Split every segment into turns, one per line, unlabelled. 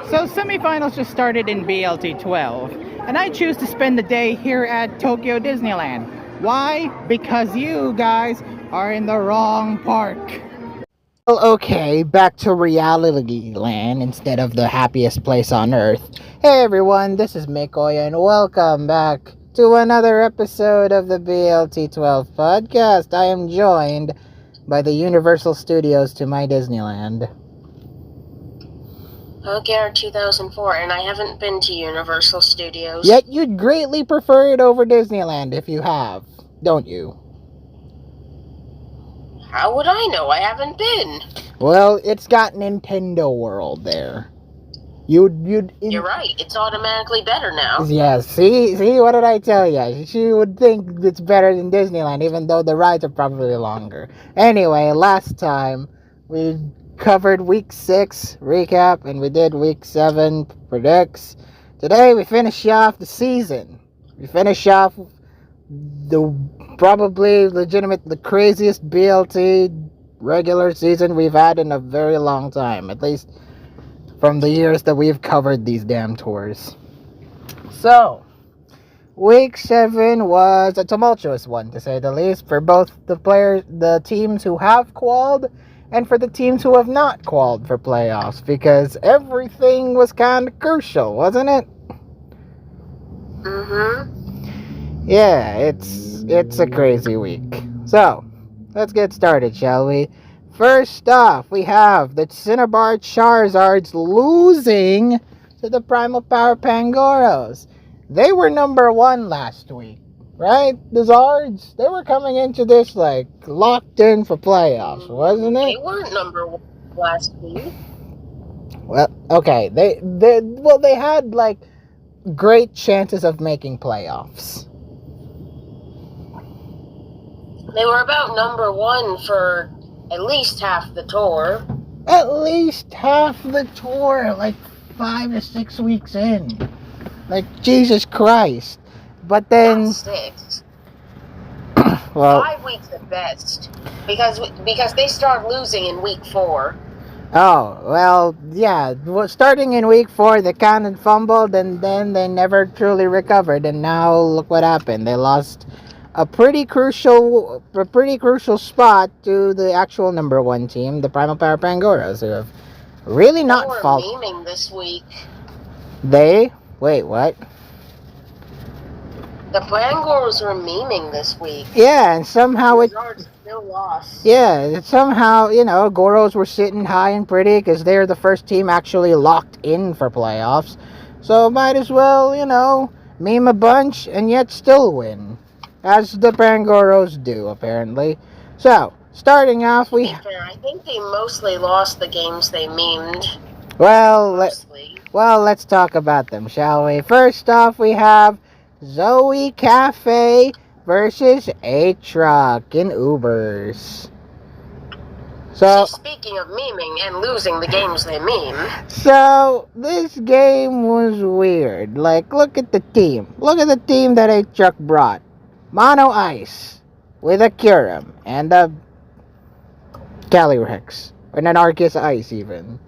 So semifinals just started in BLT 12, and I choose to spend the day here at Tokyo Disneyland. Why? Because you guys are in the wrong park. Well, okay, back to reality land instead of the happiest place on earth. Hey everyone, this is Mikoy and welcome back to another episode of the BLT 12 podcast. I am joined by the Universal Studios to my Disneyland.
Okay, 2004, and I haven't been to Universal Studios.
Yet you'd greatly prefer it over Disneyland if you have, don't you?
How would I know? I haven't been.
Well, it's got Nintendo World there.
You're right. It's automatically better now.
Yeah, see, what did I tell you? She would think it's better than Disneyland, even though the rides are probably longer. Anyway, last time we covered week 6 recap, and we did week 7 predicts. Today we finish off the season. We finish off the probably the craziest BLT regular season we've had in a very long time, at least from the years that we've covered these damn tours. So, week 7 was a tumultuous one, to say the least, for both the teams who have qualified, and for the teams who have not qualified for playoffs, because everything was kind of crucial, wasn't it?
Mm-hmm.
Yeah, it's a crazy week. So, let's get started, shall we? First off, we have the Cinnabar Charizards losing to the Primal Power Pangoros. They were number 1 last week, right? The Zards, they were coming into this like locked in for playoffs, wasn't it?
They weren't number 1 last week.
Well, okay, they had like great chances of making playoffs.
They were about number 1 for at least half the tour.
At least half the tour, like 5 to 6 weeks in. Like, Jesus Christ. But then...
Not 6.
Well,
5 weeks at best. Because they start losing in week 4.
Oh, well, yeah. Starting in week 4, they kind of fumbled, and then they never truly recovered. And now, look what happened. They lost a pretty crucial spot to the actual number 1 team, the Primal Power Pangoros, who have really not fallen.
They were memeing this week.
Wait, what?
The Pangoros were memeing this week.
Yeah, and somehow
the Zards still lost.
Yeah, somehow, Goros were sitting high and pretty because they're the first team actually locked in for playoffs. So might as well, meme a bunch and yet still win. As the Pangoros do, apparently. So, starting off,
I think they mostly lost the games they memed.
Well, let's talk about them, shall we? First off, we have Zoe Cafe versus A-Truck in Ubers. So,
speaking of memeing and losing the games they meme.
So, this game was weird. Like, look at the team. Look at the team that A-Truck brought. Mono Ice with a Kyurem and a Calyrex. And an Arceus Ice, even.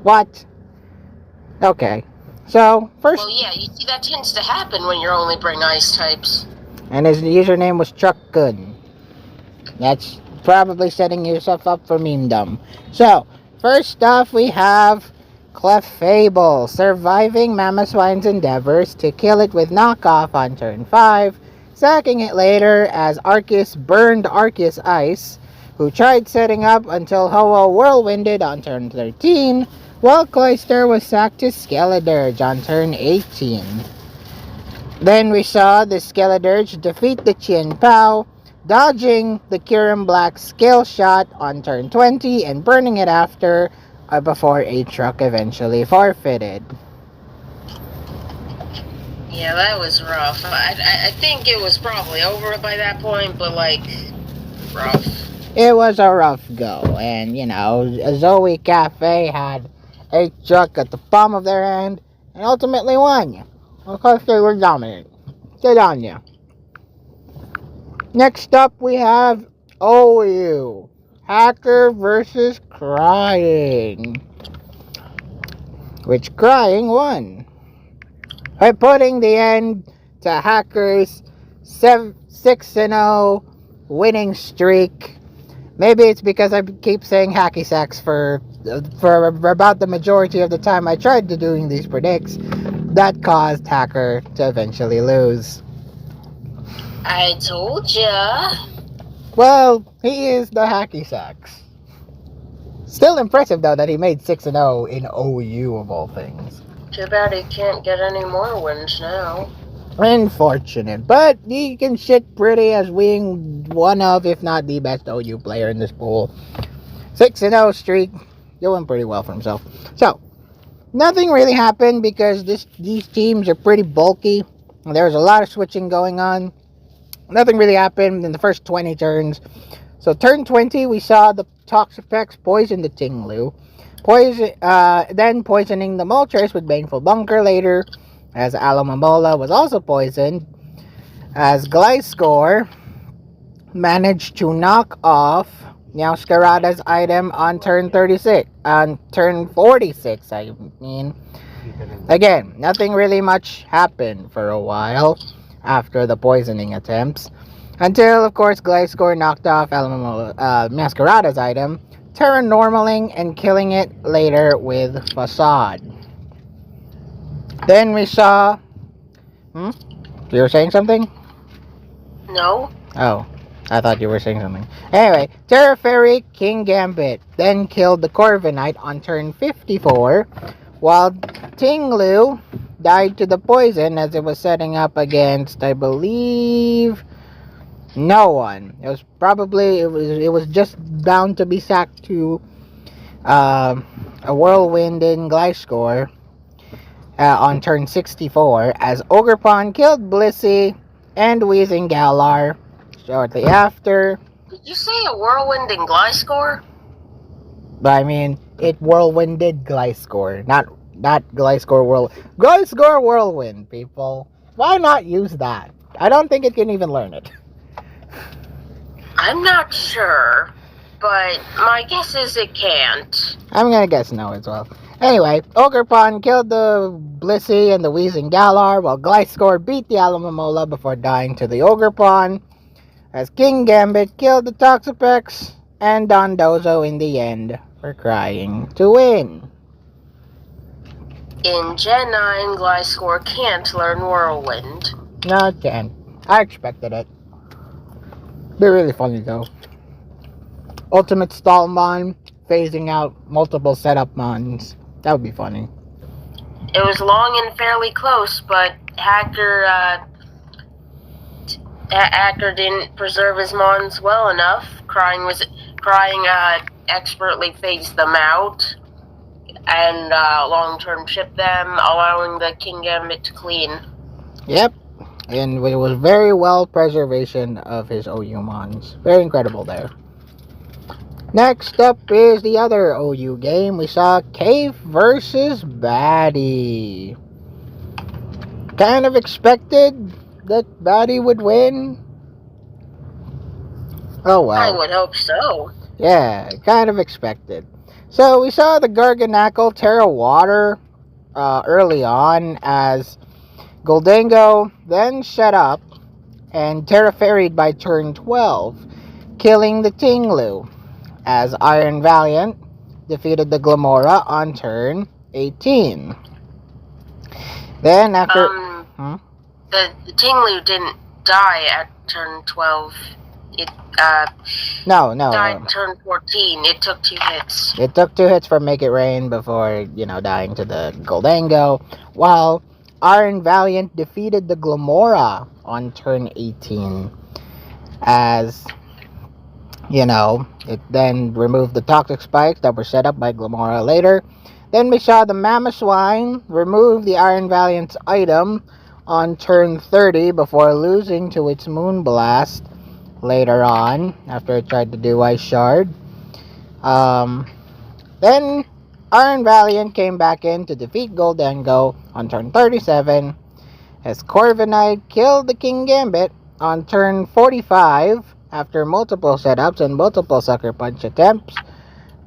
What? Okay. So, first...
Well, yeah, you see, that tends to happen when you only bring ice types.
And his username was Truck Good. That's probably setting yourself up for memedom. So, first off, we have Clefable surviving Mamoswine's endeavors to kill it with knockoff on turn 5, sacking it later as Arceus burned Arceus Ice, who tried setting up until Ho-Oh whirlwinded on turn 13, while Cloyster was sacked to Skeledirge on turn 18. Then we saw the Skeledirge defeat the Chien Pao, dodging the Kyurem Black Scale Shot on turn 20 and burning it after before A-Truck eventually forfeited.
Yeah, that was rough. I think it was probably over by that point, but rough.
It was a rough go, and Zoe Cafe had A-Truck at the palm of their hand and ultimately won. Of course, they were dominant. Good on you. Next up, we have OU. Hacker versus Crying. which Crying won by putting the end to Hacker's 6-0 winning streak. Maybe it's because I keep saying hacky sacks for about the majority of the time I tried to doing these predicts that caused Hacker to eventually lose.
I told ya.
Well, he is the hacky sacks. Still impressive though that he made 6-0 in OU of all things.
Too bad he can't get any more wins now.
Unfortunate, but he can shit pretty as being one of, if not the best OU player in this pool. 6-0 streak, doing pretty well for himself. So, nothing really happened because these teams are pretty bulky. There's a lot of switching going on. Nothing really happened in the first 20 turns. So turn 20, we saw the Toxapex poison the Tinglu. Then poisoning the Moltres with Baneful Bunker later, as Alamamola was also poisoned. As Gliscor managed to knock off Meowscarada's item on turn 36. On turn 46, I mean. Again, nothing really much happened for a while after the poisoning attempts. Until, of course, Gliscor knocked off Meowscarada's item, Terranormaling and killing it later with Facade. Then we saw... You were saying something?
No.
Oh, I thought you were saying something. Anyway, Terrafairy King Gambit then killed the Corviknight on turn 54, while Tinglu died to the poison as it was setting up against, I believe, no one. It was just bound to be sacked to a Whirlwind in Gliscor on turn 64 as Ogerpon killed Blissey and Wheezing Galar shortly after.
Did you say a Whirlwind in Gliscor?
But I mean, it Whirlwinded Gliscor, not Gliscor Gliscor Whirlwind, people. Why not use that? I don't think it can even learn it.
I'm not sure, but my guess is it can't.
I'm gonna guess no as well. Anyway, Ogerpon killed the Blissey and the Wheezing Galar, while Gliscor beat the Alamamola before dying to the Ogerpon, as King Gambit killed the Toxapex and Dondozo in the end for Crying to win.
In Gen 9, Gliscor can't learn Whirlwind.
No, it can't. I expected it. Be really funny though. Ultimate Stall Mon phasing out multiple setup Mons. That would be funny.
It was long and fairly close, but Hacker didn't preserve his Mons well enough. Crying expertly phased them out and long-term shipped them, allowing the King Gambit to clean.
Yep. And it was very well preservation of his OU Mons. Very incredible there. Next up is the other OU game. We saw Cave versus Batty. Kind of expected that Batty would win. Oh well.
I would hope so.
Yeah, kind of expected. So we saw the Garganackle Terra Water early on as Goldango then shut up and Terra-Fairied by turn 12, killing the Tinglu, as Iron Valiant defeated the Glamora on turn 18. Then after...
The Tinglu didn't die at turn 12. It
No.
died turn 14. It took 2 hits.
It took 2 hits from Make It Rain before, dying to the Goldango, while Iron Valiant defeated the Glamora on turn 18, as, it then removed the Toxic Spikes that were set up by Glamora later. Then we saw the Mamoswine remove the Iron Valiant's item on turn 30 before losing to its Moonblast later on, after it tried to do Ice Shard. Then Iron Valiant came back in to defeat Goldango on turn 37, as Corviknight killed the King Gambit on turn 45 after multiple setups and multiple Sucker Punch attempts,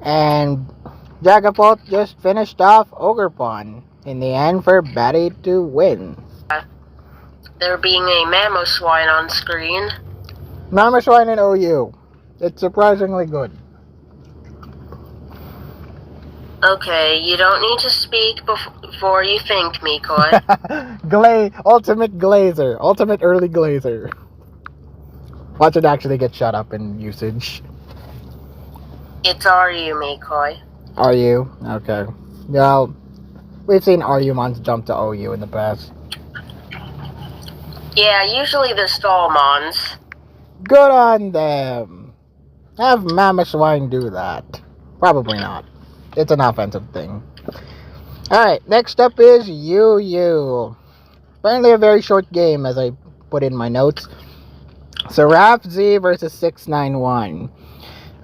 and Jagapult just finished off Ogrepon in the end for Batty to win.
There being a Mamoswine on screen.
Mamoswine and OU. It's surprisingly good.
Okay, you don't need to speak before you think, Mikoi.
Ultimate Glazer. Ultimate early Glazer. Watch it actually get shut up in usage.
It's RU, Mikoi.
Are you? Okay. Well, we've seen Argumons jump to OU in the past.
Yeah, usually the Stallmons.
Good on them. Have Mamoswine do that. Probably not. It's an offensive thing. Alright, next up is UU. Apparently a very short game, as I put in my notes. Seraph Z versus 691.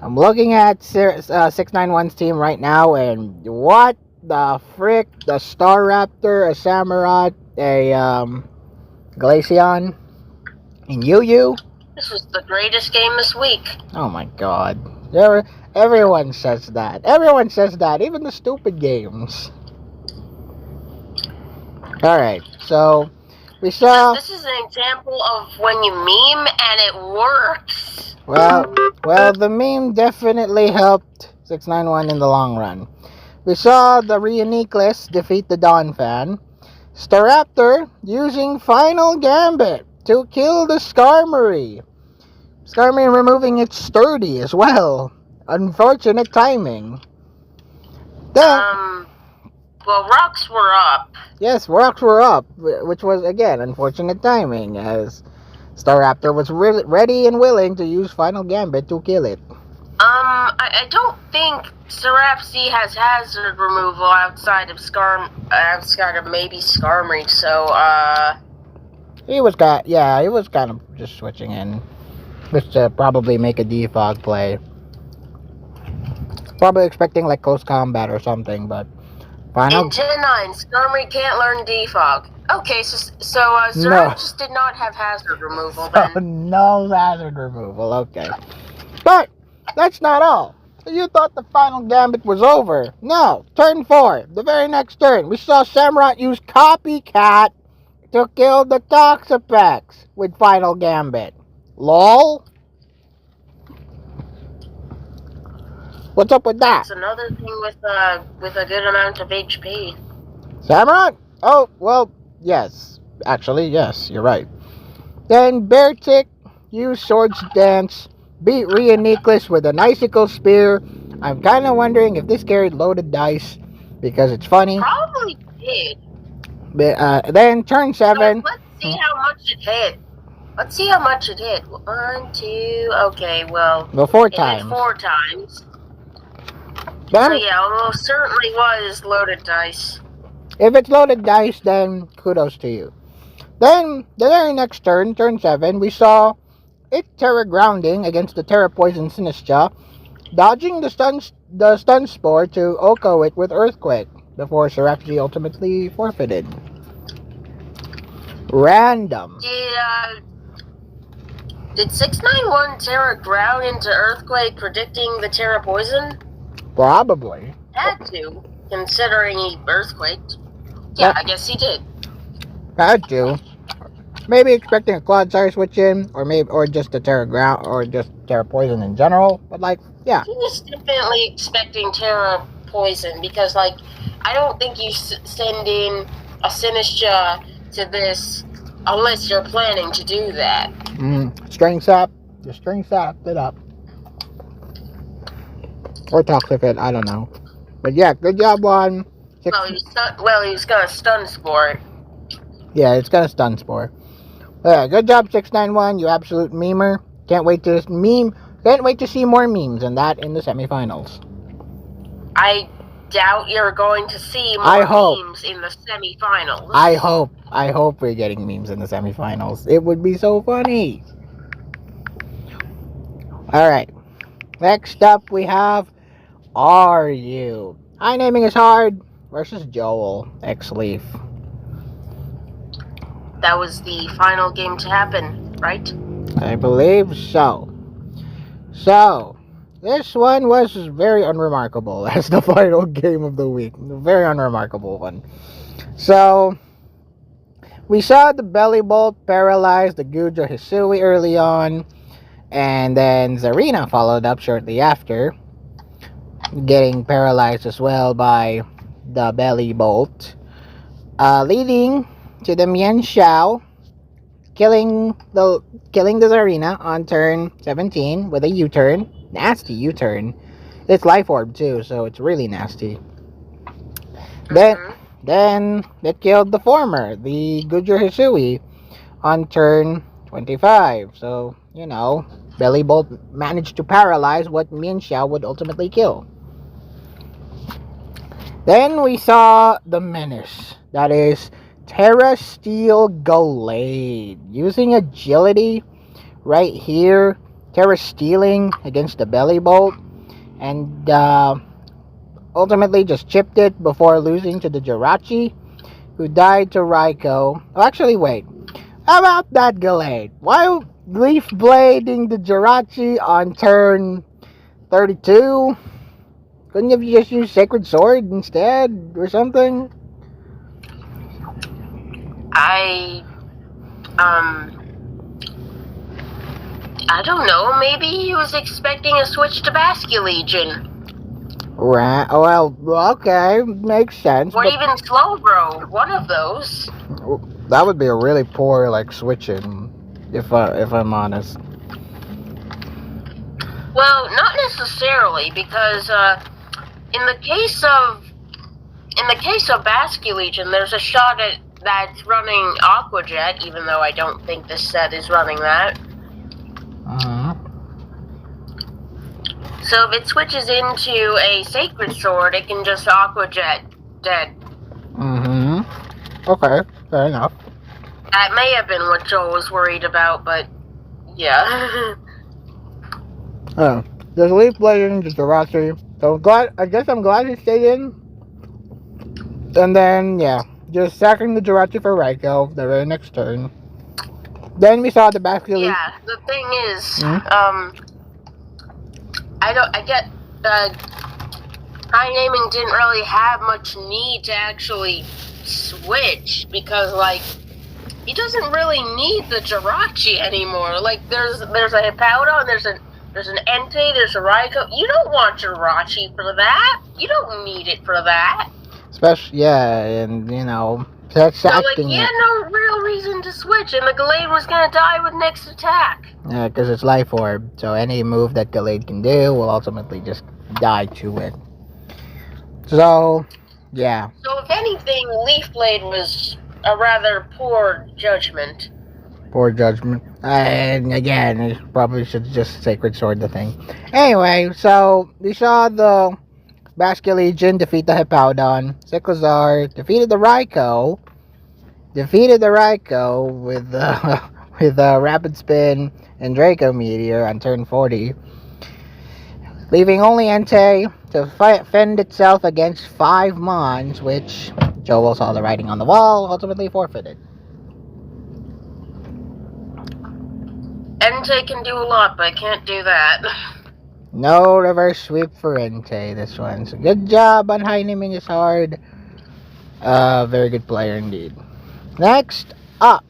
I'm looking at 691's team right now, and what the frick? The Star Raptor, a Samurott, a Glaceon, and UU?
This was the greatest game this week.
Oh my god. Everyone says that. Everyone says that, even the stupid games. Alright, so we saw...
This is an example of when you meme and it works.
Well, the meme definitely helped 691 in the long run. We saw the Reuniclus defeat the Donphan. Staraptor using Final Gambit to kill the Skarmory. Skarmory removing its Sturdy as well. Unfortunate timing. Then,
well, rocks were up.
yes, rocks were up, which was, again, unfortunate timing, as Staraptor was ready and willing to use Final Gambit to kill it.
I don't think Seraph Z has hazard removal outside of maybe Skarmory, so,
He was kind of just switching in. Just to probably make a defog play. Probably expecting like close combat or something, but Final...
In Gen 9, Skarmory can't learn defog. Okay, so Seraph just did not have hazard removal then.
Oh, no hazard removal, okay. But, that's not all. You thought the Final Gambit was over. No, turn 4, the very next turn, we saw Samurott use Copycat to kill the Toxapex with Final Gambit. LOL? What's up with that?
It's another thing with a good amount of HP.
Samurott? Oh, well, yes. Actually, yes, you're right. Then Beartick used Swords Dance, beat Reuniclus with an Icicle Spear. I'm kind of wondering if this carried loaded dice, because it's funny.
Probably did.
Then turn 7.
So let's see how much it hit. Let's see how much it hit. 1, 2, okay, well...
Well, 4 times.
Hit 4 times.
Then,
So yeah, almost certainly was loaded dice.
if it's loaded dice, then kudos to you. Then, the very next turn, turn 7, we saw it Terra Grounding against the Terra Poison Sinistcha, dodging the stun spore to Oko it with Earthquake, before Seraph Z ultimately forfeited. Random.
Did 691 Terra Ground into Earthquake predicting the Terra Poison?
Probably.
Had to, considering he Earthquaked. Yeah, I guess he did.
Had to. Maybe expecting a Clodsire switch in, or just a Terra Ground, or just Terra Poison in general. But like, yeah.
He was definitely expecting Terra Poison because, like, I don't think you send in a Sinistcha to this unless you're planning to do that.
String sap. Just string sap it up. Or Toxifit, I don't know. But yeah, good job on...
He was gonna stun Spore.
Yeah, it's gonna stun Spore. Yeah, good job 691, you absolute memer. Can't wait to see more memes and that in the semifinals.
I doubt you're going to see more memes in the semifinals.
I hope we're getting memes in the semifinals. It would be so funny. Alright. Next up we have Are You? High naming is hard versus Joel X-Leaf.
That was the final game to happen, right?
I believe so. So, this one was very unremarkable as the final game of the week. Very unremarkable one. So, we saw the belly bolt paralyze the Gujo Hisui early on, and then Zarina followed up shortly after, getting paralyzed as well by the belly bolt, leading to the Mian Xiao killing the Zarina on turn 17 with a U-turn. Nasty U-turn. It's life orb too, so it's really nasty. Then it killed the former, the Gujo Hisui, on turn 25. So, Belly Bolt managed to paralyze what Mian Xiao would ultimately kill. Then we saw the menace. That is Terra Steel Gallade. Using agility right here. Terra Stealing against the Belly Bolt. And ultimately just chipped it before losing to the Jirachi, who died to Raikou. Oh, actually, wait. How about that Gallade? Why Leaf Blading the Jirachi on turn 32? Couldn't you just use Sacred Sword instead or something?
I don't know. Maybe he was expecting a switch to Basculegion.
Right. Well, okay. Makes sense.
Or even Slowbro. One of those.
That would be a really poor, switching, if I'm honest.
Well, not necessarily, because in the case of Basculegion, there's a shot at that's running Aqua Jet, even though I don't think this set is running that. So if it switches into a Sacred Sword, it can just Aqua Jet dead.
Okay, fair enough.
That may have been what Joel was worried about, but yeah.
There's Leaf Blading the Jirachi. So I'm glad he stayed in. And then, just sacking the Jirachi for Raikou the very next turn. Then we saw the Basculegion.
Yeah, the thing is, I get High Naming didn't really have much need to actually switch, because he doesn't really need the Jirachi anymore. There's a Hippowdon, there's an Entei, there's a Raikou. You don't want Jirachi for that. You don't need it for that.
Especially, and that's
so
acting.
He had no real reason to switch, and the Gallade was gonna die with next attack.
Yeah, because it's Life Orb, so any move that Gallade can do will ultimately just die to it. So, yeah.
So if anything, Leaf Blade was a rather poor judgment.
Poor judgment. And again, it probably should just Sacred Sword the thing. Anyway, so we saw the Basculegion defeat the Hippowdon. Cyclizar defeated the Raikou. With Rapid Spin and Draco Meteor on turn 40. Leaving only Entei to fend itself against 5 Mons, which Joel saw the writing on the wall, ultimately forfeited.
Entei can do a lot, but I can't do that.
No reverse sweep for Entei this one. So good job on High Naming is hard. Very good player indeed. Next up.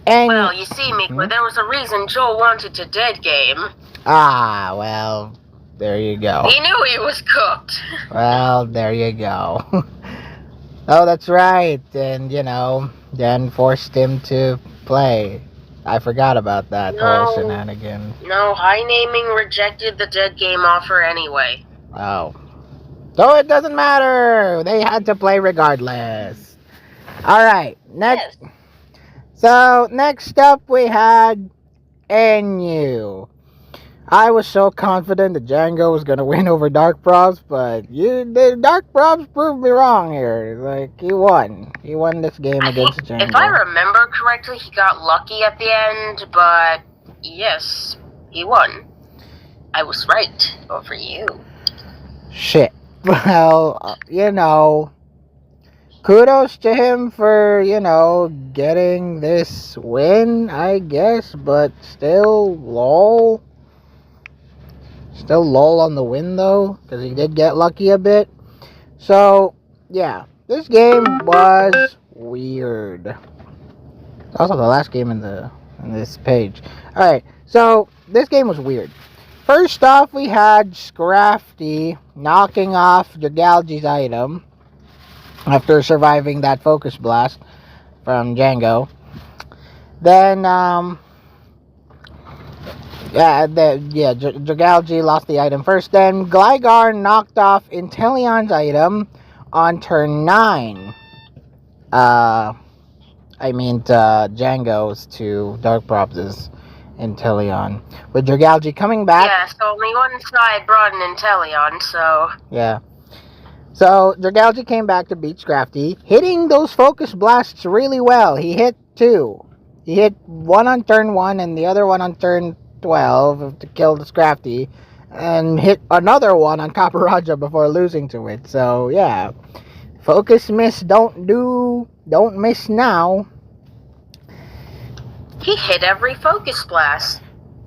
Well, you see, Meekler, there was a reason Joel wanted to dead game.
Ah, well, there you go.
He knew he was cooked.
Well, there you go. Oh, that's right. And, then forced him to play. I forgot about that whole shenanigan.
No, High Naming rejected the dead game offer anyway.
Oh. So it doesn't matter. They had to play regardless. Alright, next. Yes. So, next up we had NU. I was so confident that Django was going to win over Dark Probs, but the Dark Probs proved me wrong here. He won. He won this game against Django.
If I remember correctly, he got lucky at the end, but yes, he won. I was right over you.
Shit. Well, kudos to him for, getting this win, I guess, but still, lol. Still lol on the win, though, because he did get lucky a bit. So, yeah. This game was weird. Also, the last game in this page. Alright, so this game was weird. First off, we had Scrafty knocking off Jagalji's item after surviving that focus blast from Django. Then, Jagalji lost the item first. Then Gligar knocked off Inteleon's item on turn 9. Django's to Dark Props' Inteleon. With Jagalji coming back.
Yeah, so only one side brought an Inteleon, so.
Yeah. So Jagalji came back to beat Scrafty, hitting those focus blasts really well. He hit 2. He hit one on turn 1 and the other one on turn 12 to kill the Scrafty, and hit another one on Caparaja before losing to it. So yeah. Focus miss, don't miss now.
He hit every focus blast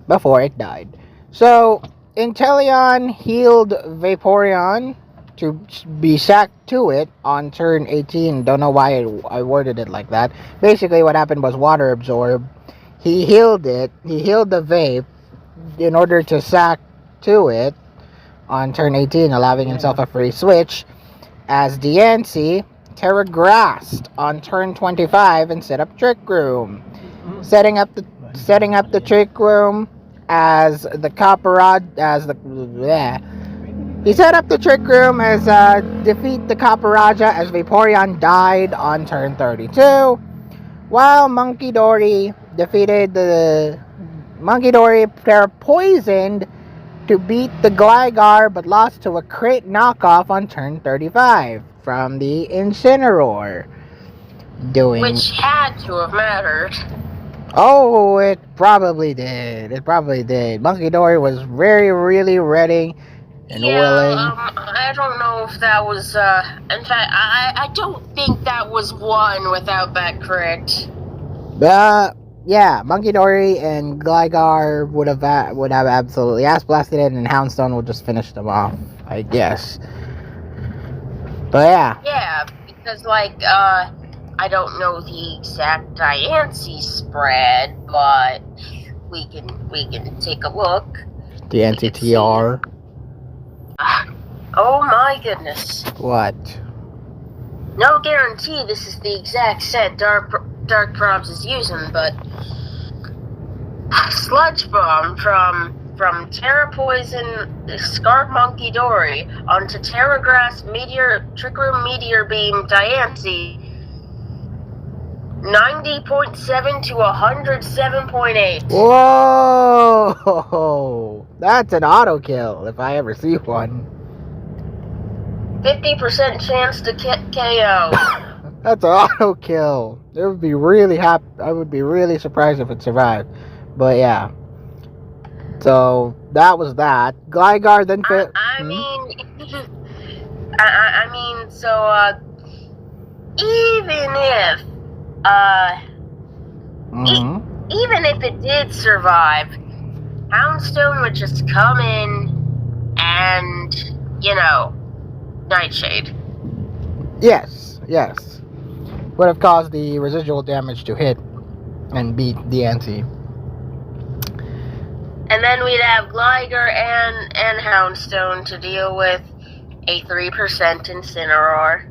Before it died. So, Inteleon healed Vaporeon to be sacked to it on turn 18. Don't know why I worded it like that. Basically, what happened was Water Absorb. He healed it. He healed the Vape in order to sack to it on turn 18, allowing himself a free switch. As Diancie, Terra Grassed on turn 25 and set up Trick Room. Setting up the Trick Room as the he set up the Trick Room as defeat the Caparaja as Vaporeon died on turn 32, while Monkey Dory poisoned to beat the Gligar but lost to a crit knockoff on turn 35 from the Incineroar.
which had to have mattered.
Oh, it probably did. Monkey Dory was really ready and willing.
I don't know if that was, in fact, I don't think that was one without that crit.
Yeah, Monkey Dory and Gligar would have absolutely ass blasted it, and Houndstone would just finish them off, I guess. But yeah.
Yeah, because I don't know the exact Diancie spread, but we can take a look.
Diancie TR.
Oh my goodness.
What?
No guarantee this is the exact set Dark Probs is using, but Sludge Bomb from Terra Poison Scarf Monkey Dory onto Terra Grass Trick Room Meteor Beam Diancie 90.7 to 107.8.
Whoa! That's an auto kill if I ever see one.
50% chance to KO.
That's an auto kill. I would be really surprised if it survived. But yeah. So that was that. Gligar then fit.
Even if it did survive, Houndstone would just come in and, Nightshade.
Yes. Would have caused the residual damage to hit and beat Diancie.
And then we'd have Gligar and Houndstone to deal with a 3% Incineroar.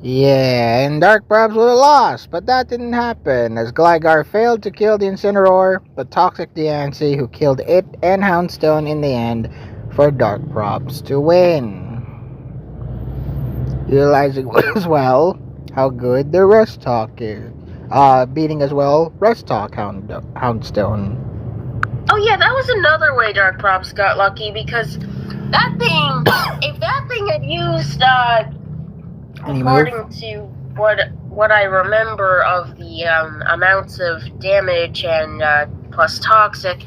Yeah, and Dark Probs would have lost, but that didn't happen, as Gligar failed to kill the Incineroar, but Toxic Diancie, who killed it and Houndstone in the end, for Dark Probs to win. Realizing as well how good the Rest Talk is. Beating as well Rest Talk Houndstone.
Oh yeah, that was another way Dark Probs got lucky, because that thing, if that thing had used, according to what I remember of the amounts of damage and plus toxic,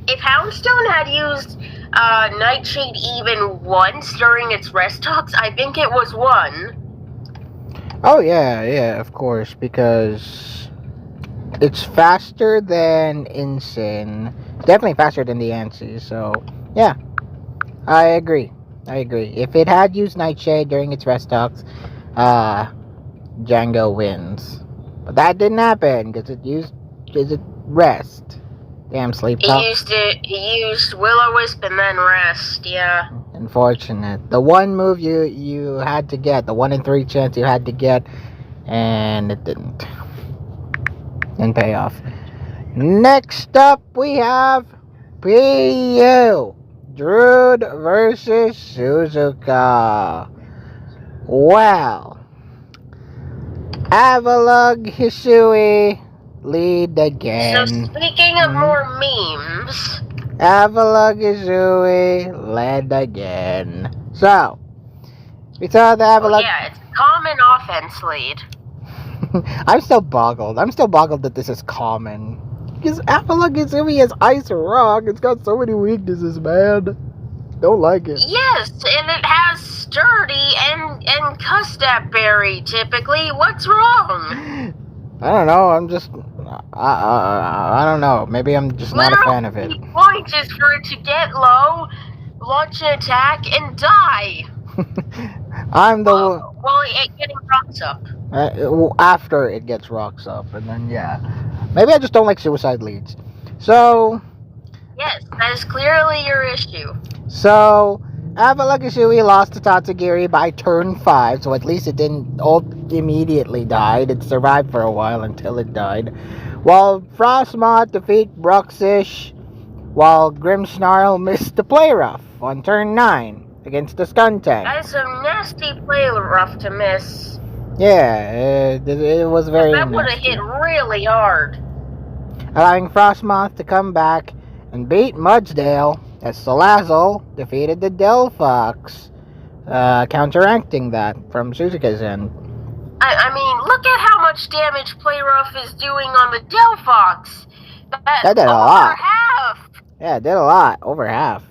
if Houndstone had used Nightshade even once during its rest talks, I think it was 1.
Oh yeah, of course, because it's faster than Incin. Definitely faster than the Diancie, so yeah. I agree. If it had used Nightshade during its rest talks, Django wins. But that didn't happen because it rest. Damn sleep talk.
He used Will-O-Wisp and then rest. Yeah.
Unfortunate. The one move you had to get, the 1 in 3 chance you had to get, and it didn't pay off. Next up we have PU Druid versus Suzuka. Well, Avalug Hisui lead again.
So speaking of more memes,
Avalug Hisui led again. So we saw the Avalug.
well, yeah, it's common offense lead.
I'm still boggled that this is common. Because Avalug Hisui has Ice Rock. It's got so many weaknesses, man. Don't like it.
Yes, and it has Sturdy and Custap Berry, typically. What's wrong?
I don't know. I don't know. Maybe I'm just not a fan of it.
The point is for it to get low, launch an attack, and die.
I'm the
Well, getting rocks up.
after it gets rocks up, and then yeah, maybe I just don't like suicide leads. So
Yes, that is clearly your issue.
So Avalug Hisui lost to Tatsugiri by turn 5, so at least it didn't all immediately die. It survived for a while until it died. While Frostmoth defeat Bruxish, while Grimmsnarl missed the play rough on turn 9 against the Skuntank.
That is a nasty play rough to miss.
Yeah, it was very
That would have hit really hard.
Allowing Frostmoth to come back and beat Mudsdale as Salazzle defeated the Delphox, counteracting that from Suzuka's end.
I mean, look at how much damage Play Rough is doing on the Delphox.
That did a lot.
Half.
Yeah, it did a lot. Over half.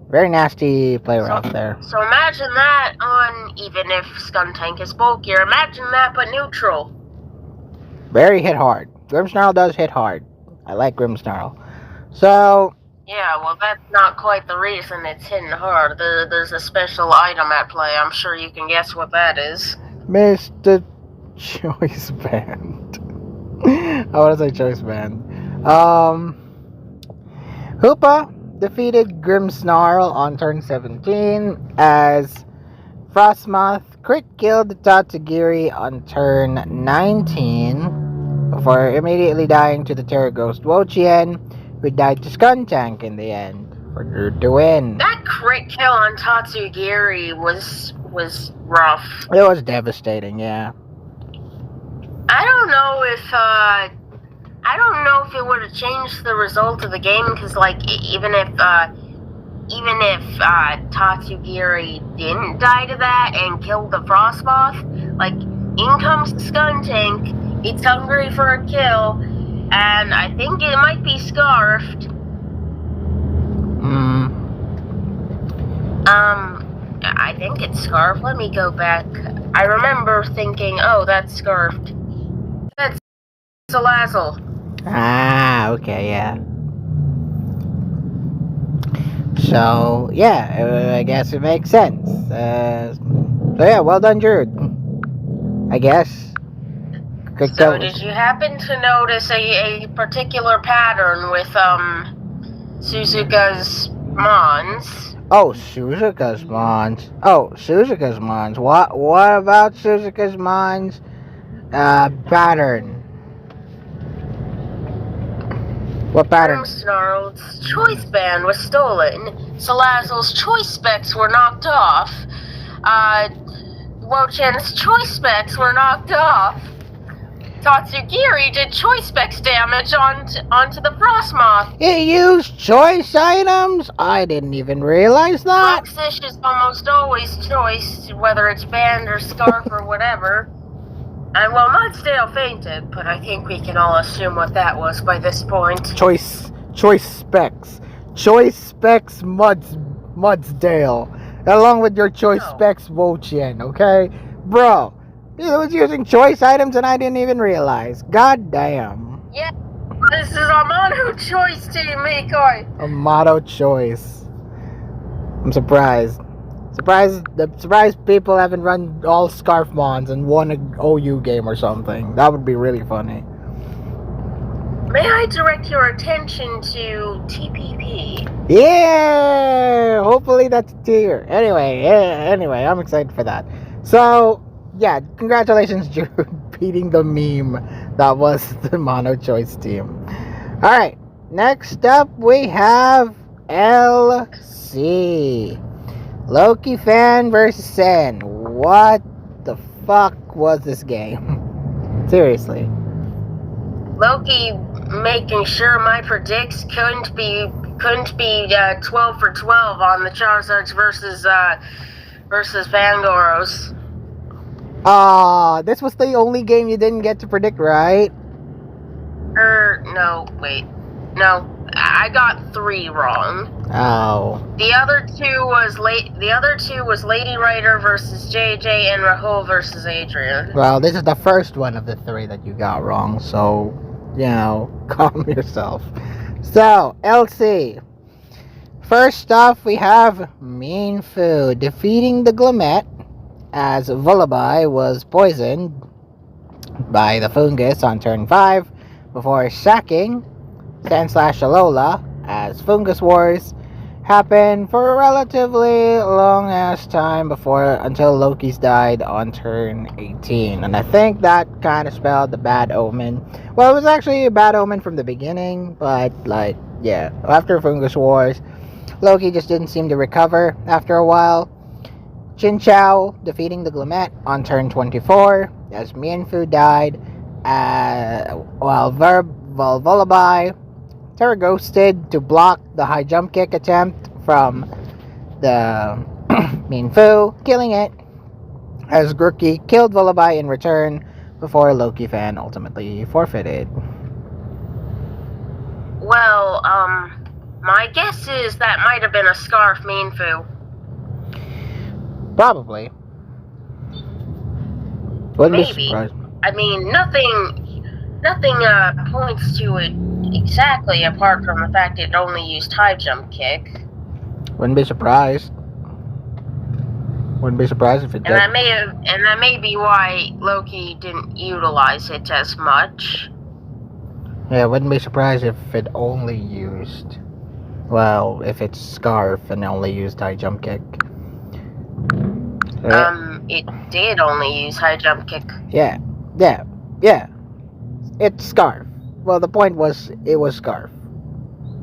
Very nasty Play Rough there.
So imagine that on, even if Skuntank is bulkier, imagine that but neutral.
Very hit hard. Grimmsnarl does hit hard. I like Grimmsnarl. So
yeah, well, that's not quite the reason it's hitting hard. There's a special item at play. I'm sure you can guess what that is.
Mr. Choice Band. I want to say Choice Band. Hoopa defeated Grimmsnarl on turn 17 as Frostmoth crit killed Tatsugiri on turn 19 before immediately dying to the Terra Ghost Wochien, who died to Skuntank in the end for Drew to win.
That crit kill on Tatsugiri was rough.
It was devastating, yeah.
I don't know if it would have changed the result of the game, because like even if Tatsugiri didn't die to that and killed the Frostmoth, like in comes the Skuntank, it's hungry for a kill, and I think it might be scarfed. I think it's scarfed. Let me go back. I remember thinking, oh, that's scarfed. That's Salazzle.
Ah, okay, yeah. So, yeah, I guess it makes sense. So yeah, well done, Jude. I guess.
So did you happen to notice a particular pattern with Suzuka's Mons?
Oh, Suzuka's Mons. What about Suzuka's Mons pattern? What pattern?
Grimmsnarl's choice band was stolen. Salazzle's choice specs were knocked off. Wochien's choice specs were knocked off. Tatsugiri did choice specs damage onto the Frostmoth.
It used choice items? I didn't even realize that.
Bruxish is almost always choice, whether it's band or scarf or whatever. And well, Mudsdale fainted, but I think we can all assume what that was by this point.
Choice specs. Choice specs Mudsdale. Along with your choice specs Wochien, okay? Bro, it was using choice items and I didn't even realize. God damn.
Yeah, this is our motto choice team, Mikoi.
A motto choice. I'm surprised. Surprised people haven't run all Scarf Mons and won an OU game or something. That would be really funny.
May I direct your attention to TPP?
Yeah! Hopefully that's a tier. Anyway, I'm excited for that. So, yeah, congratulations, Jude, beating the meme that was the Mono Choice team. Alright, next up we have LC. Loki fan versus Sen. What the fuck was this game? Seriously.
Loki making sure my predicts couldn't be 12 for 12 on the Charizards versus Vangoros.
This was the only game you didn't get to predict, right?
No, wait. No, I got 3 wrong.
Oh.
The other two was Lady Rider versus JJ and Rahul versus Adrian.
Well, this is the first one of the 3 that you got wrong, so, calm yourself. So, LC. First off, we have Mean Fu defeating the Glamet as Vullaby was poisoned by the fungus on turn 5 before sacking Sen/Alola as Fungus Wars happened for a relatively long ass time until Loki's died on turn 18. And I think that kind of spelled the bad omen. Well, it was actually a bad omen from the beginning, but after Fungus Wars, Loki just didn't seem to recover after a while. Chinchou defeating the Glamet on turn 24 as Mienfu died, while Vullaby Terra Ghosted to block the high jump kick attempt from the Mienfu, killing it, as Grookey killed Vullaby in return before Loki fan ultimately forfeited.
Well, my guess is that might have been a Scarf Mienfu.
Probably. Wouldn't
Maybe.
be surprised.
I mean, nothing points to it exactly, apart from the fact it only used high jump kick.
Wouldn't be surprised. Wouldn't be surprised if it did.
And that may be why Loki didn't utilize it as much.
Yeah, wouldn't be surprised if it only used... Well, if it's Scarf and only used high jump kick.
It did only use high jump kick.
Yeah. It's Scarf. Well, the point was, it was Scarf.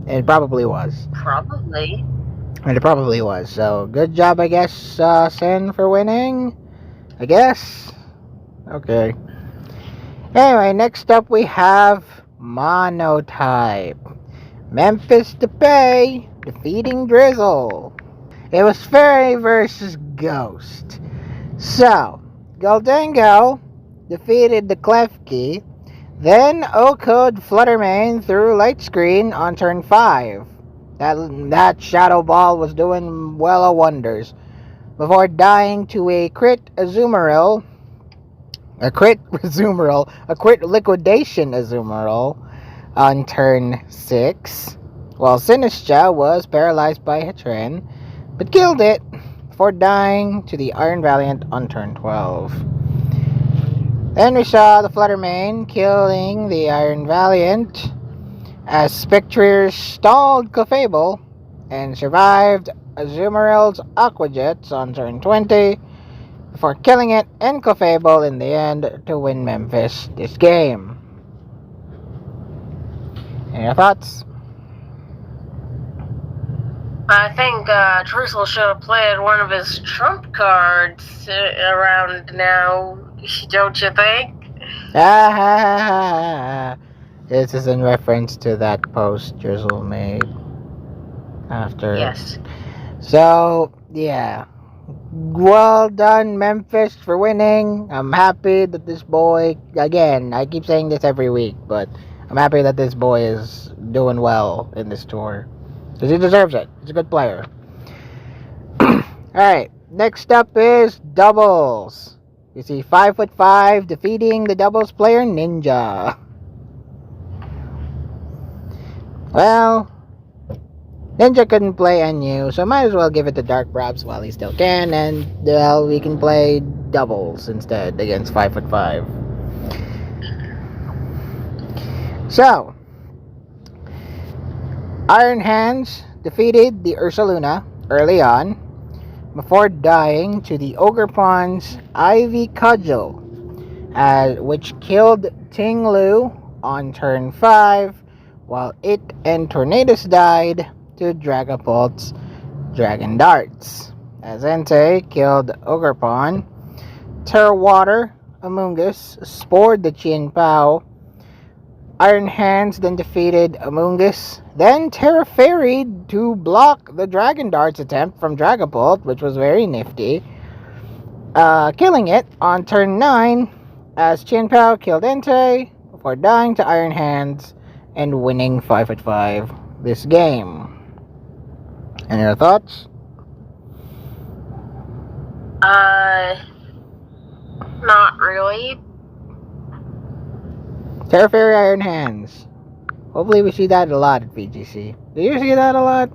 And it probably was.
Probably.
And it probably was. So, good job, I guess, Sen, for winning. I guess. Okay. Anyway, next up we have Monotype. Memphis Depay defeating Drizzle. It was Fairy versus Ghost. So, Goldango defeated the Klefki. Then Okud Fluttermane threw Light Screen on turn 5. That Shadow Ball was doing well a wonders. Before dying to a crit Azumarill. A crit Liquidation Azumarill on turn 6. While Sinistra was paralyzed by Hitran, but killed it before dying to the Iron Valiant on turn 12. Then we saw the Fluttermane killing the Iron Valiant as Spectrier stalled Clefable and survived Azumarill's Aqua Jets on turn 20 before killing it and Clefable in the end to win Memphis this game. Any thoughts?
I think Drizzle should have played one of his trump cards around now, don't you think?
This is in reference to that post Drizzle made after.
Yes.
So, yeah. Well done, Memphis, for winning. I'm happy that this boy, again, I keep saying this every week, but I'm happy that this boy is doing well in this tour. Because he deserves it. He's a good player. Alright, next up is doubles. You see 5'5" defeating the doubles player Ninja. Well, Ninja couldn't play NU, so might as well give it to Dark Brabs while he still can, and well, we can play doubles instead against 5'5". So, Iron Hands defeated the Ursaluna early on before dying to the Ogre Pawn's Ivy Cudgel, which killed Ting Lu on turn 5, while it and Tornadus died to Dragapult's Dragon Darts. As Entei killed Ogre Pawn, Terra Water Amoongus spored the Chien Pao. Iron Hands then defeated Amoongus, then Terra Fairied to block the Dragon Darts attempt from Dragapult, which was very nifty, killing it on turn 9 as Chien Pao killed Entei before dying to Iron Hands and winning 5-5 this game. Any other thoughts?
Not really.
Terra Fairy Iron Hands. Hopefully we see that a lot at VGC. Do you see that a lot?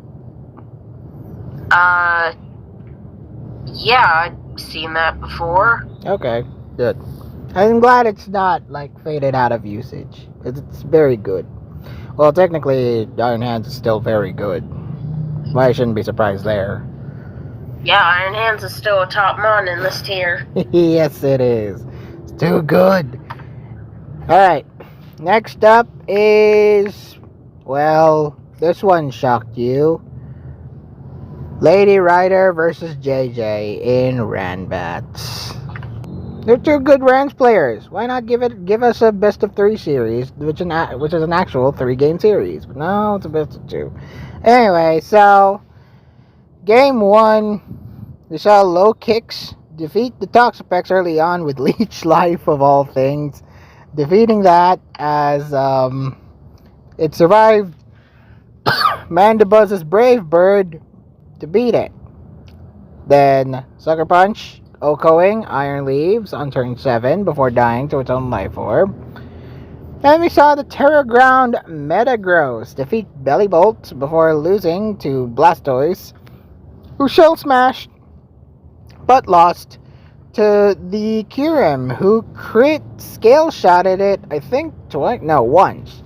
Yeah, I've seen that before.
Okay, good. I'm glad it's not, like, faded out of usage. It's very good. Well, technically, Iron Hands is still very good. Why I shouldn't be surprised there.
Yeah, Iron Hands is still a top mon in this tier.
Yes, it is. It's too good. Alright, next up is, well, this one shocked you. Lady Rider versus JJ in Ranbats. They're two good Rans players. Why not give us a best of 3 series, which is an actual 3-game series? But no, it's a best of 2. Anyway, so game 1, we saw Low Kicks defeat the Toxapex early on with Leech Life of all things, defeating that as it survived Mandibuzz's Brave Bird to beat it. Then Sucker Punch OHKOing Iron Leaves on turn 7 before dying to its own life orb. And we saw the Terra Ground Metagross defeat Bellybolt before losing to Blastoise, who Shell Smashed but lost to the Kyurem, who crit scale shotted it, I think, once.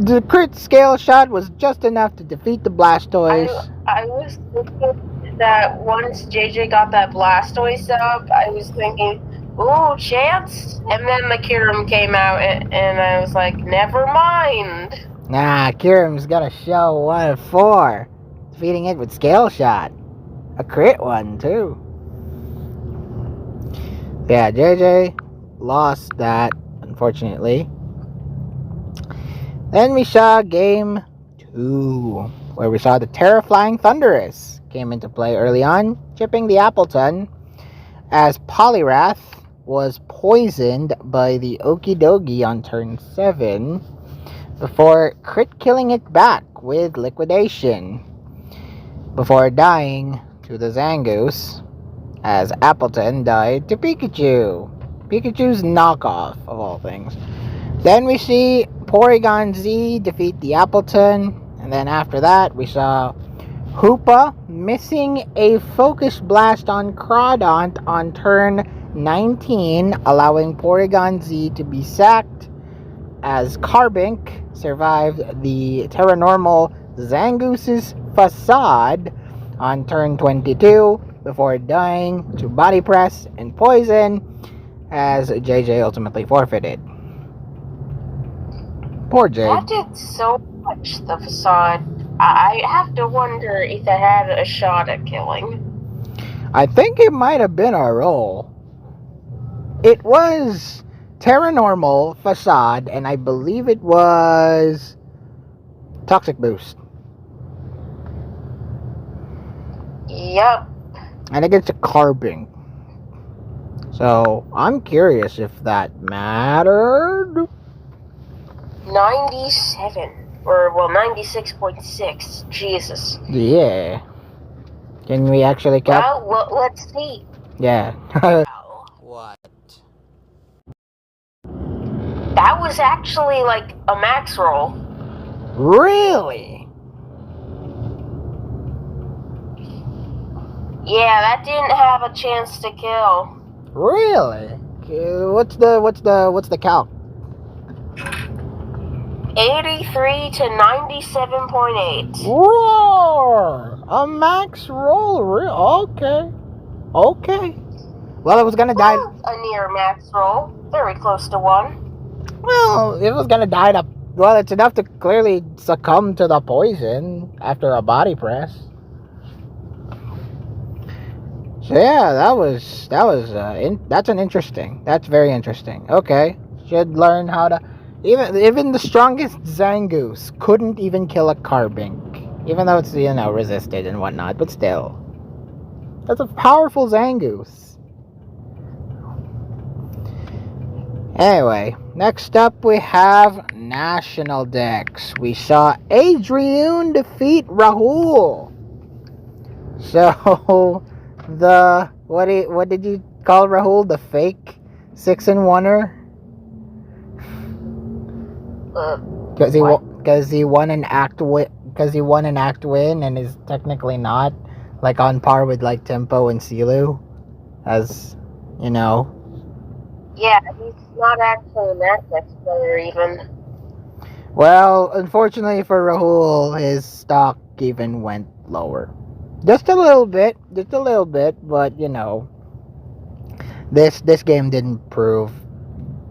The crit scale shot was just enough to defeat the Blastoise.
I was thinking that once JJ got that Blastoise up, I was thinking, ooh, chance? And then the Kyurem came out, and I was like, never mind.
Nah, Kyurem's gonna show 1 of 4, defeating it with scale shot. A crit one, too. Yeah, JJ lost that, unfortunately. Then we saw game 2, where we saw the Terraflying Thunderous came into play early on, chipping the Appleton, as Poliwrath was poisoned by the Okidogi on turn 7, before crit killing it back with Liquidation, before dying to the Zangoose, as Appleton died to Pikachu. Pikachu's knockoff, of all things. Then we see Porygon Z defeat the Appleton, and then after that we saw Hoopa missing a Focus Blast on Crawdont on turn 19, allowing Porygon Z to be sacked, as Carbink survived the Terranormal Zangoose's Facade on turn 22, before dying to Body Press and Poison, as JJ ultimately forfeited. Poor Jade.
That did so much, the Facade. I have to wonder if it had a shot at killing.
I think it might have been a roll. It was Terranormal, Facade, and I believe it was Toxic Boost.
Yep.
And it gets a Carbink. So, I'm curious if that mattered.
97. Or, well, 96.6. Jesus.
Yeah. Can we actually count?
Well, let's see.
Yeah.
What?
That was actually like a max roll.
Really?
Yeah, that didn't have a chance to kill.
Really? What's the count?
83 to 97.8.
Roar! A max roll. Okay. Okay. Well, it was gonna die.
A near max roll. Very close to 1.
Well, it was gonna die to. Well, it's enough to clearly succumb to the poison after a body press. So yeah, that's very interesting. Okay, should learn how to. Even the strongest Zangoose couldn't even kill a Carbink, even though it's resisted and whatnot. But still, that's a powerful Zangoose. Anyway, next up we have National Dex. We saw Adrian defeat Rahul. So, what did you call Rahul? The fake 6-1-er? Because he won an act win and is technically not like on par with like Tempo and Silu, as you know.
Yeah, he's not actually an Apex player even.
Well, unfortunately for Rahul, his stock even went lower. Just a little bit, but this game didn't prove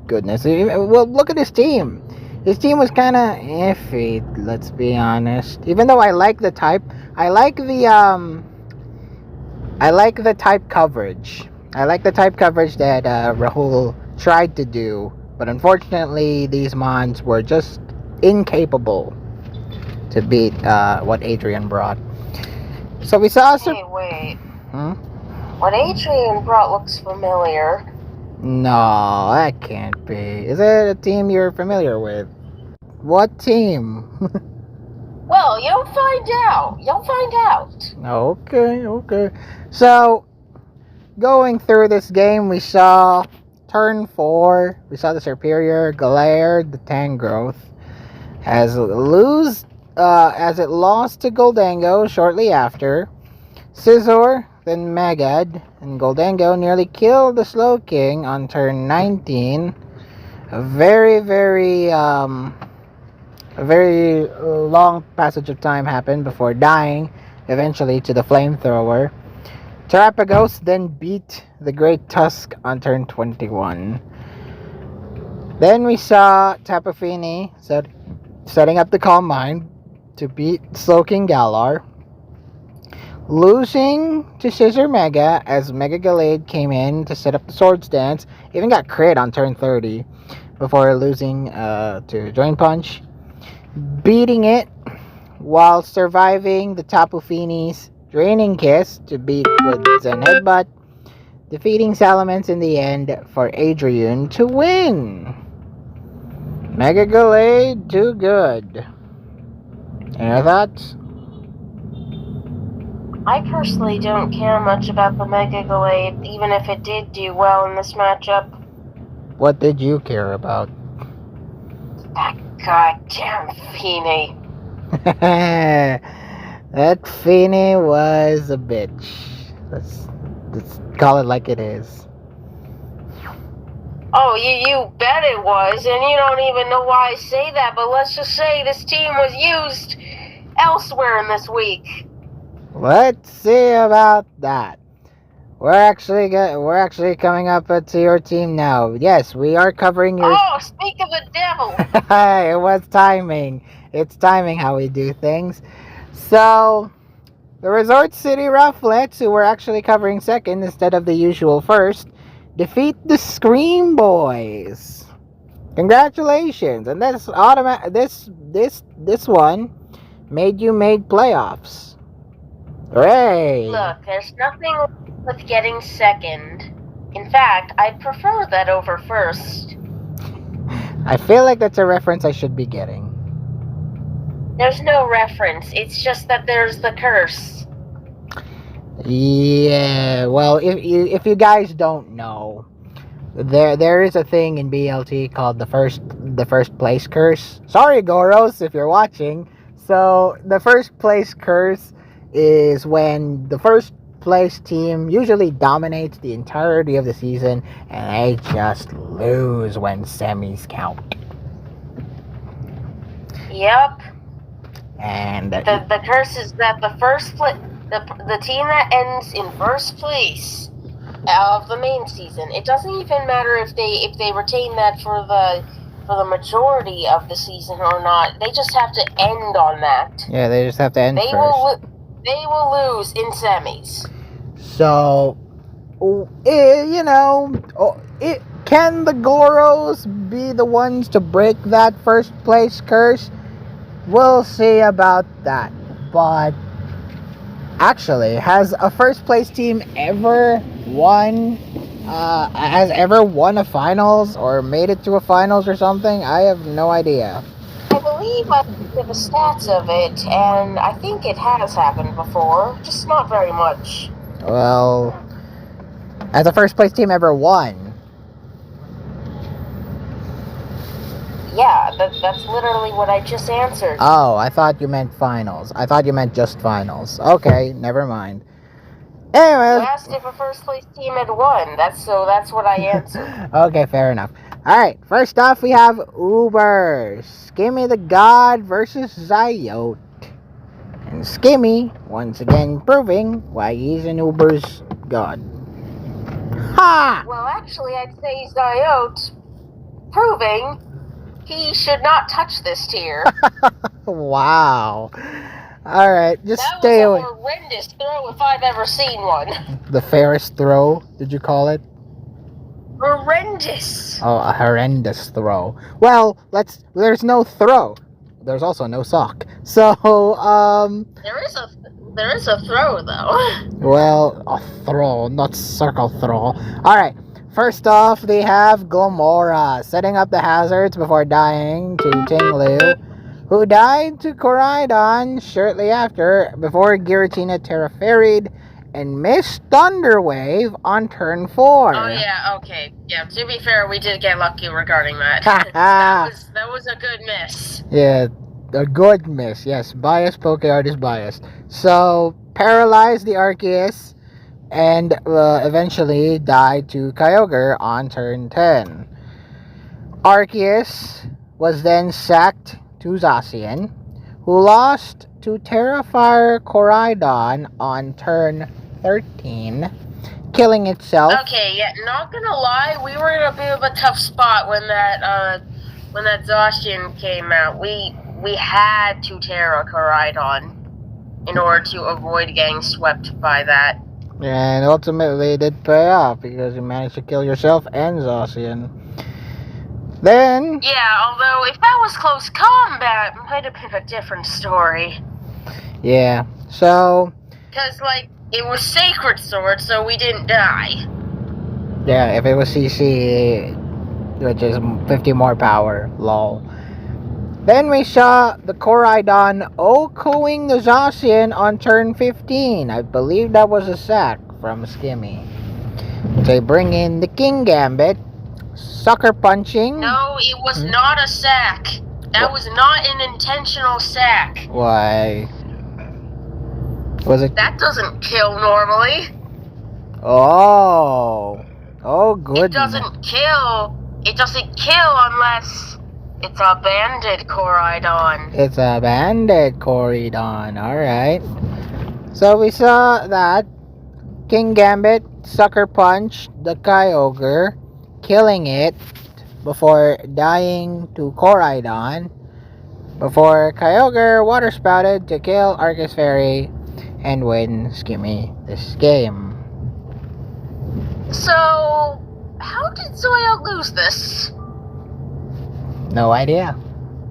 goodness. Well, look at his team. His team was kind of iffy, let's be honest. Even though I like the type, I like the type coverage. I like the type coverage that Rahul tried to do, but unfortunately these mons were just incapable to beat what Adrian brought. So we saw some...
Hey, wait. What Adrian brought looks familiar.
No, that can't be. Is it a team you're familiar with? What team?
Well, you'll find out.
Okay. So, going through this game, we saw turn 4. We saw the Superior Galare, the Tangrowth, as it lost to Goldango shortly after. Scizor, then Magad, and Goldango nearly killed the Slowking on turn 19. A very long passage of time happened before dying eventually to the Flamethrower. Terrapagos then beat the Great Tusk on turn 21. Then we saw Tapu Fini setting up the Calm Mind to beat Slowking Galar, losing to Scizor Mega as Mega Gallade came in to set up the Swords Dance. Even got crit on turn 30 before losing to Drain Punch, beating it while surviving the Tapu Fini's Draining Kiss to beat with Zen Headbutt, defeating Salamence in the end for Adrian to win. Mega Gallade, too good. Any thoughts?
I personally don't care much about the Mega Gallade, even if it did do well in this matchup.
What did you care about?
That goddamn Fini.
That Fini was a bitch. Let's call it like it is.
Oh, you bet it was, and you don't even know why I say that, but let's just say this team was used elsewhere in this week.
Let's see about that. We're actually coming up to your team now. Yes, we are covering your...
Oh, speak of the devil!
It was timing. It's timing how we do things. So, the Resort City Rufflets, who we're actually covering second instead of the usual first, defeat the Scream Boys. Congratulations! And this one made playoffs. Hooray!
Look, there's nothing with getting second. In fact, I'd prefer that over first.
I feel like that's a reference I should be getting.
There's no reference. It's just that there's the curse.
Yeah, well, if you guys don't know, there is a thing in BLT called the first place curse. Sorry, Goros, if you're watching. So the first place curse is when the first place team usually dominates the entirety of the season, and they just lose when semis count.
Yep.
And
the curse is that the team that ends in first place of the main season, it doesn't even matter if they retain that for the majority of the season or not. They just have to end on that.
Yeah, they just have to end first.
They will lose in semis.
So, can the Goros be the ones to break that first place curse? We'll see about that. But actually, has a first place team ever won? Has ever won a finals or made it to a finals or something? I have no idea.
I believe I looked at the stats of it, and I think it has happened before, just not very much.
Well, has a first place team ever won?
Yeah, that's literally what I just answered.
Oh, I thought you meant finals. I thought you meant just finals. Okay, never mind. Anyway,
you asked if a first place team had won. That's what I answered.
Okay, fair enough. Alright, first off we have Uber. Skimmy the God versus Zyote. And Skimmy, once again proving why he's an Uber's God. Ha!
Well, actually, I'd say Zyote proving he should not touch this tier.
Wow. Alright, just stay away.
That was a horrendous throw if I've ever seen one.
The fairest throw, did you call it?
Horrendous.
Oh, a horrendous throw. Well, there's no throw. There's also no sock. So,
There is a throw, though.
Well, a throw, not circle throw. Alright, first off, they have Gomorrah setting up the hazards before dying to Tinglu, who died to Koraidon shortly after, before Giratina Terra-Ferried and missed Thunderwave on turn 4.
Oh, yeah, okay. Yeah, to be fair, we did get lucky regarding that. that was a good miss.
Yeah, a good miss. Yes, biased Pokeart is biased. So, paralyzed the Arceus and eventually died to Kyogre on turn 10. Arceus was then sacked to Zacian, who lost to Terrafire Koraidon on turn 13, killing itself.
Okay, yeah, not gonna lie, we were in a bit of a tough spot when that Zacian came out. We had to Terra Koraidon in order to avoid getting swept by that.
And ultimately it did pay off because you managed to kill yourself and Zacian. Then...
Yeah, although if that was close combat, it might have been a different story.
Yeah, so...
Because, it was Sacred Sword, so we didn't die.
Yeah, if it was CC, which is 50 more power, lol. Then we saw the Koraidon OHKOing the Zacian on turn 15. I believe that was a sack from Skimmy. They bring in the King Gambit, sucker punching.
No, it was not a sack. That was not an intentional sack.
Why? Was it?
That doesn't kill normally.
Oh, goodness.
It doesn't kill unless it's a banded Koraidon.
It's a banded Koraidon, alright. So we saw that King Gambit sucker punched the Kyogre, killing it before dying to Koraidon, before Kyogre water spouted to kill Arceus Fairy and win Skimmy this game.
So, how did Zoya lose this?
No idea.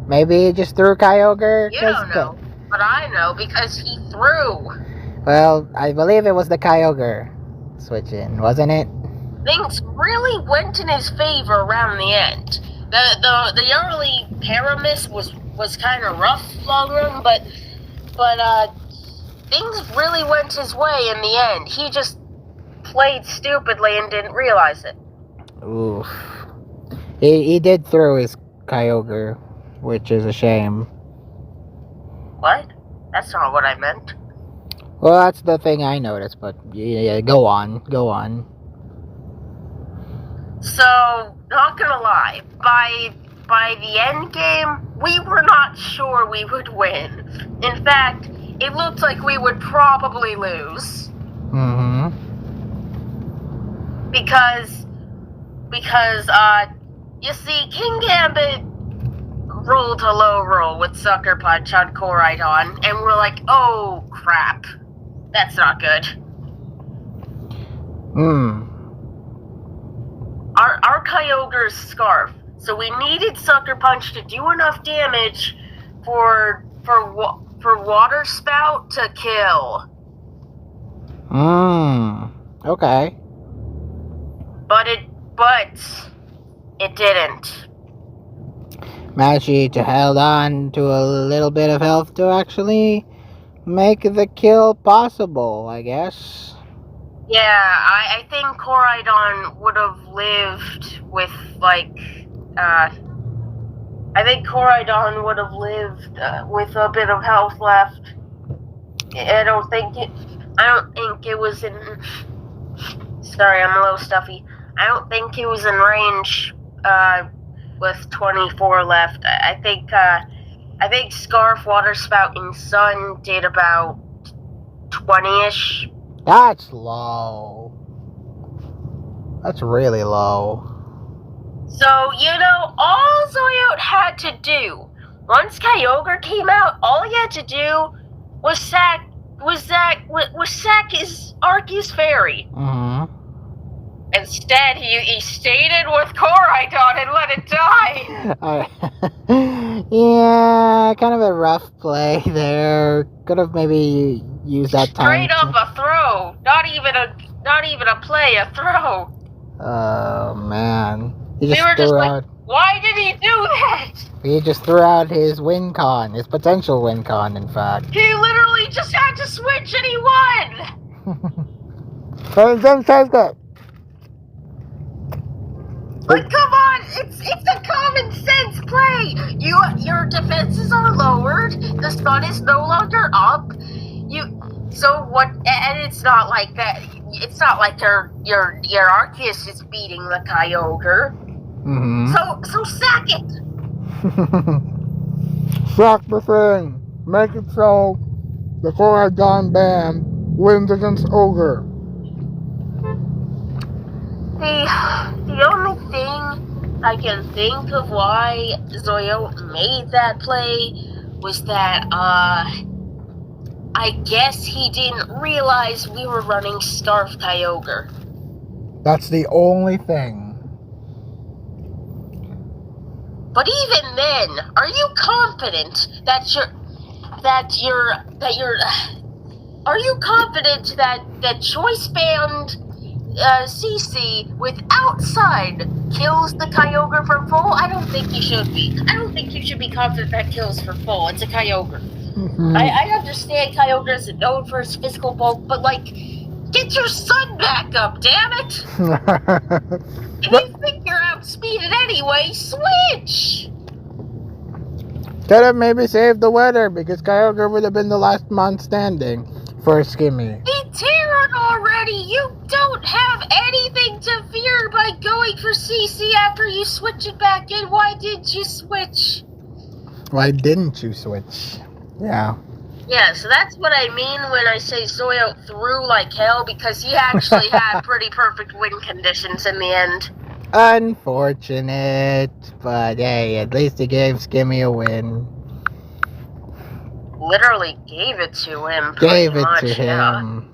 Maybe he just threw Kyogre.
You don't know, but I know because he threw.
Well, I believe it was the Kyogre switch in, wasn't it?
Things really went in his favor around the end. The early Paramis was kind of rough long run, but things really went his way in the end. He just played stupidly and didn't realize it.
Oof. He did throw his Kyogre, which is a shame.
What? That's not what I meant.
Well, that's the thing I noticed, but yeah, go on.
So, not gonna lie, by the end game, we were not sure we would win. In fact, it looked like we would probably lose.
Mm-hmm.
Because, you see, King Gambit rolled a low roll with Sucker Punch on Koraidon, and we're like, oh crap, that's not good. Our Kyogre's Scarf, so we needed Sucker Punch to do enough damage for Water Spout to kill.
Okay.
But it didn't.
Mashi to held on to a little bit of health to actually make the kill possible, I guess.
Yeah, I think Koraidon would have lived with, like, I think Koraidon would have lived with a bit of health left. I don't think it was in... Sorry, I'm a little stuffy. I don't think it was in range with 24 left. I think Scarf, Water Spout, and Sun did about 20-ish.
That's low. That's really low.
So, all Zoyote had to do, once Kyogre came out, all he had to do was sack his Arceus Fairy.
Mm-hmm.
Instead, he stayed in with Koraidon and let it die.
Yeah, kind of a rough play there. Could have maybe used that time.
Straight up a throw. Not even a play, a throw.
Oh man.
We were just like, why did he do that?
He just threw out his win con, his potential win con, in fact.
He literally just had to switch and he won.
But sometimes good.
Like, come on, it's a common sense play. Your defenses are lowered. The sun is no longer up. So what? And it's not like that. It's not like your Arceus is beating the Kyogre.
Mm-hmm.
So sack it.
Sack the thing. Make it so the Koraidon band wins against Ogre.
The only thing I can think of why Zoyote made that play was that I guess he didn't realize we were running Scarf Kyogre.
That's the only thing.
But even then, are you confident are you confident that Choice Band CC with outside kills the Kyogre from full? I don't think you should be. I don't think you should be confident that kills for full. It's a Kyogre. Mm-hmm. I understand Kyogre is known for his physical bulk, but get your sun back up, damn it! If you think you're outspeeded anyway, switch!
Could have maybe saved the weather, because Kyogre would have been the last man standing for Skimmy.
He Terran already! You don't have anything to fear by going for CC after you switch it back in. Why did you switch?
Why didn't you switch? Yeah.
Yeah, so that's what I mean when I say Zoyote threw like hell, because he actually had pretty perfect win conditions in the end.
Unfortunate, but hey, at least he gave Skimmy a win.
Literally gave it to him.
Gave it to him.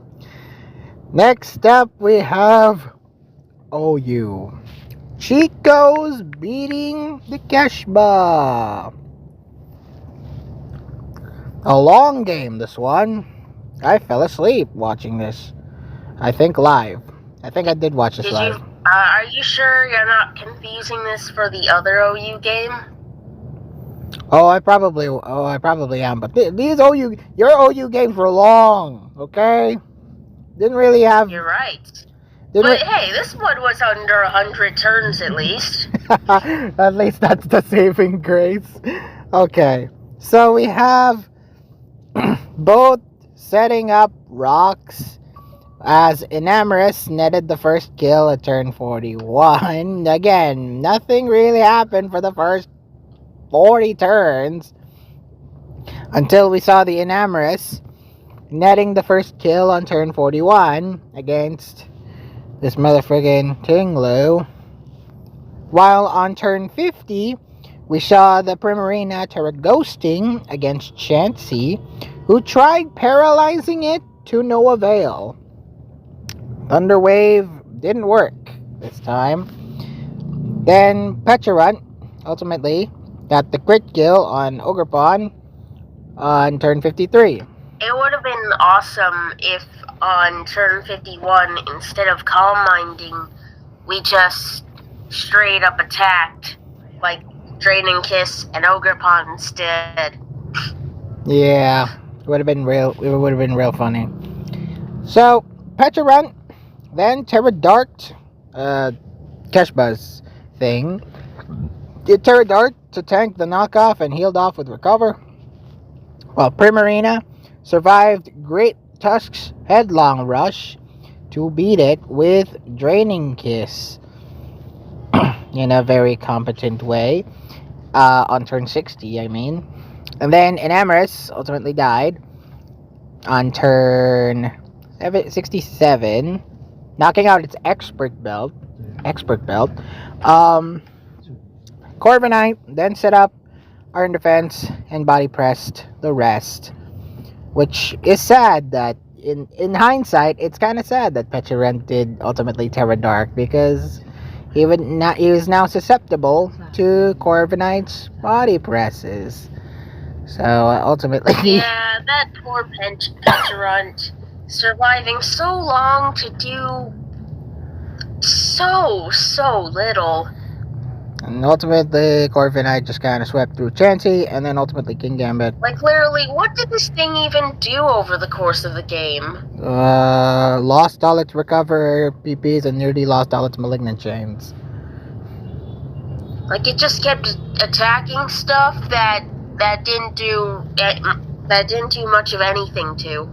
Next up, we have OU. Chico's beating the Keshba. A long game, this one. I fell asleep watching this. I think live. I think I did watch this live.
Are you sure you're not confusing this for the other OU game?
Oh, I probably am. But these your OU games were long, okay? Didn't really have...
You're right. But hey, this one was under 100 turns at least.
At least that's the saving grace. Okay. So we have both setting up rocks as Enamorous netted the first kill at turn 41. Again, nothing really happened for the first 40 turns until we saw the Enamorous netting the first kill on turn 41 against this motherfucking Tinglu. While on turn 50, we saw the Primarina Terraghosting against Chansey, who tried paralyzing it to no avail. Thunderwave didn't work this time. Then Pecharunt ultimately got the crit kill on Ogerpon on turn 53.
It would have been awesome if on turn 51, instead of Calm Minding, we just straight up attacked, like Draining Kiss and Ogerpon instead.
Yeah, it would have been real funny. So Pecharunt then Terradart, Keshba's thing. Did Terradart to tank the knockoff and healed off with Recover. While Primarina survived Great Tusk's headlong rush to beat it with Draining Kiss in a very competent way. On turn 60, I mean. And then Enamorous ultimately died on turn 67, knocking out its expert belt. Corviknight then set up Iron Defense and body pressed the rest, which is sad that in hindsight, it's kind of sad that Pecharunt did ultimately Terra Dark, because he was now susceptible to Corviknight's body presses. So ultimately,
yeah, that poor Pecharunt, surviving so long to do so little.
And ultimately, Corviknight just kind of swept through Chansey, and then ultimately King Gambit.
Like, literally, what did this thing even do over the course of the game?
Lost all its Recover PPs and nearly lost all its Malignant Chains.
Like, it just kept attacking stuff that didn't do much of anything to.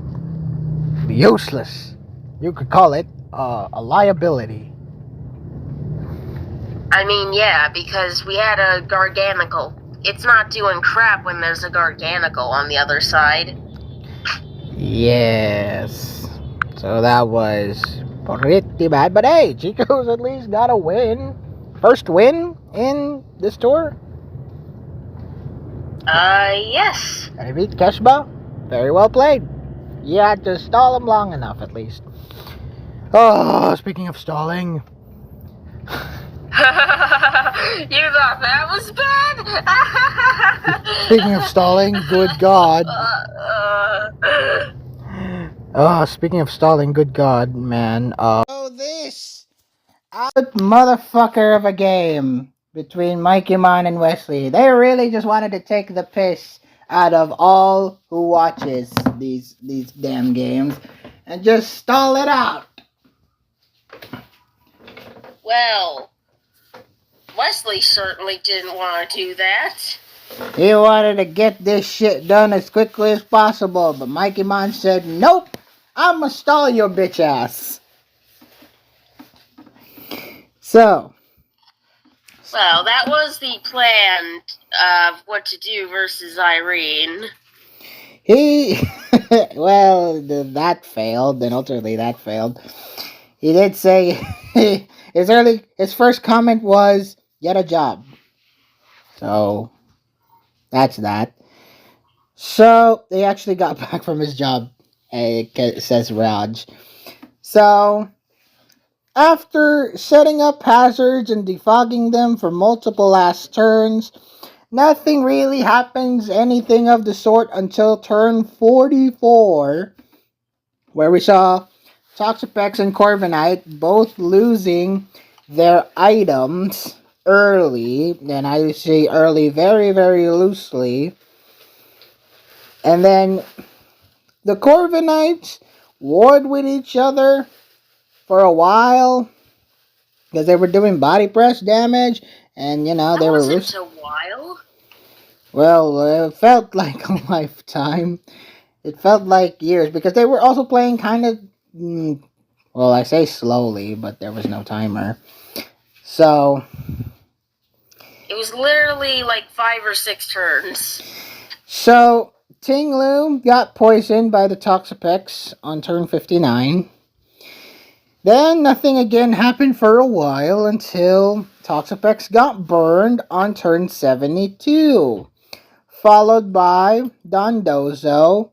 Useless. You could call it a liability.
I mean, yeah, because we had a Garganical. It's not doing crap when there's a Garganical on the other side.
Yes. So that was pretty bad. But hey, Chico's at least got a win. First win in this tour.
Yes.
And he beat Keshba. Very well played. You had to stall him long enough, at least. Oh, speaking of stalling.
You thought that was bad?
Speaking of stalling, good God. Speaking of stalling, good God, man. This out motherfucker of a game between Mikey Mon and Wesley. They really just wanted to take the piss out of all who watches these damn games and just stall it out.
Well, Wesley certainly didn't want to do that.
He wanted to get this shit done as quickly as possible, but Mikey Mon said, nope, I'ma stall your bitch ass. So.
Well, that was the plan of what to do versus Irene.
That failed, and ultimately that failed. He did say his first comment was, get a job. So, that's that. So, he actually got back from his job, says Raj. So, after setting up hazards and defogging them for multiple last turns, nothing really happens anything of the sort until turn 44, where we saw Toxapex and Corviknight both losing their items early, and I say early very, very loosely. And then the Corviknights warred with each other for a while because they were doing body press damage, and they were.
Wasn't a while.
Well, it felt like a lifetime. It felt like years because they were also playing kind of, well, I say slowly, but there was no timer. So
It was literally like 5 or 6 turns.
So, Ting Lu got poisoned by the Toxapex on turn 59. Then nothing again happened for a while until Toxapex got burned on turn 72. Followed by Dondozo,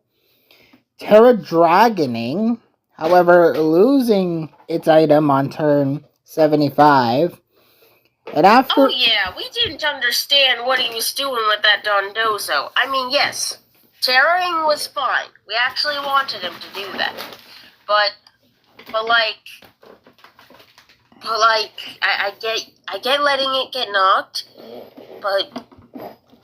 Terra Dragoning, however, losing its item on turn 75. And after.
Oh yeah, we didn't understand what he was doing with that Dondozo. I mean, yes, terroring was fine. We actually wanted him to do that. But I get letting it get knocked, but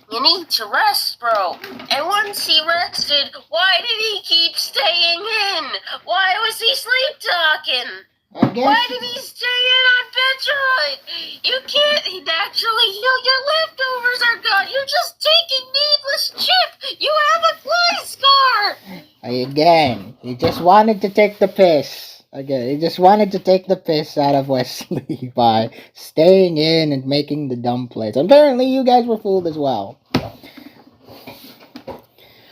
you need to rest, bro. And once he rested, why did he keep staying in? Why was he sleep talking? Why did he stay in on Petroid? You can't naturally heal. Your leftovers are gone. You're just taking needless chip. You have a Gly scar.
Again, he just wanted to take the piss. Again, he just wanted to take the piss out of Wesley by staying in and making the dumb plays. Apparently, you guys were fooled as well.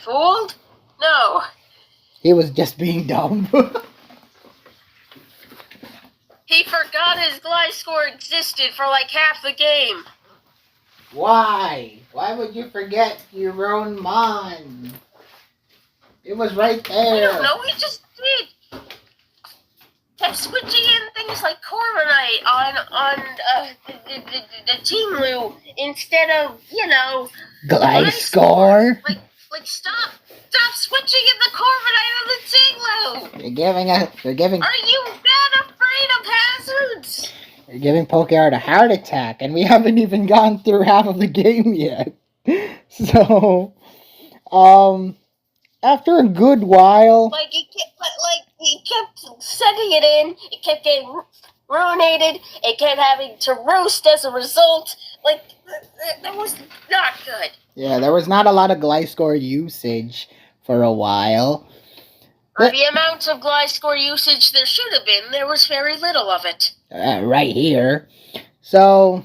Fooled? No.
He was just being dumb.
He forgot his Gly score existed for like half the game.
Why? Why would you forget your own mind? It was right there.
I don't know, he just did. Kept switching in things like Corviknight on the Team Lu instead of,
Gly score?
Like stop switching in the Corviknight on the Team Lu.
You're giving.
Are you that afraid of hazards?
You're giving PokeArt a heart attack, and we haven't even gone through half of the game yet. So, after a good while,
He kept setting it in. It kept getting ruinated. It kept having to roast as a result. That was not good.
Yeah, there was not a lot of Gliscor usage for a while.
For the amount of Gliscor usage there should have been, there was very little of it.
Right here. So,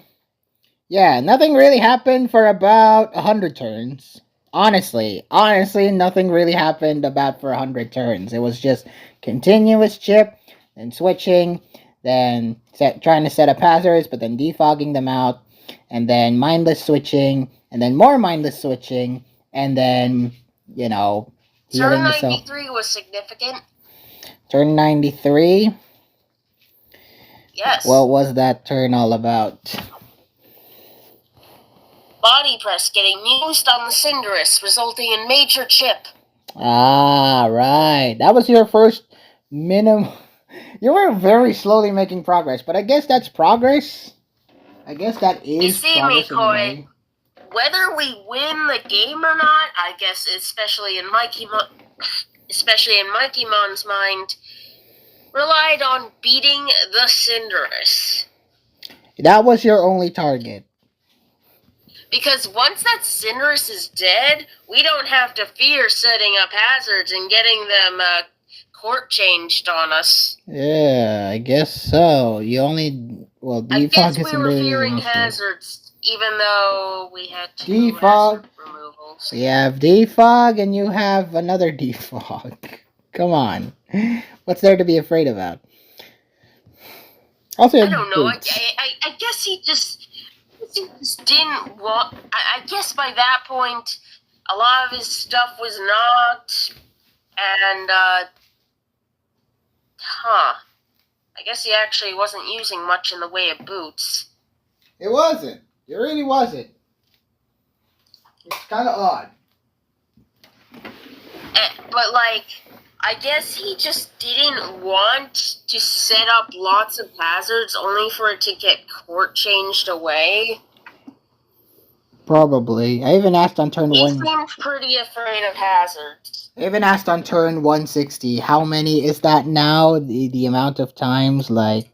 yeah, nothing really happened for about 100 turns. Honestly, nothing really happened for 100 turns. It was just continuous chip, then switching, then trying to set up hazards, but then defogging them out, and then mindless switching, and then more mindless switching, and then, healing
Turn
yourself.
93 was significant.
Turn 93?
Yes.
What was that turn all about?
Body press getting used on the Cinderace, resulting in major chip.
Ah, right. That was your first minimum. You were very slowly making progress, but I guess that's progress. I guess that is
you see
progress.
Me, Koi. Whether we win the game or not, I guess, especially in Mikeymon's mind, relied on beating the Cinderace.
That was your only target.
Because once that Cinderace is dead, we don't have to fear setting up hazards and getting them court changed on us.
Yeah, I guess so.
I guess we were fearing hazards, even though we had two hazard removals.
You have defog and you have another defog. Come on. What's there to be afraid about? Also,
I don't know. I guess he just didn't want. I guess by that point, a lot of his stuff was knocked, and I guess he actually wasn't using much in the way of boots.
It wasn't. It really wasn't. It's kind of odd.
But I guess he just didn't want to set up lots of hazards only for it to get court changed away.
Probably. I even asked on turn 1.
He seemed pretty afraid of hazards.
I even asked on turn 160, how many is that now? The amount of times, the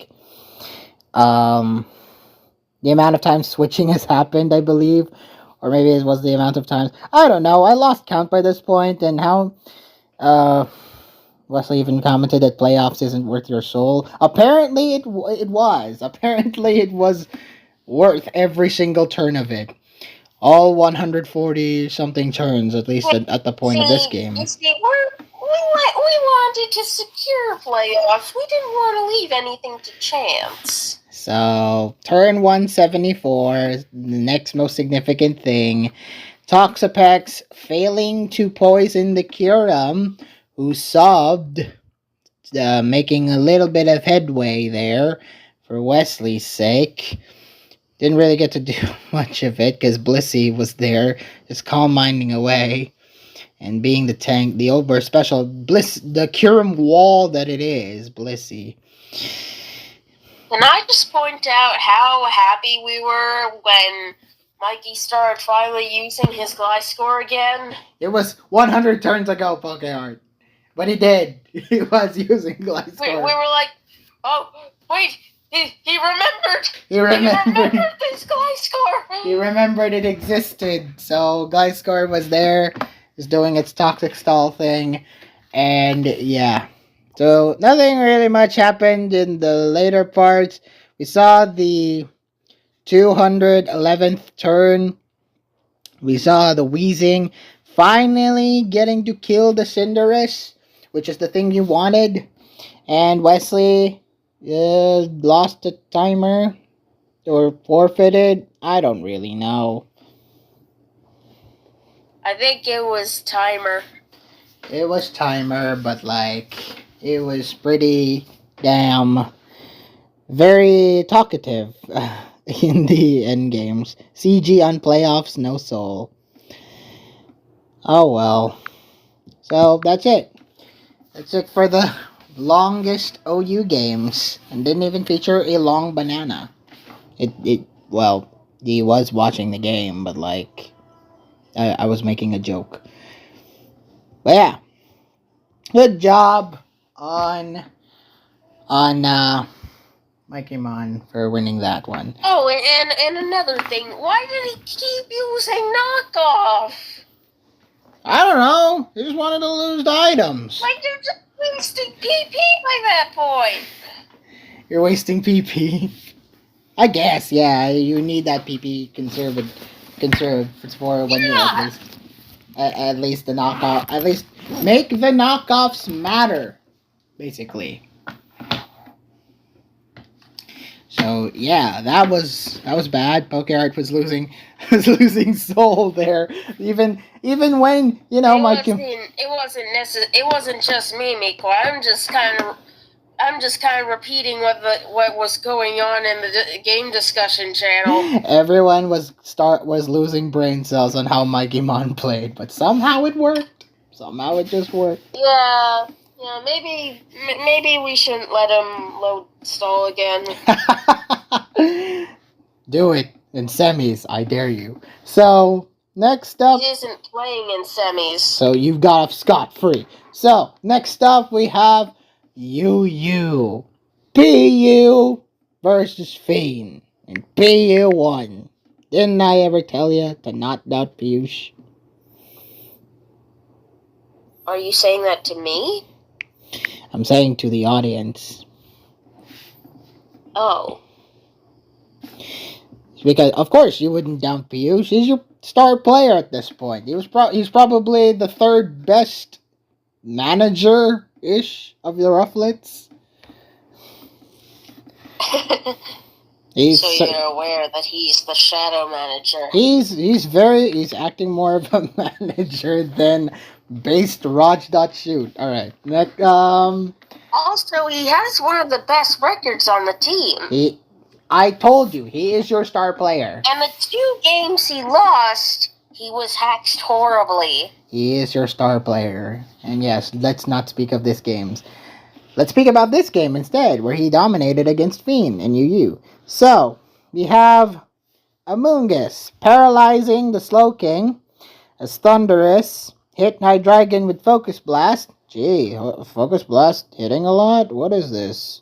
amount of times switching has happened, I believe. Or maybe it was the amount of times. I don't know. I lost count by this point, and how Wesley even commented that playoffs isn't worth your soul. Apparently, it was. Apparently, it was worth every single turn of it. All 140 something turns, at least at the point of this game.
You see, we wanted to secure playoffs. We didn't want to leave anything to chance.
So, turn 174, the next most significant thing. Toxapex failing to poison the Kyurem, who subbed, making a little bit of headway there for Wesley's sake. Didn't really get to do much of it because Blissey was there, just calm minding away and being the tank, the over special the Kyurem wall that it is, Blissey.
Can I just point out how happy we were when Mikey started finally using his Gliscor again?
It was 100 turns ago, Pokeart. But he did. He was using Gliscor.
We were like, oh, wait, he remembered.
He remembered
this Gliscor.
He remembered it existed. So Gliscor was there, was doing its toxic stall thing. And yeah. So nothing really much happened in the later parts. We saw the 211th turn. We saw the Wheezing finally getting to kill the Cinderace, which is the thing you wanted. And Wesley lost the timer or forfeited. I don't really know.
I think it was timer.
It was timer, but it was pretty damn very talkative in the end games. CG on playoffs, no soul. Oh well. So that's it. That's it for the longest OU games, and didn't even feature a long banana. Well, he was watching the game, but I was making a joke. But yeah, good job on Mikey Mon for winning that one.
Oh, and another thing, why did he keep using knockoff?
I don't know. He just wanted to lose the items.
You're just wasting PP by that point.
You're wasting PP. I guess, yeah. You need that PP conserved for when you're at least the knockoff. At least make the knockoffs matter, basically. So yeah, that was bad. Pokeart was losing soul there. Even when
it wasn't just me, Miko. I'm just kind of repeating what was going on in the game discussion channel.
Everyone was losing brain cells on how Mikey Mon played, but somehow it worked. Somehow it just worked.
Yeah. Yeah, maybe we shouldn't let him load stall again.
Do it in semis, I dare you. So, next up...
He isn't playing in semis.
So, you've got off scot-free. So, next up we have UU. PU versus Fiend. And PU won. Didn't I ever tell you to not doubt Piyush?
Are you saying that to me?
I'm saying to the audience.
Oh.
Because, of course, you wouldn't doubt Piyush. He's your star player at this point. He's probably the third best manager-ish of the Rufflets.
So you're aware that he's the shadow manager.
He's acting more of a manager than based Raj.shoot. Alright. Next,
Also, he has one of the best records on the team.
I told you, he is your star player.
And the 2 games he lost, he was hacked horribly.
He is your star player. And yes, let's not speak of this games. Let's speak about this game instead, where he dominated against Fiend and UU. So, we have Amoonguss paralyzing the Slowking as Thunderous hit Hydreigon with Focus Blast. Gee, Focus Blast hitting a lot? What is this?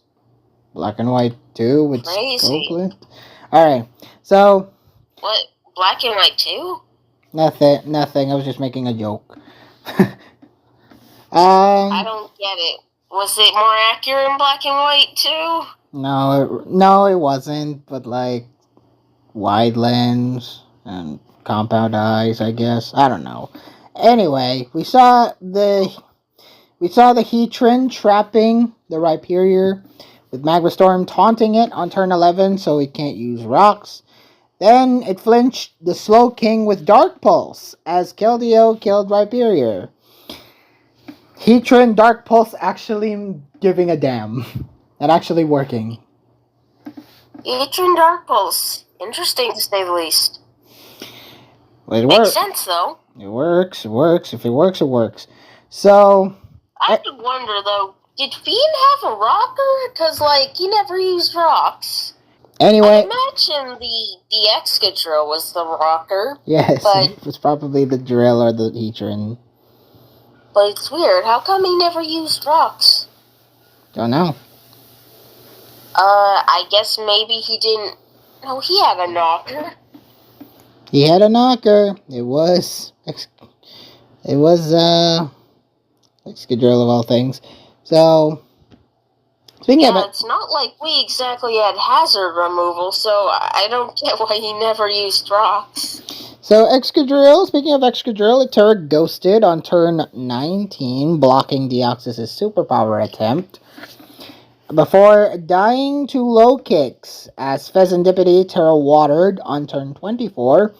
Black and White 2 with Scopely? Alright, so...
What? Black and White 2?
Nothing. I was just making a joke.
I don't get it. Was it more accurate in black and white too?
No, it wasn't. But like wide lens and compound eyes, I guess. I don't know. Anyway, we saw the Heatran trapping the Rhyperior, with Magma Storm taunting it on turn 11 so it can't use rocks. Then it flinched the Slowking with Dark Pulse as Keldeo killed Rhyperior. Heatran Dark Pulse actually giving a damn. And actually working.
Heatran Dark Pulse. Interesting to say the least.
Well, it
Makes sense though.
It works. If it works, it works. So...
I have to wonder though, did Fiend have a rocker? Because, like, he never used rocks.
Anyway...
I imagine the Excadrill was the rocker.
Yes,
but
it was probably the drill or the Heatran.
But it's weird. How come he never used rocks?
Don't know.
I guess maybe he didn't... No, he had a knocker.
He had a knocker. It was Excadrill of all things. So, speaking of it...
it's not like we exactly had hazard removal, so I don't get why he never used rocks.
So, Excadrill, speaking of Excadrill, it Terra Ghosted on turn 19, blocking Deoxys' superpower attempt, before dying to low kicks as Pheasantipity Terra Watered on turn 24,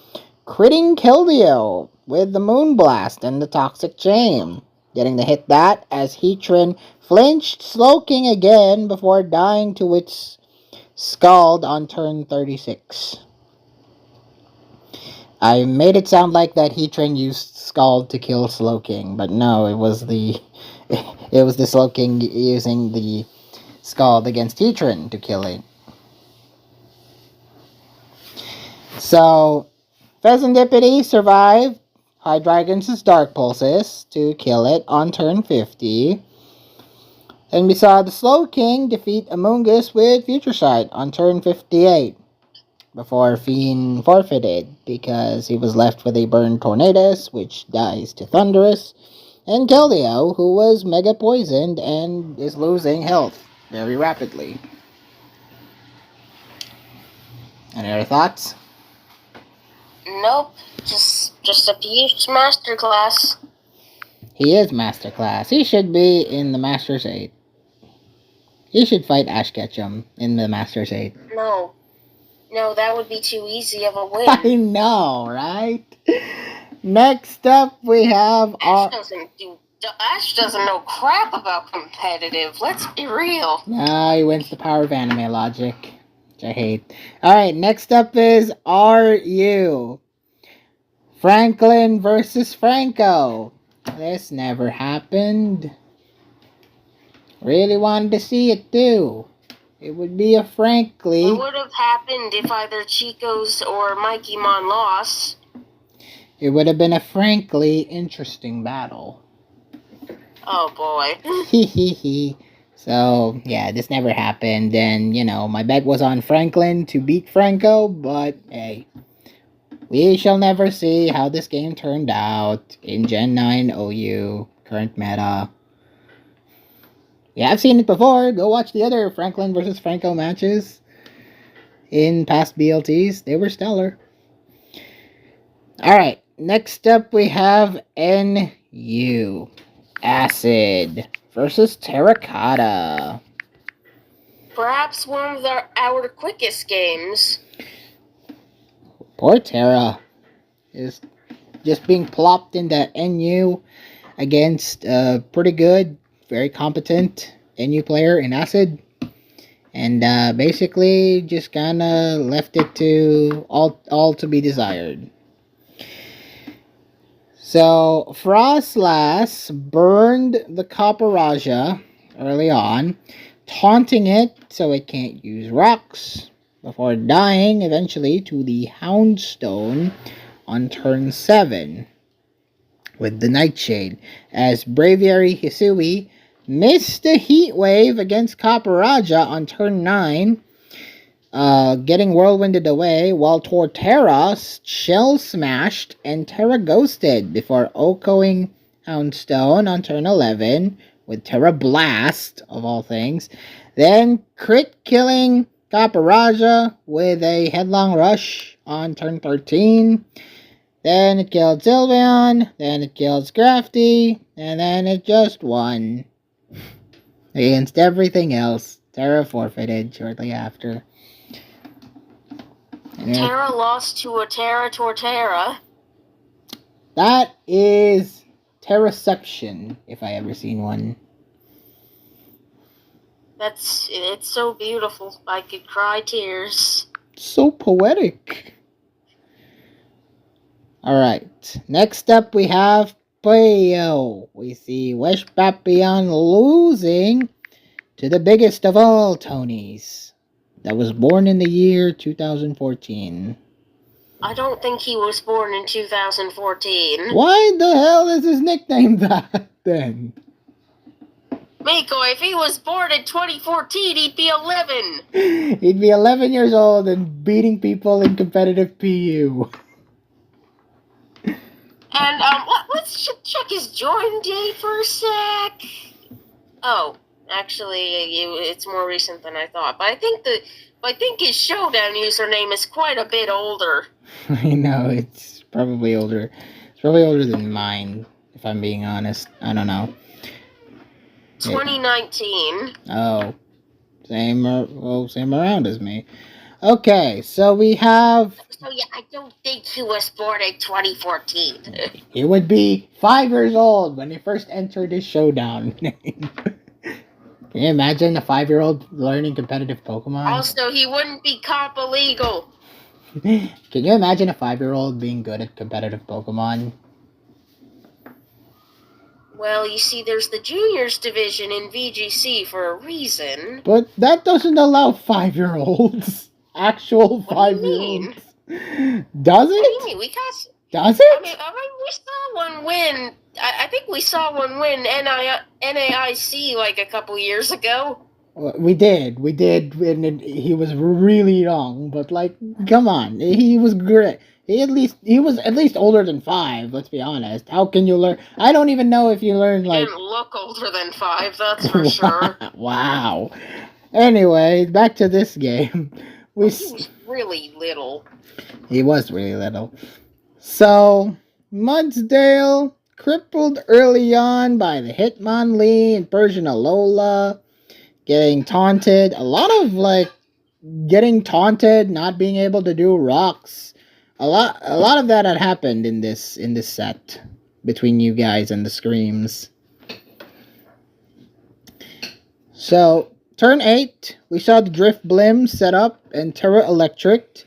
critting Keldeo with the Moonblast and the Toxic Chain, getting the hit that as Heatran flinched Slowking again before dying to its Scald on turn 36. I made it sound like that Heatran used Scald to kill Slowking, but no, it was the Slowking using the Scald against Heatran to kill it. So, Pheasantipity survived Hydreigon's Dark Pulses to kill it on turn 50. And we saw the Slowking defeat Amoonguss with Future Sight on turn 58. Before Fiend forfeited because he was left with a Burn Tornadus, which dies to Thunderous, and Keldeo, who was Mega Poisoned and is losing health very rapidly. Any other thoughts?
Nope, just a huge masterclass.
He is masterclass. He should be in the Masters 8. He should fight Ash Ketchum in the Masters 8.
No, that would be too easy of a win.
I know, right? Next up, we have
Ash doesn't know crap about competitive. Let's be real.
No, he wins the power of anime logic, which I hate. Alright, next up is RU. Franklin versus Franco. This never happened. Really wanted to see it too. It would be a frankly...
It would have happened if either Chico's or Mikey Mon lost.
It would have been a frankly interesting battle.
Oh boy.
Hee. So, yeah, this never happened. And, my bet was on Franklin to beat Franco, but hey. We shall never see how this game turned out in Gen 9 OU, current meta. Yeah, I've seen it before. Go watch the other Franklin versus Franco matches in past BLTs. They were stellar. Alright, next up we have NU. Acid versus Terracotta.
Perhaps one of our quickest games.
Poor Terra is just being plopped into NU against pretty good, very competent NU player in Acid, and basically just kind of left it to all to be desired. So Frostlass burned the Copper early on, taunting it so it can't use rocks, before dying eventually to the Houndstone on turn 7 with the Nightshade, as Braviary Hisui missed a Heat Wave against Copper on turn 9, getting Whirlwinded away, while Torterra Shell Smashed and Terra Ghosted before OHKOing Houndstone on turn 11 with Terra Blast, of all things. Then crit killing Caparaja with a Headlong Rush on turn 13. Then it killed Sylveon, then it killed Scrafty, and then it just won. Against everything else, Terra forfeited shortly after.
Terra lost to a Terra Torterra.
That is Terraception, if I ever seen one.
It's so beautiful. I could cry tears.
So poetic. Alright, next up we have Puyo. We see Wish Papillon losing to the biggest of all Tonys that was born in the year 2014.
I don't think he was born in 2014.
Why the hell is his nickname that then?
Miko, if he was born in 2014, he'd be 11.
He'd be 11 years old and beating people in competitive PU.
And let's check his join date for a sec. Oh, actually, it's more recent than I thought. But I think his Showdown username is quite a bit older.
I know, it's probably older. It's probably older than mine, if I'm being honest. I don't know.
2019.
Oh, same around as me. Okay, so we have...
So yeah, I don't think he was born in 2014.
He would be 5 years old when he first entered his Showdown name. Can you imagine a 5-year-old learning competitive Pokemon?
Also, he wouldn't be comp illegal.
Can you imagine a 5-year-old being good at competitive Pokemon?
Well, you see, there's the juniors division in VGC for a reason.
But that doesn't allow 5-year-olds. Actual 5-year-olds. Does it?
What do you mean?
Does it?
I mean, we saw one win. I think we saw one win NAIC like a couple years ago.
We did, and he was really young, but like, come on, he was great. He was at least older than 5. Let's be honest. How can you learn? I don't even know if you learned like.
He didn't look older than 5. That's for sure.
Wow. Anyway, back to this game.
He was really little.
He was really little. So Mudsdale crippled early on by the Hitmonlee and Persian Alola. Getting taunted. A lot of like getting taunted, not being able to do rocks. A lot of that had happened in this set between you guys and the screams. So turn 8, we saw the Drift Blim set up and Terra Electric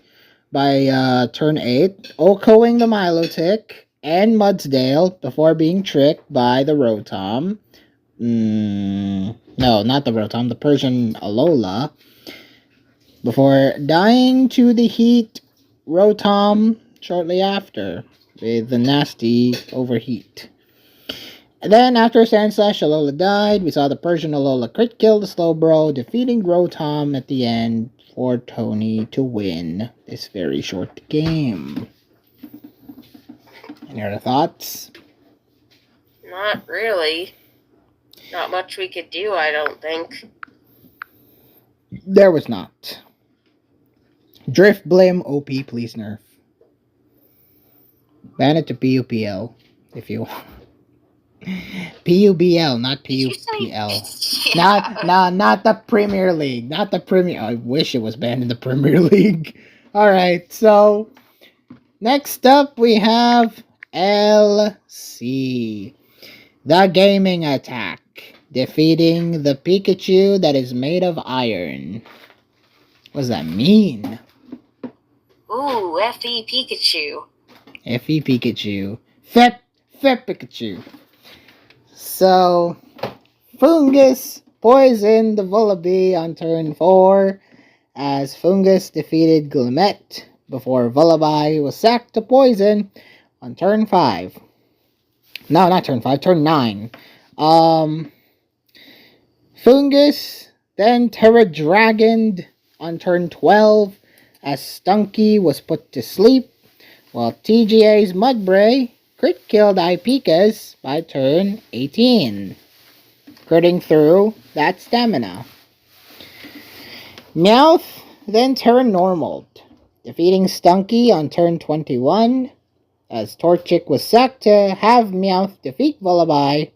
by turn 8, Okoing the Milotic and Mudsdale before being tricked by the Rotom. No, not the Rotom, the Persian Alola. Before dying to the Heat Rotom shortly after with the nasty overheat. And then after Sandslash, Alola died. We saw the Persian Alola crit kill the Slowbro, defeating Rotom at the end for Tony to win this very short game. Any other thoughts?
Not really. Not much we could do, I don't think.
There was not. Drift Blim OP, please nerf. Ban it to PUPL if you want. PUBL, not PUPL.
Yeah.
Not the Premier League. Not the Premier. I wish it was banned in the Premier League. Alright, so next up we have LC. The Gaming Attack. Defeating the Pikachu that is made of iron. What does that mean?
Ooh, FE Pikachu.
FE Pikachu. Fep Pikachu. So, Fungus poisoned the Vullaby on turn 4 as Fungus defeated Glimmet before Vullaby was sacked to poison on turn 5. No, not turn 5, turn 9. Fungus then Terra Dragoned on turn 12 as Stunky was put to sleep, while TGA's Mudbray crit killed Ipekas by turn 18, critting through that stamina. Meowth then turned normal, defeating Stunky on turn 21, as Torchic was sacked to have Meowth defeat Vullaby.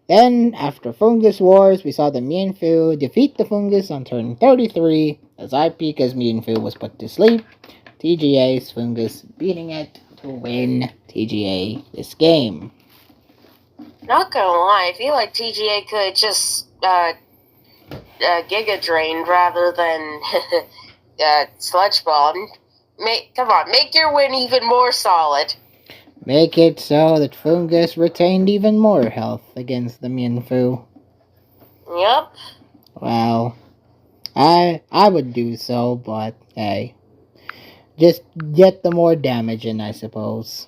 Then, after Fungus Wars, we saw the Mienfoo defeat the Fungus on turn 33, as Ipeca's Mienfoo was put to sleep. TGA's Fungus beating it to win TGA this game.
Not gonna lie, I feel like TGA could just Giga Drained rather than Sludge Bomb. Come on, make your win even more solid.
Make it so that Fungus retained even more health against the Mienfoo.
Yep.
Well, I would do so, but hey. Just get the more damage in, I suppose.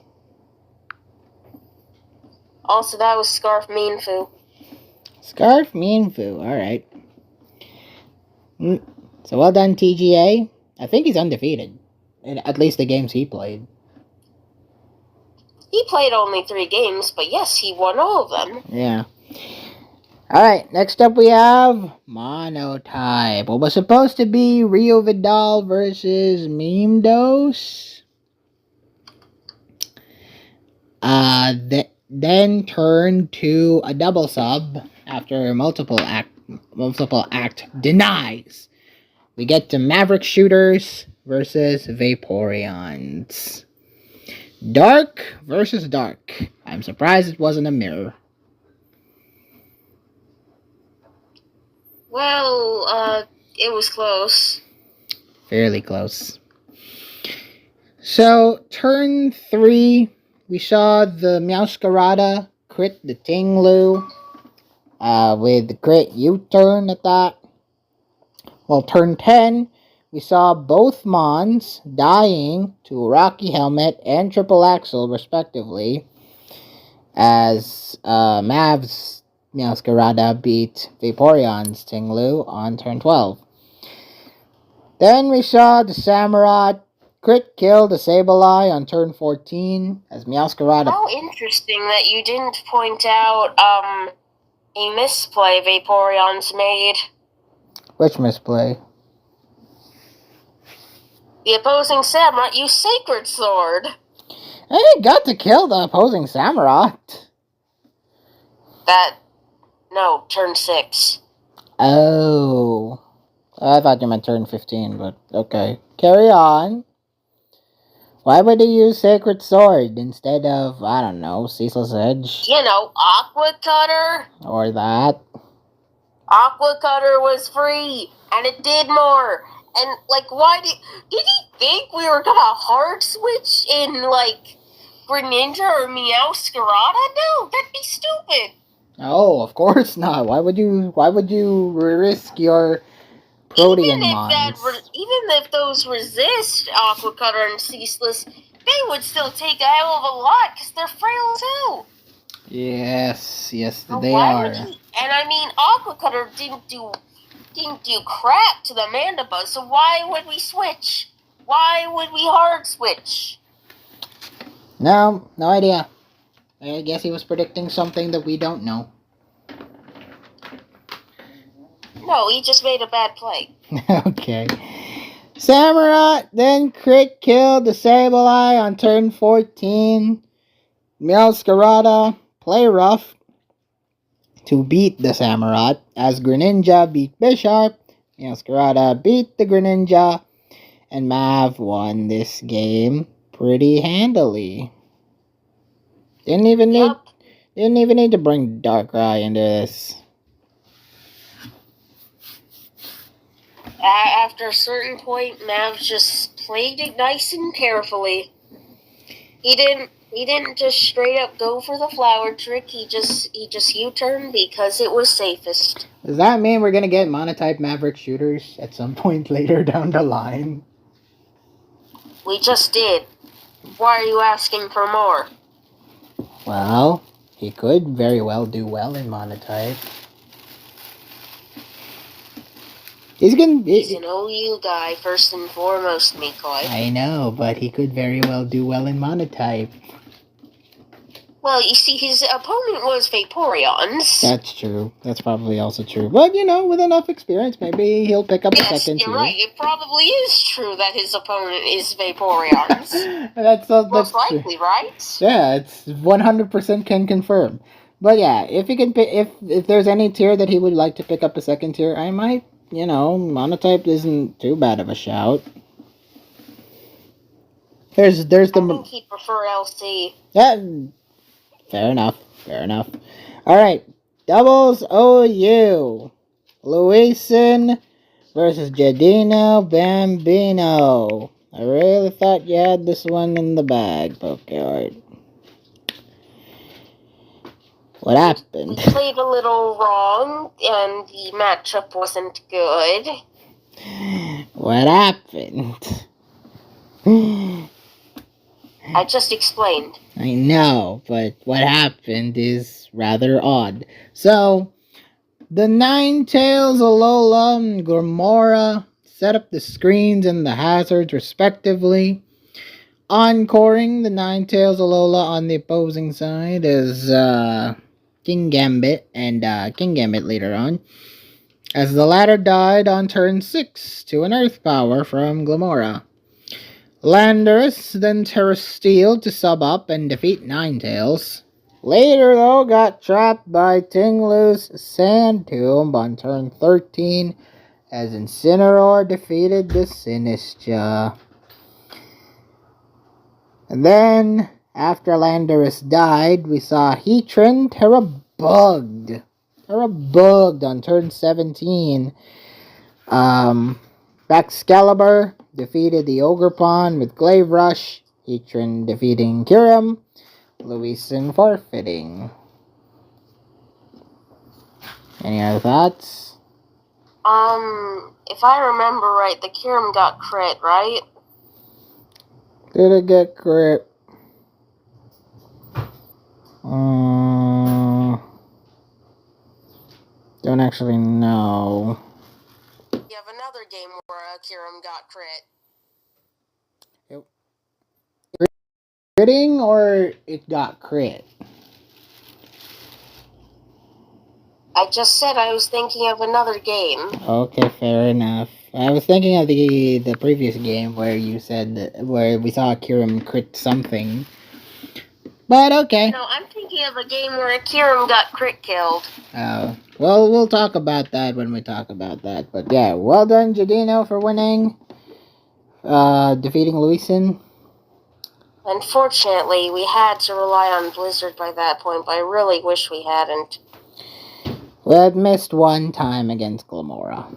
Also, that was Scarf Mienfoo.
Scarf Mienfoo, alright. So well done, TGA. I think he's undefeated. In at least the games he played.
He played only 3 games, but yes, he won all of them.
Yeah. Alright, next up we have Monotype. What was supposed to be Rio Vidal versus Meme Dose. Then turned to a double sub after multiple act denies. We get to Maverick Shooters versus Vaporeons. Dark versus Dark. I'm surprised it wasn't a mirror.
Well, it was close.
Fairly close. So, turn 3, we saw the Meowscarada crit the Tinglu with the crit U-turn at that. Well, turn 10, we saw both Mons dying to Rocky Helmet and Triple Axle, respectively, as Mav's Meowscarada beat Vaporeon's Tinglu on turn 12. Then we saw the Samurott crit kill the Sableye on turn 14 as Meowscarada.
How interesting that you didn't point out a misplay Vaporeon's made.
Which misplay?
The opposing Samurott used Sacred Sword.
And it got to kill the opposing Samurott.
No, turn 6.
Oh. I thought you meant turn 15, but okay. Carry on. Why would he use Sacred Sword instead of, I don't know, Ceaseless Edge?
You know, Aqua Cutter.
Or that.
Aqua Cutter was free, and it did more. And, why did he think we were gonna hard switch in, Greninja or Meowscarada? No, that'd be stupid.
Oh, of course not. Why would you risk your Protean Mons?
Even if those resist Aqua Cutter and Ceaseless, they would still take a hell of a lot, because they're frail too.
Yes,
So
they
why
are.
would he? And I mean, Aqua Cutter didn't do crap to the Mandibuzz, so why would we switch? Why would we hard switch?
No idea. I guess he was predicting something that we don't know.
No, he just made a bad play.
Okay. Samurott then crit killed the Sableye on turn 14. Meowscarada play rough to beat the Samurott as Greninja beat Bisharp. Meowscarada beat the Greninja, and Mav won this game pretty handily. Didn't even need to bring Darkrai into this.
After a certain point, Mav just played it nice and carefully. He didn't just straight up go for the flower trick. He just U-turned because it was safest.
Does that mean we're gonna get Monotype Maverick Shooters at some point later down the line?
We just did. Why are you asking for more?
Well, he could very well do well in Monotype. He's
an OU guy, first and foremost, Mikoi.
I know, but he could very well do well in Monotype.
Well, you see, his opponent was Vaporeons.
That's true. That's probably also true. But, with enough experience, maybe he'll pick up a second tier.
Yes, you're right. It probably is true that his opponent is Vaporeons.
that's
Most likely,
true.
right?
Yeah, it's 100% can confirm. But yeah, if he can if there's any tier that he would like to pick up a second tier, I might, Monotype isn't too bad of a shout. There's the.
I think he'd prefer LC.
Yeah, fair enough. All right, doubles OU. Luisin versus Jadino Bambino. I really thought you had this one in the bag, Pokeart. What happened?
We played a little wrong, and the matchup wasn't good.
What happened?
I just explained.
I know, but what happened is rather odd. So, the Ninetales, Alola, and Grimora set up the screens and the hazards respectively. Encoring the Ninetales, Alola on the opposing side is King Gambit and King Gambit later on, as the latter died on turn 6 to an Earth Power from Glimora. Landorus then Terrasteel to sub up and defeat Ninetales. Later, though, got trapped by Tinglu's Sandtomb on turn 13 as Incineroar defeated the Sinistcha. And then, after Landorus died, we saw Heatran Terrabugged on turn 17. Excalibur defeated the Ogerpon with Glaive Rush, Heatran defeating Kyurem, Luisin forfeiting. Any other thoughts?
If I remember right, the Kyurem got crit, right?
Did it get crit? Don't actually know.
You have another game where Kyurem got crit.
Critting or it got crit?
I just said I was thinking of another game.
Okay, fair enough. I was thinking of the previous game where you said where we saw Kyurem crit something. But okay.
No, I'm thinking of a game where Kyurem got crit killed.
Oh, well, we'll talk about that when we talk about that. But yeah, well done, Jadino, for winning. Defeating Luisin.
Unfortunately, we had to rely on Blizzard by that point, but I really wish we hadn't.
We had missed one time against Glimora.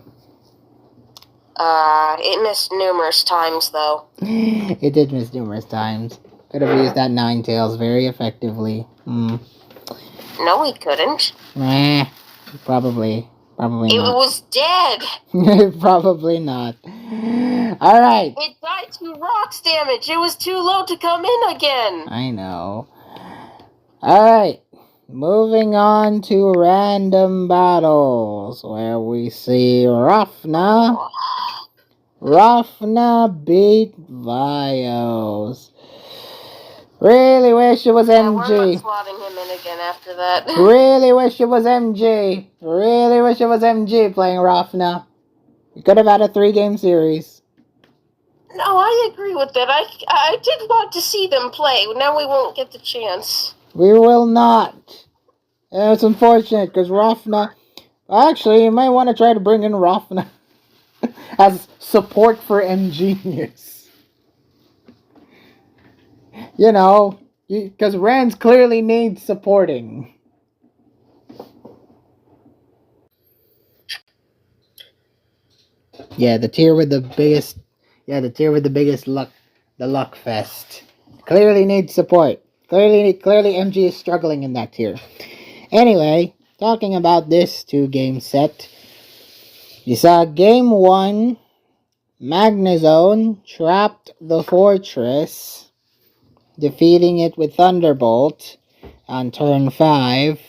It missed numerous times, though.
It did miss numerous times. Could have used that Ninetales very effectively.
No, we couldn't.
Probably not.
It was dead.
Probably not. Alright.
It died to rocks damage. It was too low to come in again.
I know. Alright. Moving on to random battles, where we see Rafna. Rafna beat Vios. Really wish it was MG.
We're not slotting him in again after that.
Really wish it was MG. Really wish it was MG playing Rafna. We could have had a 3-game series.
No, I agree with that. I did want to see them play. Now we won't get the chance.
We will not. And it's unfortunate because Rafna... Actually, you might want to try to bring in Rafna as support for MGenius. Because Rans clearly needs supporting. Yeah, the tier with the biggest luck, the luck fest. Clearly needs support. Clearly MG is struggling in that tier. Anyway, talking about this 2-game set, you saw game 1, Magnezone trapped the fortress, defeating it with Thunderbolt on turn 5,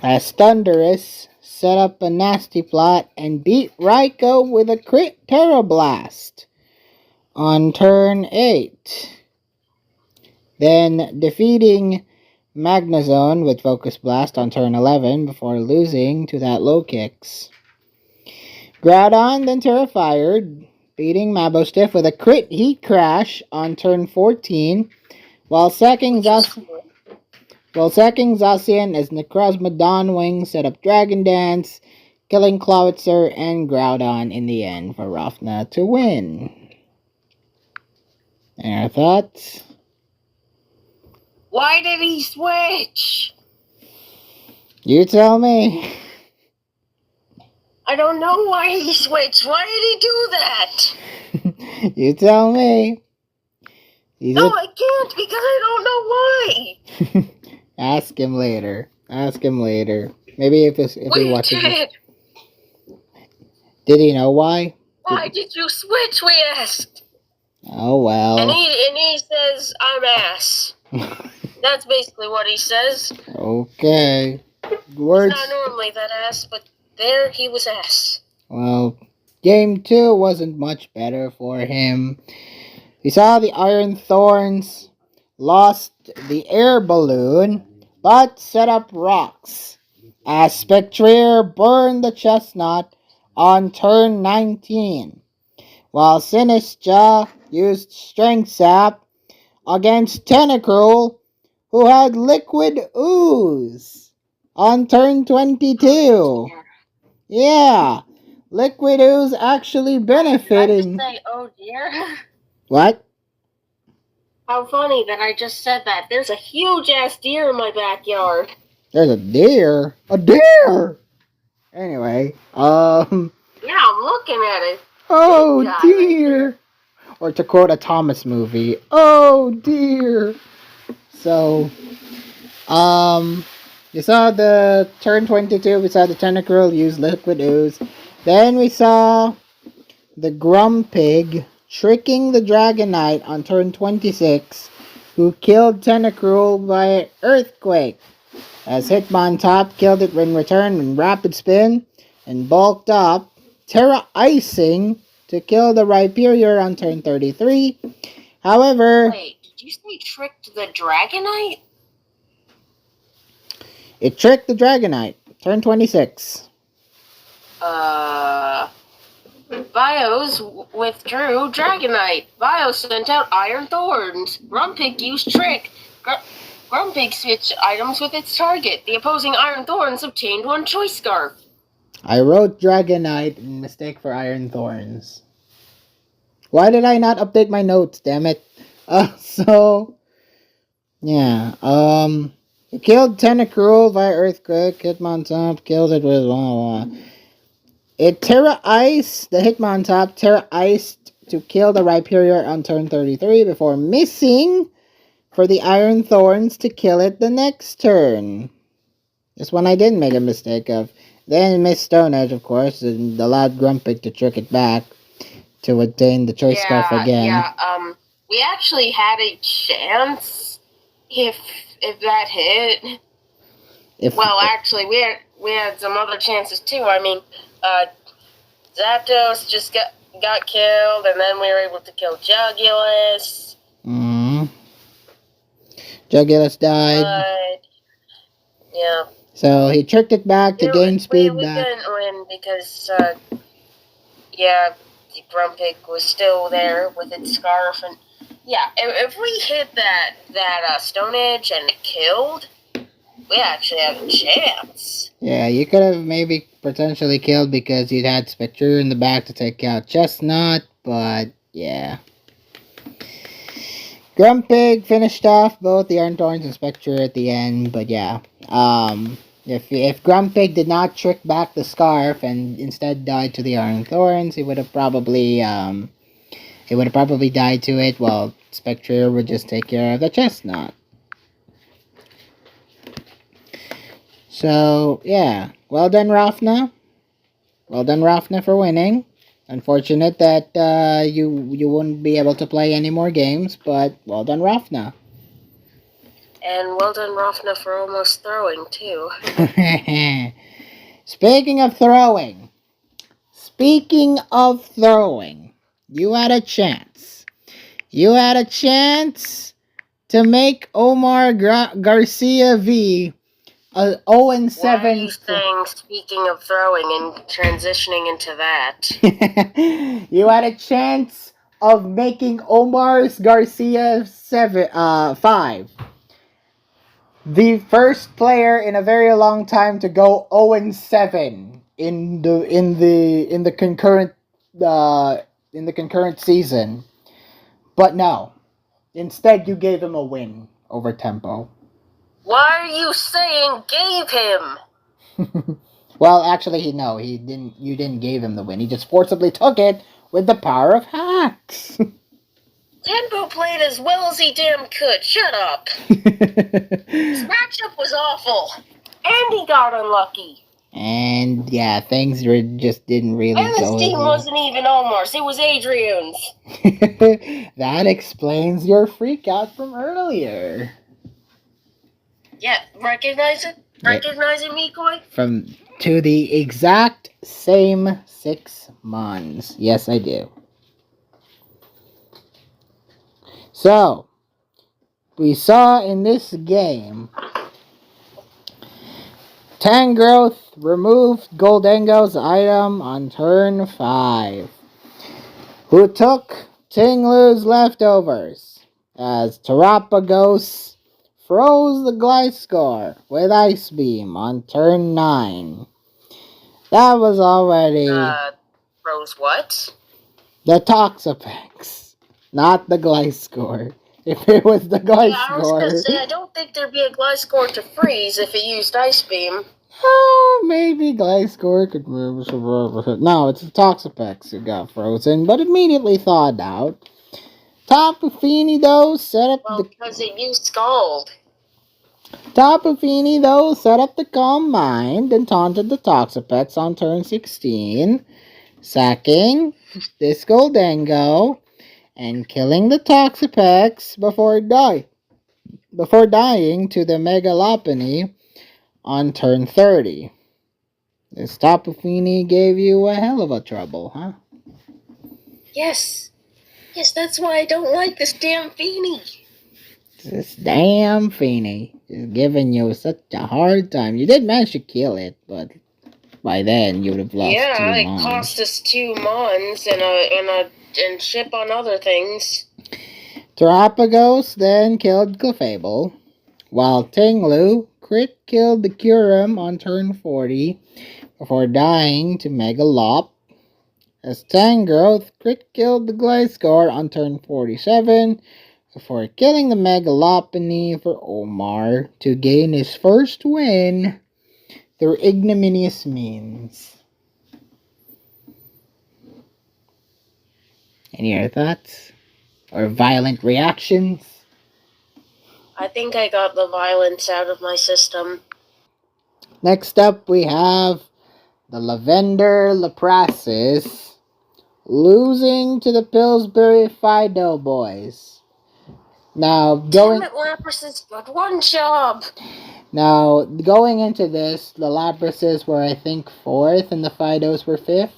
as Thundurus set up a nasty plot and beat Raikou with a crit Terra Blast on turn 8. Then defeating Magnezone with Focus Blast on turn 11 before losing to that low kicks. Groudon then Terrified, beating Mabostiff with a crit Heat Crash on turn 14, while sacking Zacian as Necrozma Wing set up Dragon Dance, killing Clawitzer and Groudon in the end for Rafna to win. Any other thoughts?
Why did he switch?
You tell me.
I don't know why he switched. Why did he do that?
You tell me.
I can't because I don't know why.
Ask him later. Maybe if he watches
did.
Did he know why?
Why did you switch, we asked.
Oh, well.
And he says, I'm ass. That's basically what he says.
Okay. Words.
It's not normally that ass, but there he was ass.
Well, game 2 wasn't much better for him. We saw the Iron Thorns lost the air balloon, but set up rocks, as Spectrier burned the Chestnut on turn 19, while Sinistcha used Strength Sap against Tentacruel, who had Liquid Ooze on turn 22. Yeah, Liquid Ooze actually benefiting.
Did I just say, oh dear?
What?
How funny that I just said that. There's a huge ass deer in my backyard.
There's a deer? A deer! Anyway,
Yeah, I'm looking at it.
Oh dear! Or to quote a Thomas movie, oh dear! So, you saw the turn 22, we saw the Tentacruel use Liquid Ooze. Then we saw the Grumpig tricking the Dragonite on turn 26, who killed Tentacruel by Earthquake, as Hitmontop killed it in return in Rapid Spin, and bulked up, Terra Icing to kill the Rhyperior on turn 33. However...
Wait, did you say tricked the Dragonite?
It tricked the Dragonite. Turn 26.
Bios withdrew Dragonite. Bios sent out Iron Thorns. Grumpig used Trick. Grumpig switched items with its target. The opposing Iron Thorns obtained one Choice Scarf.
I wrote Dragonite in mistake for Iron Thorns. Why did I not update my notes, damn it? Yeah, it killed Tentacruel via Earthquake. Hitmontop killed it with It Terra Ice, the Hitmontop Terra Iced to kill the Rhyperior on turn 33 before missing for the Iron Thorns to kill it the next turn. This one I didn't make a mistake of. Then it missed Stone Edge, of course, and allowed Grumpig to trick it back to attain the Choice Scarf again.
Yeah, we actually had a chance if that hit. Actually, we had some other chances too. I mean, Zapdos just got killed, and then we were able to kill Jugulis.
Jugulis died.
Yeah.
So he tricked it back to gain speed
we
back.
We didn't win because, the Grumpig was still there with its scarf, and if we hit that Stone Edge and it killed, we actually have a chance.
Yeah, you could have maybe potentially killed because you'd had Spectre in the back to take out Chestnut, but yeah. Grumpig finished off both the Iron Thorns and Spectre at the end, but yeah. If Grumpig did not trick back the scarf and instead died to the Iron Thorns, he would have probably died to it, while Spectre would just take care of the Chestnut. So, yeah. Well done, Rafna. Well done, Rafna, for winning. Unfortunate that you wouldn't be able to play any more games, but well done, Rafna.
And well done, Rafna, for almost throwing, too.
Speaking of throwing, you had a chance. to make Omar Garcia V a 0-7.
What are you saying, speaking of throwing and transitioning into that?
You had a chance of making Omar Garcia 5. The first player in a very long time to go 0-7 in the concurrent season. But no. Instead you gave him a win over Tempo.
Why are you saying gave him?
Well, actually, you didn't give him the win. He just forcibly took it with the power of hacks.
Tempo played as well as he damn could. Shut up. His matchup was awful. And he got unlucky.
And yeah, things just didn't really
and this team wasn't even Omar's. It was Adrian's.
That explains your freak out from earlier.
Yeah, recognize it? Recognizing me, Koi?
To the exact same 6 months. Yes, I do. So, we saw in this game, Tangrowth removed Goldengo's item on turn 5, who took Tinglu's leftovers, as Terapagos froze the Gliscor with Ice Beam on turn 9. That was already...
froze what?
The Toxapex, not the Gliscor. If it was the Gliscor...
Yeah, I was gonna say, I don't think there'd be a Gliscor to freeze if it used Ice Beam.
Oh, maybe Gliscor could move. No, it's the Toxapex who got frozen, but immediately thawed out. Tapu Fini, though, set up
because it used Scald.
Tapu Fini, though, set up the Calm Mind and taunted the Toxapex on turn 16, sacking this Goldengo and killing the Toxapex before dying to the Megalopony on turn 30. This Tapu Fini gave you a hell of a trouble, huh?
Yes. Yes, that's why I don't like this damn Fini.
This damn Fini is giving you such a hard time. You did manage to kill it, but by then you would have lost 2
Mons.
Yeah,
it cost us 2 Mons and ship on other things.
Terapagos then killed Clefable, while Tinglu crit killed the Kyurem on turn 40 before dying to Megalop, as Tangrowth crit killed the Gliscor on turn 47 before killing the Megalopony for Omar to gain his first win through ignominious means. Any other thoughts? Or violent reactions?
I think I got the violence out of my system.
Next up, we have the Lavender Leprasis losing to the Pillsbury Fido Boys. Now,
Damn it, Laprasis, got one job!
Now, going into this, the Laprasis were, I think, 4th and the Fidos were 5th?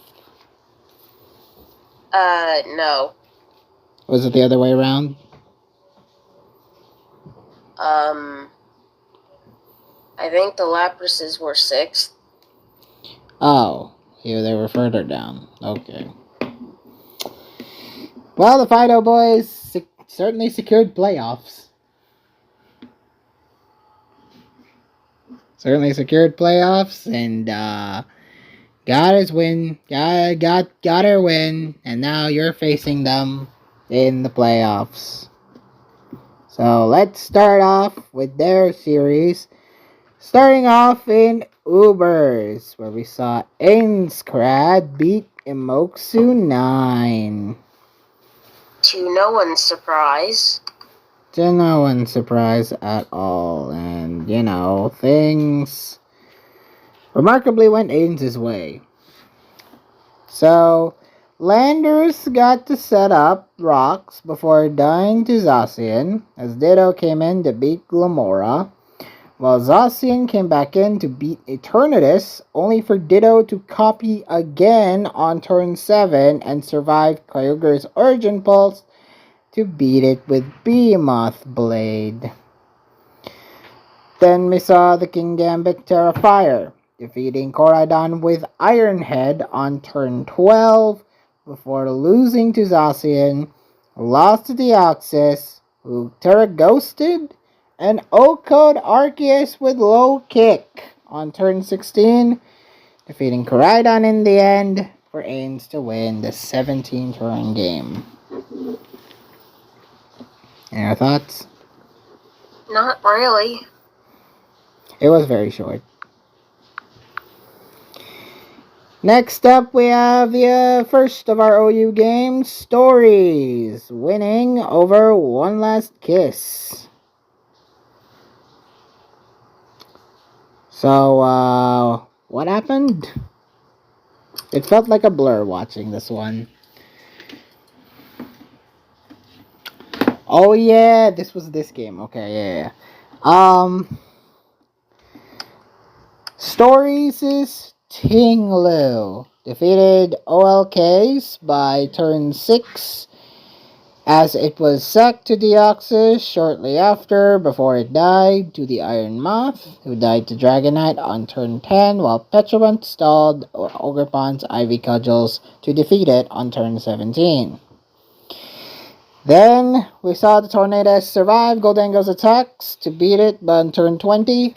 No.
Was it the other way around?
I think the Laprases were 6th.
Oh, yeah, they were further down. Okay. Well, the Fido Boys certainly secured playoffs. And got his win. Got her win, and now you're facing them in the playoffs. So let's start off with their series. Starting off in Ubers, where we saw Ainscrad beat Imoksu 9.
To no one's surprise.
To no one's surprise at all. And, things remarkably went Ains's way. So, Landers got to set up rocks before dying to Zacian, as Ditto came in to beat Glamora, while Zacian came back in to beat Eternatus, only for Ditto to copy again on turn 7 and survive Kyogre's Origin Pulse to beat it with Behemoth Blade. Then we saw the King Gambit Terrifier, defeating Koraidon with Iron Head on turn 12 before losing to Zacian, lost to Deoxys, who Terra Ghosted, and O-Code Arceus with Low Kick on turn 16, defeating Koraidon in the end for Ains to win the 17-turn game. Any other thoughts?
Not really.
It was very short. Next up, we have the first of our OU games, Stories, winning over One Last Kiss. So, what happened? It felt like a blur watching this one. Oh yeah, this was this game. Okay, yeah. Stories' Tinglu defeated OLK's by turn 6 as it was sacked to Deoxys shortly after before it died to the Iron Moth, who died to Dragonite on turn 10 while Petulant stalled Ogerpon's Ivy Cudgels to defeat it on turn 17. Then we saw the Tornadus survive Goldango's attacks to beat it on turn 20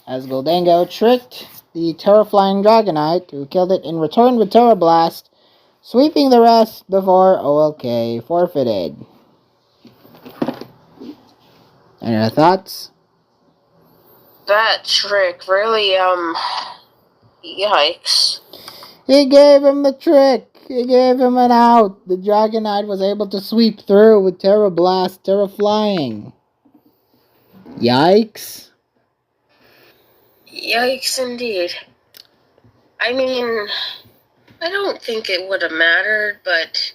as Goldango tricked the Terraflying Dragonite, who killed it in return with Terra Blast, sweeping the rest before OLK forfeited. Any other thoughts?
That trick really, yikes.
He gave him the trick. He gave him an out. The Dragonite was able to sweep through with Terra Blast, Terra Flying. Yikes.
Yikes indeed. I mean, I don't think it would have mattered, but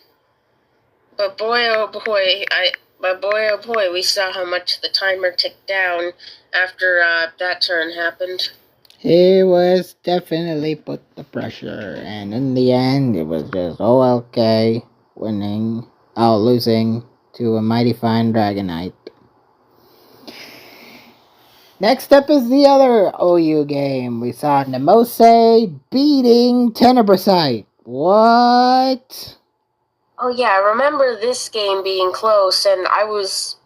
boy oh boy, we saw how much the timer ticked down after that turn happened.
He was definitely put the pressure, and in the end, it was just OLK losing to a mighty fine Dragonite. Next up is the other OU game. We saw Nemose beating Tenebrosite. What?
Oh yeah, I remember this game being close, and I was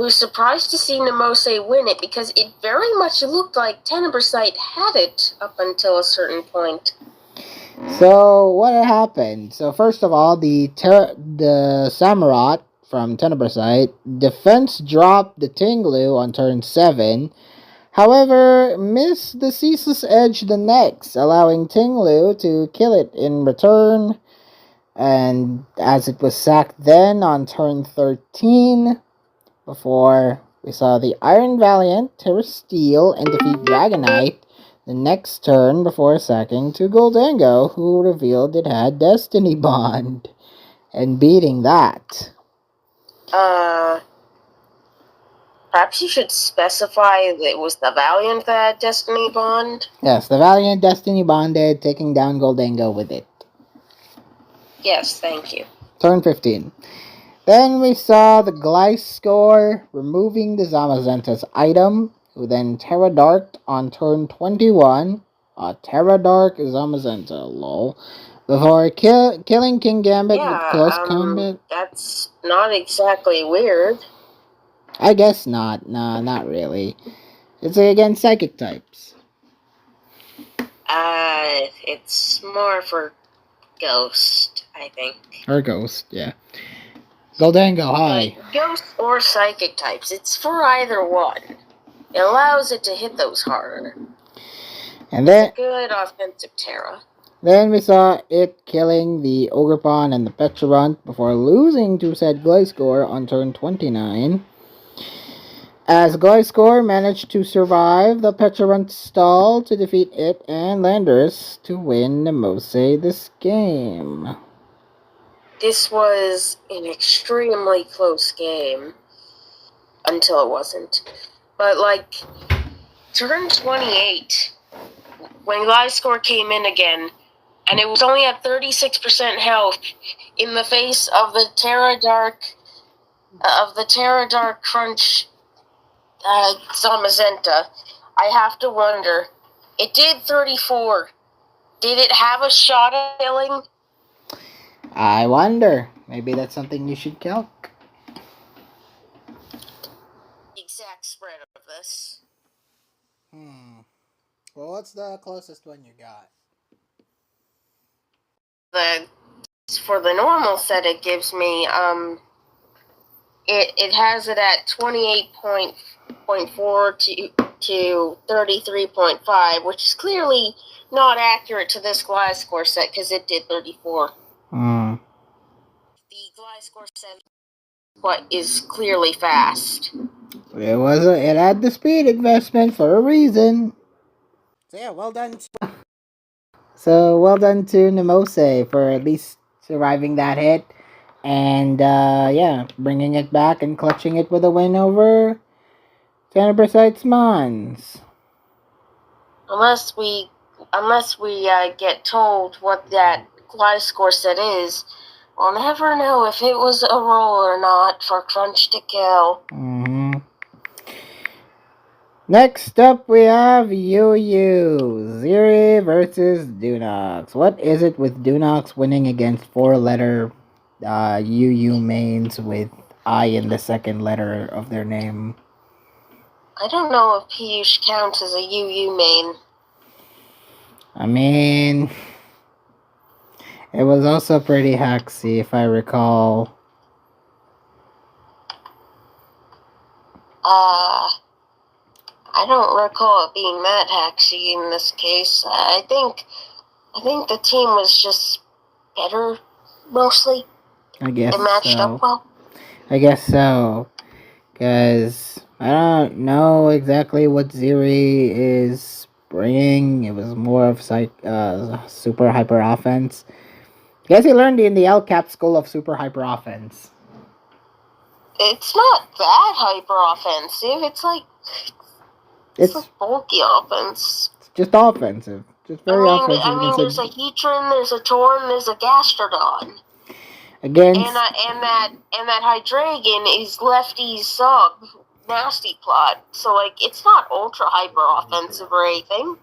surprised to see Nemose win it because it very much looked like Tenebrosite had it up until a certain point.
So what happened? So first of all, the Samurott from Tenebrosite defense dropped the Tinglu on turn 7. However, missed the Ceaseless Edge the next, allowing Tinglu to kill it in return. And as it was sacked then on turn 13, before we saw the Iron Valiant Terra Steel and defeat Dragonite the next turn before sacking to Goldango, who revealed it had Destiny Bond, and beating that.
Perhaps you should specify that it was the Valiant that had Destiny Bond?
Yes, the Valiant Destiny Bonded, taking down Goldango with it.
Yes, thank you.
Turn 15. Then we saw the Gliscor removing the Zamazenta's item, who then Terra Darked on turn 21. Terra Dark Zamazenta, lol. Before killing King Gambit with close combat.
That's not exactly weird.
I guess not. Nah, not really. It's against psychic types.
It's more for Ghost, I think.
Or Ghost, yeah. Goldango, hi.
Ghost or psychic types. It's for either one. It allows it to hit those harder.
And then
it's a good offensive Terra.
Then we saw it killing the Ogerpon and the Petulant before losing to said Gliscor on turn 29. As Gliscor managed to survive the Petulant stall to defeat it and Landorus to win Nemose this game.
This was an extremely close game until it wasn't. But turn 28, when Gliscor came in again, and it was only at 36% health in the face of the Terra Dark of the Terradar Crunch Zamazenta, I have to wonder, it did 34. Did it have a shot at killing?
I wonder. Maybe that's something you should calc.
Exact spread of this.
Well, what's the closest one you got?
For the normal set, it gives me it has it at 28.4 to 33.5, which is clearly not accurate to this Gliscor set because it did 34. The Gliscor set is clearly fast.
It had the speed investment for a reason. So yeah, well done. So well done to Nemose for at least surviving that hit, and yeah, bringing it back and clutching it with a win over Tenebrisite's Mons.
Unless we get told what that Gliscor set is, we'll never know if it was a roll or not for Crunch to kill.
Next up, we have Ziri versus Dunox. What is it with Dunox winning against four-letter mains with I in the second letter of their name?
I don't know if Piyush counts as a UU main.
I mean, it was also pretty hacksy, if I recall.
I don't recall it being that hacksy in this case. I think the team was just better, mostly.
I guess
it matched up well.
I guess so. Because I don't know exactly what Ziri is bringing. It was more of super hyper offense. I guess he learned in the LCAP school of super hyper offense.
It's not that hyper offensive. It's like bulky offense.
It's just offensive. Just very offensive.
I mean, there's a Heatran, there's a Torn, there's a Gastrodon.
Against
and that Hydreigon is lefty's sub nasty plot. So like it's not ultra hyper offensive or anything.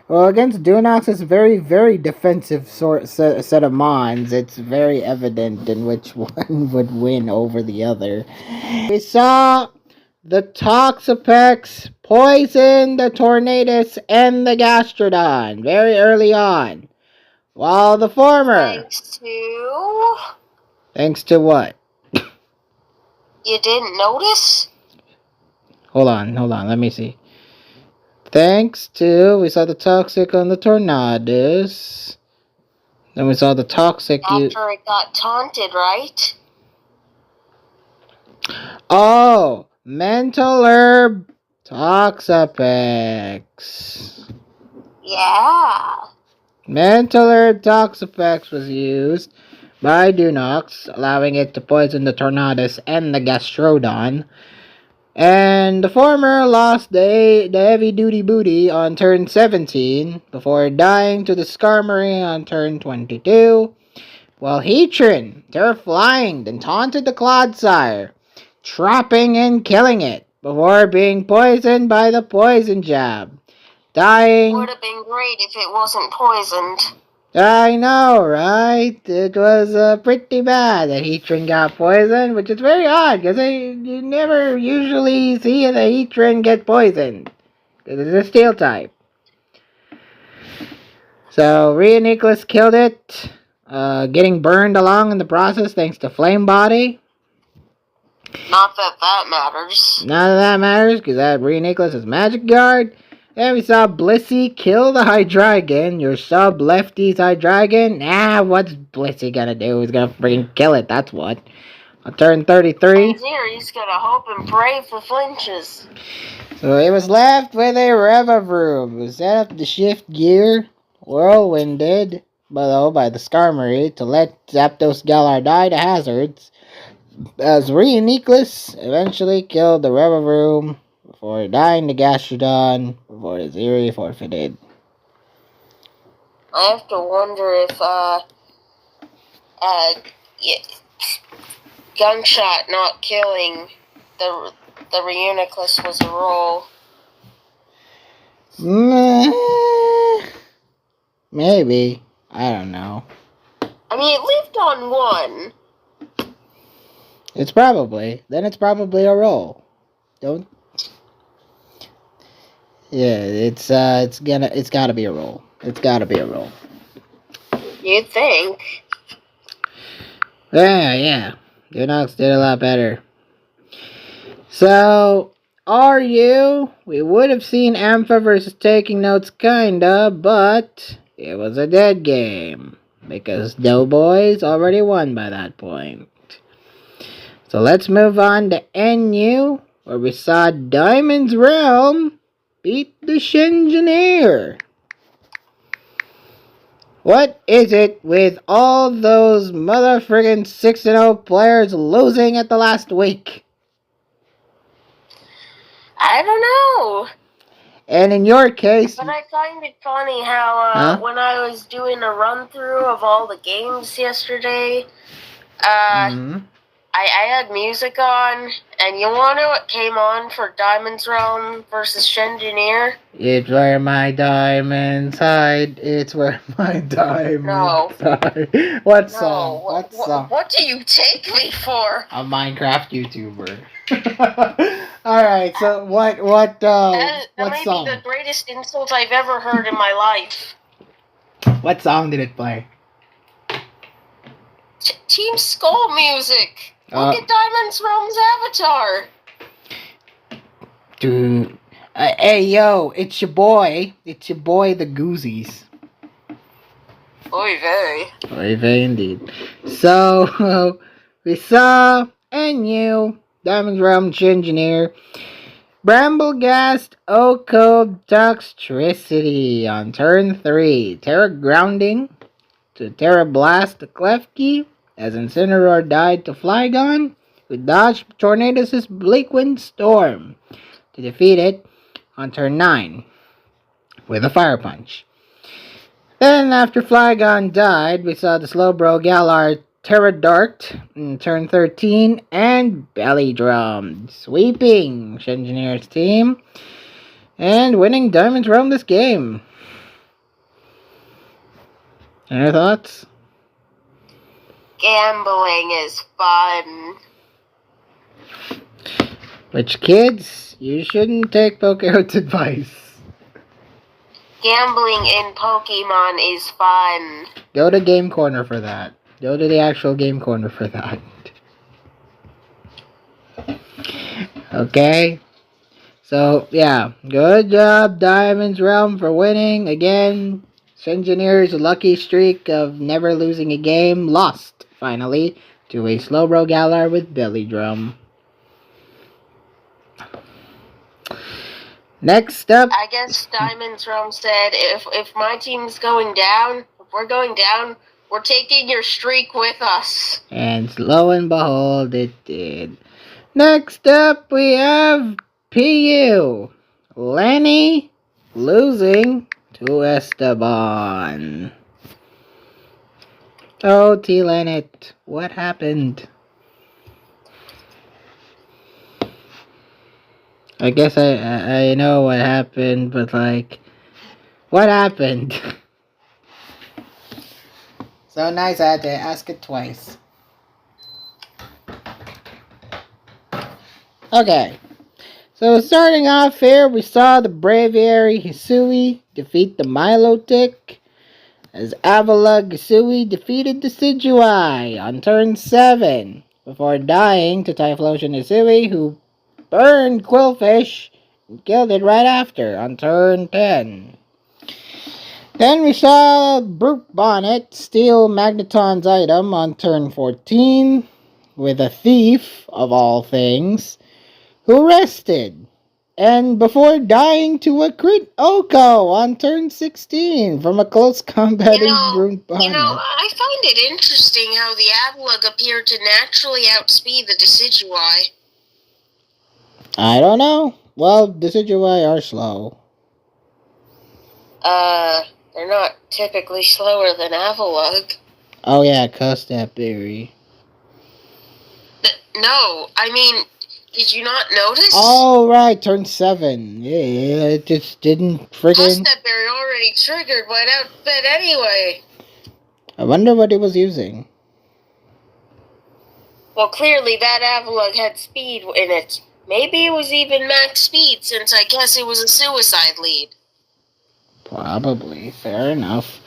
Well, against Dunox, it's very, very defensive set of mons. It's very evident in which one would win over the other. We saw the Toxapex poison the Tornadus and the Gastrodon very early on. While the former... Thanks to what?
You didn't notice?
Hold on, let me see. Thanks to, we saw the Toxic on the Tornadus. Then we saw the Toxic...
After it got taunted, right?
Oh! Mental Herb Toxapex.
Yeah.
Mental Herb Toxapex was used by Dunox, allowing it to poison the Tornadus and the Gastrodon. And the former lost the heavy duty booty on turn 17 before dying to the Skarmory on turn 22. While Heatran terraflying and taunted the Clodsire, trapping and killing it before being poisoned by the poison jab. Dying.
Would have been great if it wasn't poisoned.
I know, right? It was pretty bad that Heatran got poisoned, which is very odd, because you never usually see the Heatran get poisoned, because it's a steel type. So, Rhea killed it, getting burned along in the process thanks to Flame Body.
Not that matters.
None of that matters, because that Rhea is Magic Guard. And we saw Blissey kill the Hydreigon, your sub-lefty's Hydreigon. What's Blissey gonna do? He's gonna freaking kill it, that's what. On turn 33.
He's gonna hope and pray for flinches.
So it was left with a Revavroom, who set up the shift gear, whirlwinded below by the Skarmory to let Zapdos Galar die to hazards, as Rhea eventually killed the Revavroom before dying to Gastrodon, before Ziri forfeited.
I have to wonder if, gunshot not killing the Reuniclus was a roll.
Maybe. I don't know.
I mean, it lived on one.
It's probably a roll. Don't. Yeah, it's gotta be a roll. It's gotta be a roll.
You'd think.
Yeah. Dunox did a lot better. So, we would have seen Ampha versus Taking Notes kinda, but it was a dead game. Because Doughboys already won by that point. So let's move on to NU, where we saw Diamond's Realm beat the Shengineer. What is it with all those motherfucking 6-0 players losing at the last week?
I don't know.
And in your case...
But I find it funny how when I was doing a run-through of all the games yesterday, I had music on, and you want to know what came on for Diamond's Realm versus Shengineer?
It's where my diamonds hide. It's where my diamonds hide. What song? What song?
What do you take me for?
A Minecraft YouTuber. Alright, so what
That may
song?
be the greatest insult I've ever heard in my life.
What song did it play?
Team Skull music. Look at Diamond's Realm's avatar.
Dude. Hey, yo, it's your boy. It's your boy, the Goozies.
Oy vey.
Oy vey indeed. So, we saw NU, Diamond's Realm Engineer, Bramblegast Oko Toxtricity on turn 3. Terra Grounding to Terra Blast to Klefki, as Incineroar died to Flygon, who dodged Tornadus' Bleakwind Storm to defeat it on turn 9 with a Fire Punch. Then, after Flygon died, we saw the Slowbro Galar Terra Dart in turn 13 and Belly Drum, sweeping Shengineer's team and winning Diamond's Realm this game. Any thoughts?
Gambling is fun.
Which, kids, you shouldn't take Pokeout's advice.
Gambling in Pokemon is fun.
Go to Game Corner for that. Go to the actual Game Corner for that. Okay? So, yeah. Good job, Diamond's Realm, for winning. Again, Shengineer's lucky streak of never losing a game lost, finally, to a Slowbro Galar with Belly Drum. Next up...
I guess Diamond's Realm said, if my team's going down, if we're going down, we're taking your streak with us.
And lo and behold, it did. Next up, we have PU. Lenny losing to Esteban. Oh, T-Lenet, what happened? I guess I know what happened, but like, what happened? So nice, I had to ask it twice. Okay, so starting off here, we saw the Braviary Hisui defeat the Milotic, as Avila Hisui defeated the Decidueye on turn 7, before dying to Typhlosion Hisui, who burned Quillfish and killed it right after on turn 10. Then we saw Brute Bonnet steal Magneton's item on turn 14 with a thief, of all things, who rested, and before dying to a crit Oko on turn 16 from a close combating Brute Bonnet.
You know, I find it interesting how the Avalugg appeared to naturally outspeed the Decidueye.
I don't know. Well, Decidueye are slow.
They're not typically slower than Avalugg.
Oh yeah, cuss that berry.
No, I mean, did you not notice?
Oh, right, turn 7. Yeah, it just didn't friggin'...
Berry already triggered my outfit anyway.
I wonder what he was using.
Well, clearly that Avalug had speed in it. Maybe it was even max speed, since I guess it was a suicide lead.
Probably, fair enough.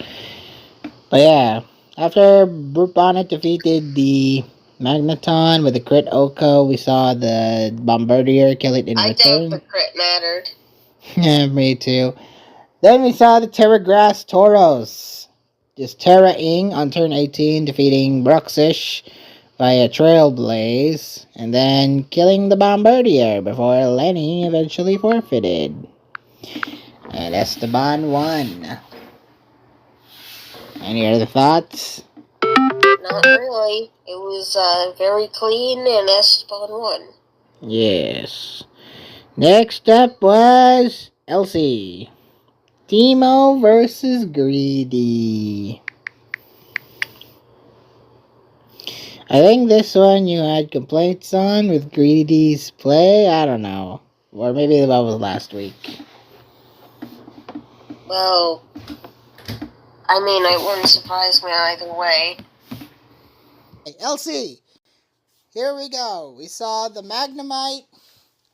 But yeah, after Brute Bonnet defeated the Magneton with the crit Oko, we saw the Bombardier kill it in
I
return.
doubt the crit mattered.
Yeah, me too. Then we saw the Terra Grass Tauros. Just Terra-ing on turn 18, defeating Bruxish via Trailblaze, and then killing the Bombardier before Lenny eventually forfeited. And Esteban won. Any other thoughts?
Not really. It was very clean, and Esteban won.
Yes. Next up was Elsie. Teemo versus Greedy. I think this one you had complaints on with Greedy's play. I don't know. Or maybe that was last week.
Well, I mean, it wouldn't surprise me either way.
Hey, Elsie! Here we go. We saw the Magnemite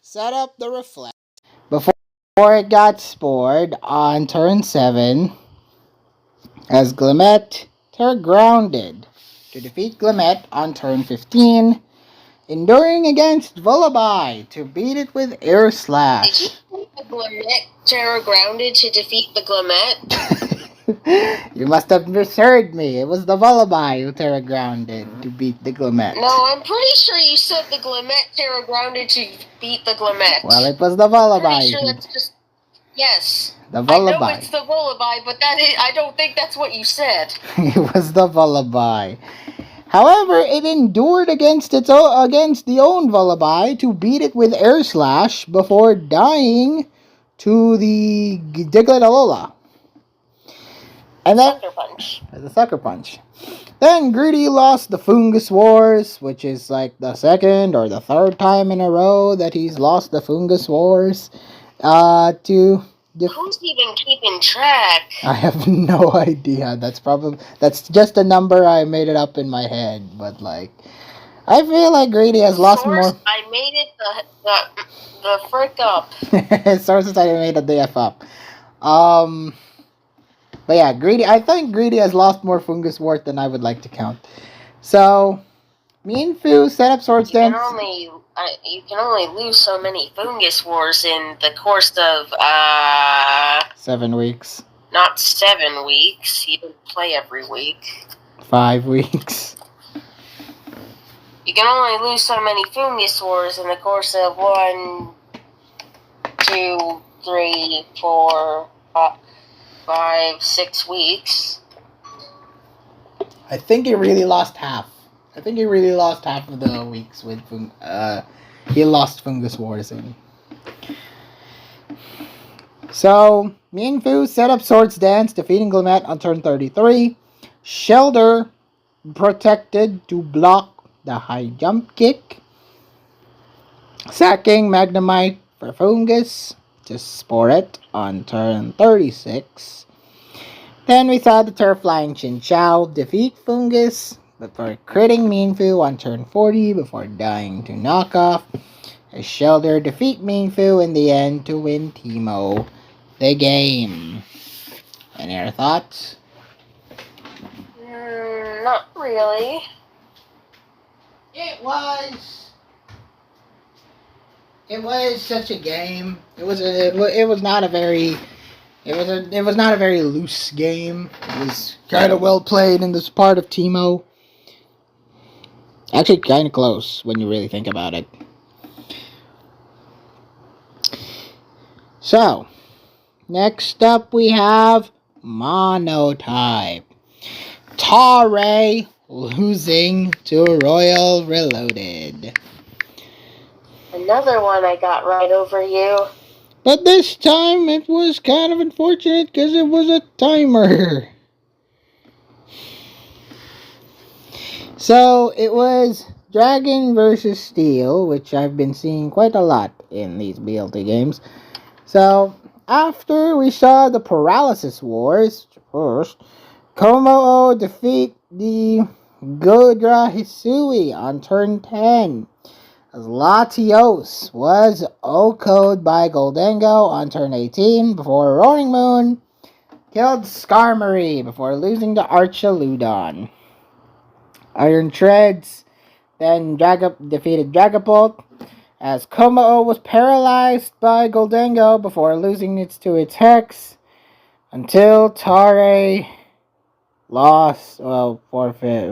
set up the Reflect. Before it got spored on turn 7, as Glimmet grounded to defeat Glimmet on turn 15, enduring against Vullaby to beat it with Air Slash.
Did you think the Glimmet Terra grounded to defeat the Glimmet?
You must have misheard me. It was the Vullaby who Terra grounded to beat the Glimmet.
No, I'm pretty sure you said the Glimmet Terra grounded to beat the Glimmet.
Well, it was the Vullaby.
Pretty sure that's just... Yes.
The Vullaby.
I know it's the Vullaby, but I don't think that's what you said.
It was the Vullaby. However, it endured against the own Vullaby to beat it with Air Slash before dying to the Diglett Alola. And then
Sucker Punch.
The Sucker Punch. Then Greedy lost the Fungus Wars, which is like the second or the third time in a row that he's lost the Fungus Wars.
Who's even keeping track?
I have no idea. That's just a number. I made it up in my head, but like, I feel like Greedy has lost more.
I made it the frick up.
Sources I made it the F up. But yeah, I think Greedy has lost more Fungus Wars than I would like to count. So, me and Fu set up Swords Dance.
You can only lose so many Fungus Wars in the course of
7 weeks.
Not 7 weeks. You don't play every week.
5 weeks.
You can only lose so many Fungus Wars in the course of 1, 2, 3, 4, 5, 6 weeks.
I think he really lost half. I think he really lost half of the weeks with he lost Fungus Wars in. So, me and Fu set up Swords Dance, defeating Glimmet on turn 33. Shelter protected to block the high jump kick. Sacking Magnemite for Fungus to spore it on turn 36. Then we saw the Turf Flying Chinchou defeat Fungus before critting Meanfu on turn 40 before dying to Knockoff. As Shelter defeat Meanfu in the end to win Teemo the game. Any other thoughts?
Not really.
It was such a game. It was not a very loose game. It was kind of well played in this part of Teemo. Actually, kind of close when you really think about it. So, next up we have Monotype. Tare losing to Royal Reloaded.
Another one I got right over you.
But this time it was kind of unfortunate because it was a timer. So it was Dragon versus Steel, which I've been seeing quite a lot in these BLT games. So, after we saw the Paralysis Wars, first, Komodo defeat the Godra Hisui on turn 10. As Latios was OHKO'd by Goldango on turn 18 before Roaring Moon killed Skarmory before losing to Archaludon. Iron Treads then defeated Dragapult as Komodo was paralyzed by Goldango before losing it to its Hex until Tare lost, forfeit,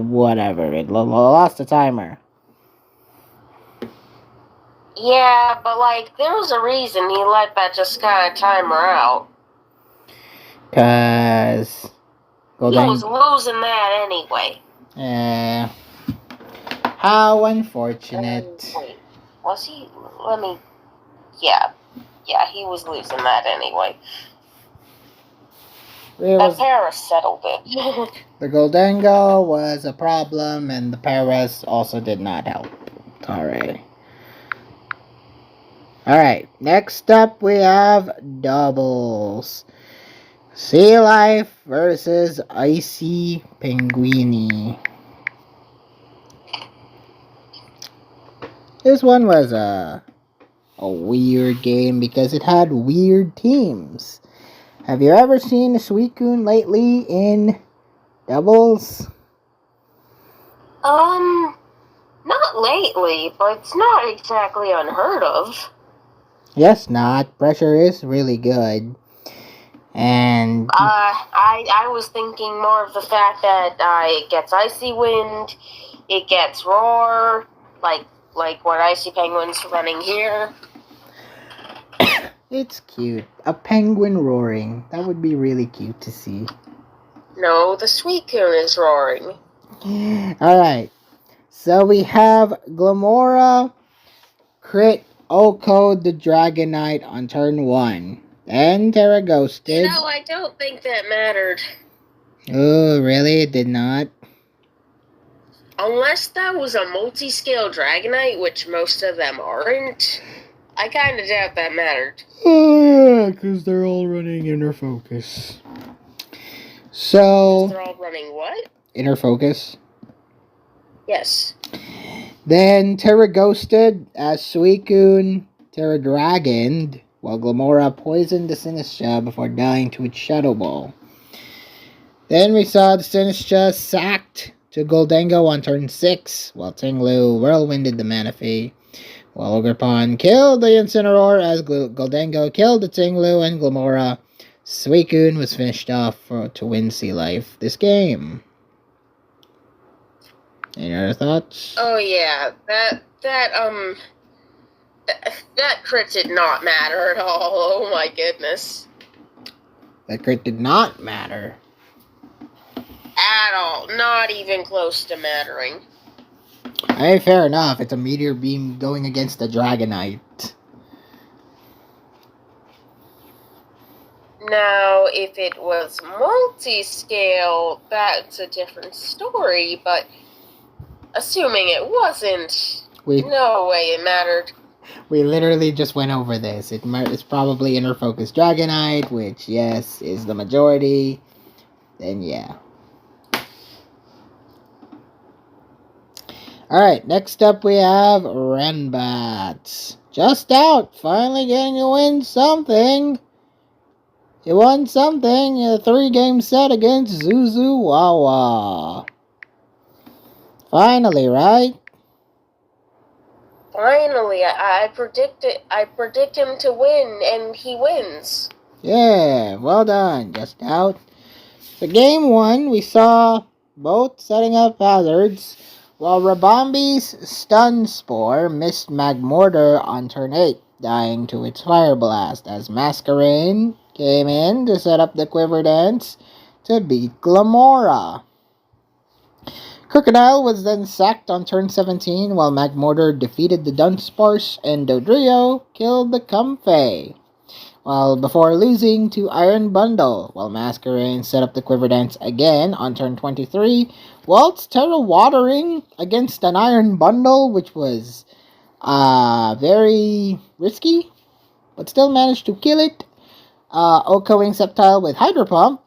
whatever, it lost the timer.
Yeah, but there was a reason he let that just kind of timer out.
Cause
he was losing that anyway.
How unfortunate.
Wait, was he? Yeah, he was losing that anyway. The Paris settled it.
The Goldango was a problem, and the Paris also did not help Tare. Alright, next up we have doubles. Sea Life versus Icy Penguini. This one was a weird game because it had weird teams. Have you ever seen a Suicune lately in doubles?
Not lately, but it's not exactly unheard of.
Yes, not. Pressure is really good. And
I was thinking more of the fact that it gets Icy Wind, it gets Roar, like what Icy Penguin's running here.
It's cute. A penguin roaring. That would be really cute to see.
No, the Suicune is roaring.
Alright. So we have Glamora crit OHKO'd the Dragonite on turn 1. Then Terra Ghosted.
No, I don't think that mattered.
Oh, really? It did not?
Unless that was a multi-scale Dragonite, which most of them aren't, I kind of doubt that mattered.
Because they're all running Inner Focus. So...
They're all running what?
Inner Focus.
Yes.
Then Terra Ghosted as Suicune Terra Dragoned, while Glamora poisoned the Sinistcha before dying to its Shadow Ball. Then we saw the Sinistcha sacked to Goldango on turn 6, while Tinglu whirlwinded the Manaphy, while Ogerpon killed the Incineroar as Goldango killed the Tinglu and Glamora. Suicune was finished off to win Sea Life this game. Any other thoughts?
Oh yeah, that crit did not matter at all. Oh my goodness.
That crit did not matter.
At all. Not even close to mattering.
Hey, fair enough. It's a meteor beam going against the Dragonite.
Now, if it was multi-scale, that's a different story, but assuming it wasn't, no way it mattered.
We literally just went over this. It's probably Inner Focus Dragonite, which, yes, is the majority. Then, yeah. Alright, next up we have Renbats. Just out, finally getting to win something. You won something in a 3-game set against Zuzu Wawa. Finally, right?
Finally, I predict him to win, and he wins.
Yeah, well done, Just Out. For game 1, we saw both setting up hazards, while Rabambi's Stun Spore missed Magmortar on turn 8, dying to its Fire Blast, as Masquerain came in to set up the Quiver Dance to beat Glamora. Crocodile was then sacked on turn 17, while Magmortar defeated the Dunsparce and Dodrio killed the Comfey. Well, before losing to Iron Bundle, while Masquerain set up the Quiver Dance again on turn 23, Waltz Terra Watering against an Iron Bundle, which was very risky, but still managed to kill it. Okoing Sceptile with Hydro Pump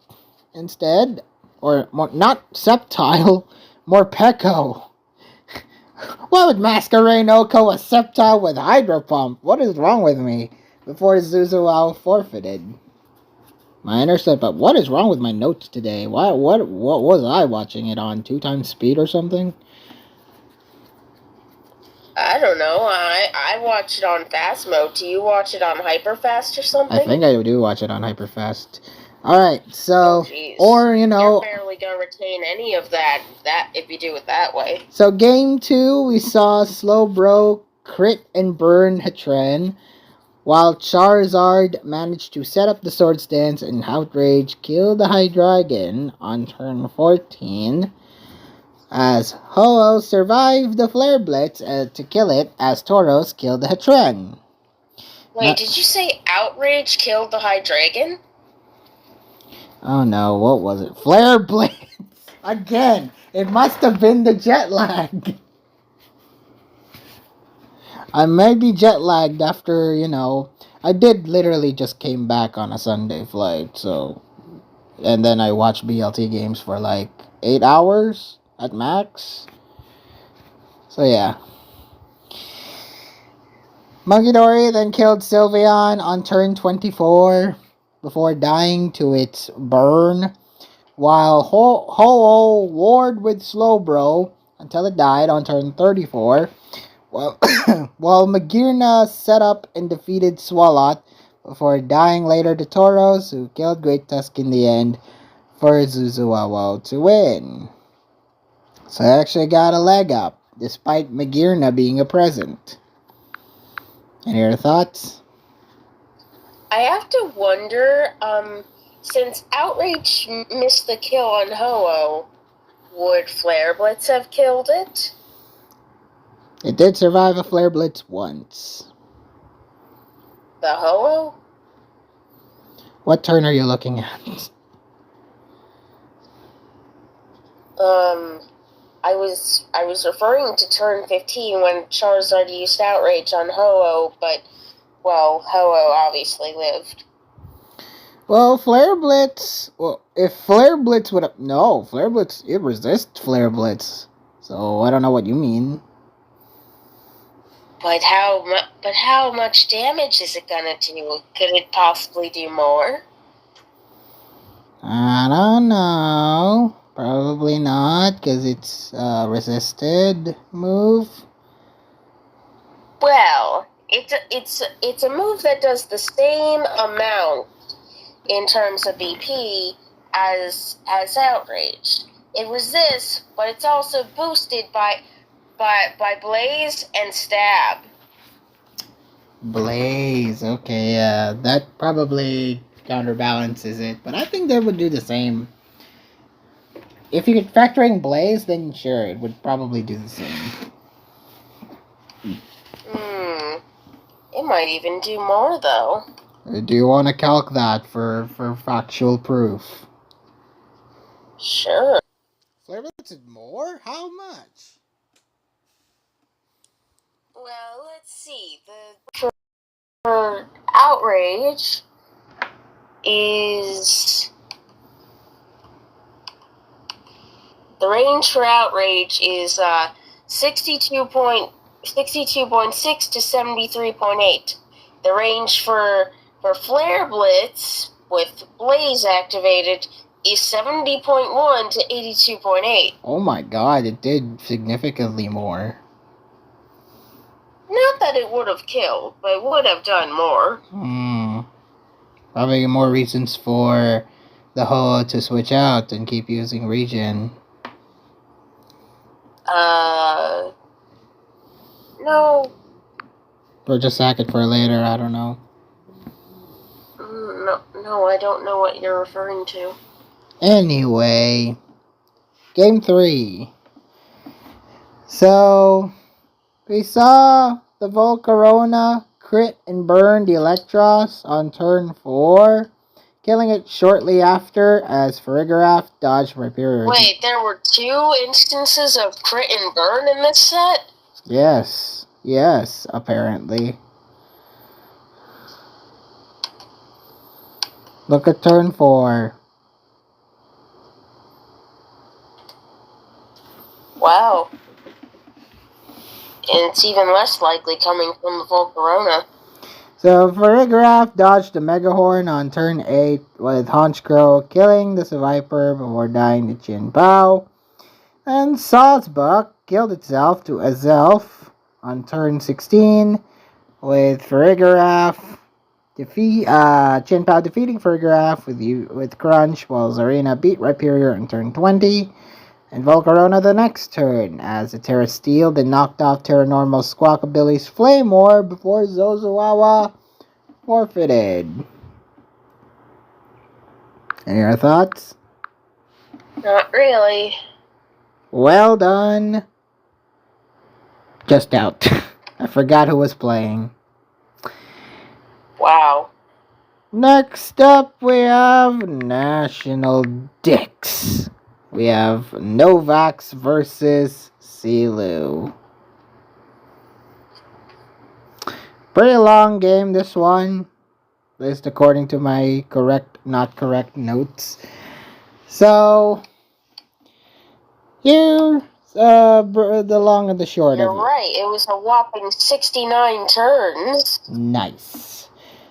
instead, or more, not Sceptile, Morpeko. Why would Masquerain Oko a Sceptile with Hydro Pump? What is wrong with me? Before Zuzuao forfeited. My intercept, but what is wrong with my notes today? What was I watching it on? 2 times speed or something?
I don't know. I watch it on fast mode. Do you watch it on hyper fast or something?
I think I do watch it on hyperfast. Alright, so,
Jeez.
or, you know...
You're barely gonna retain any of that if you do it that way.
So, game 2, we saw Slowbro crit and burn Hatren, while Charizard managed to set up the Swords Dance and Outrage kill the Hydreigon on turn 14, as Ho-Oh survived the Flare Blitz to kill it, as Tauros killed the Hatren.
Wait, did you say Outrage killed the Hydreigon?
Oh no, what was it? Flare Blitz! Again! It must have been the jet lag! I may be jet lagged after, you know, I did literally just came back on a Sunday flight, so, and then I watched BLT games for like 8 hours at max. So yeah. Munkidori then killed Sylveon on turn 24 before dying to its burn, while Ho-Oh warred with Slowbro until it died on turn 34. While Magearna set up and defeated Swalot before dying later to Tauros, who killed Great Tusk in the end for Zuzuawa to win. So I actually got a leg up, despite Magearna being a present. Any other thoughts?
I have to wonder, since Outrage missed the kill on Ho-Oh, would Flare Blitz have killed it?
It did survive a Flare Blitz once.
The Ho-Oh?
What turn are you looking at?
I was referring to turn 15 when Charizard used Outrage on Ho-Oh, but, well, Ho-Oh obviously lived.
Well, Flare Blitz... Well, if Flare Blitz would have... No, Flare Blitz... It resists Flare Blitz. So, I don't know what you mean.
But how much damage is it gonna do? Could it possibly do more?
I don't know. Probably not, because it's a resisted move.
Well, it's a move that does the same amount in terms of BP as Outrage. It resists, but it's also boosted by Blaze and Stab.
Blaze, okay, yeah. That probably counterbalances it, but I think they would do the same. If you could factor in Blaze, then sure, it would probably do the same.
It might even do more, though.
Do you want to calc that for factual proof?
Sure.
Flare Blitz is more? How much?
Well, let's see. For Outrage is... The range for Outrage is 62.6 to 73.8. The range for Flare Blitz with Blaze activated is 70.1 to 82.8.
Oh my god, it did significantly more.
Not that it would have killed, but it would have done more.
Probably more reasons for the Ho to switch out and keep using Regen.
No.
Or just sack it for later, I don't know.
No, I don't know what you're referring to.
Anyway, Game 3. So, we saw the Volcarona crit and burn the Electros on turn 4, killing it shortly after as Farigiraf dodged Rhyperior.
Wait, there were 2 instances of crit and burn in this set?
Yes, apparently. Look at turn 4.
Wow. And it's even less likely coming from the Volcarona.
So Farigiraf dodged the Megahorn on turn 8 with Honchkrow, killing the Viper before dying to Chin Pao. And Salzbuck killed itself to Azelf on turn 16 with Farigiraf Chin Pao defeating Farigiraf with Crunch, while Zarina beat Rhyperior on turn 20. And Volcarona the next turn, as the Terra Steel then knocked off Terranormal Squawkabilly's Flame Orb before Zozowawa forfeited. Any other thoughts?
Not really.
Well done. Just out. I forgot who was playing.
Wow.
Next up, we have National Dicks. We have Novax versus Silu. Pretty long game, this one. At least according to my not correct notes. So, here's the long and the short
You're
of it.
right, it was a whopping 69 turns.
Nice.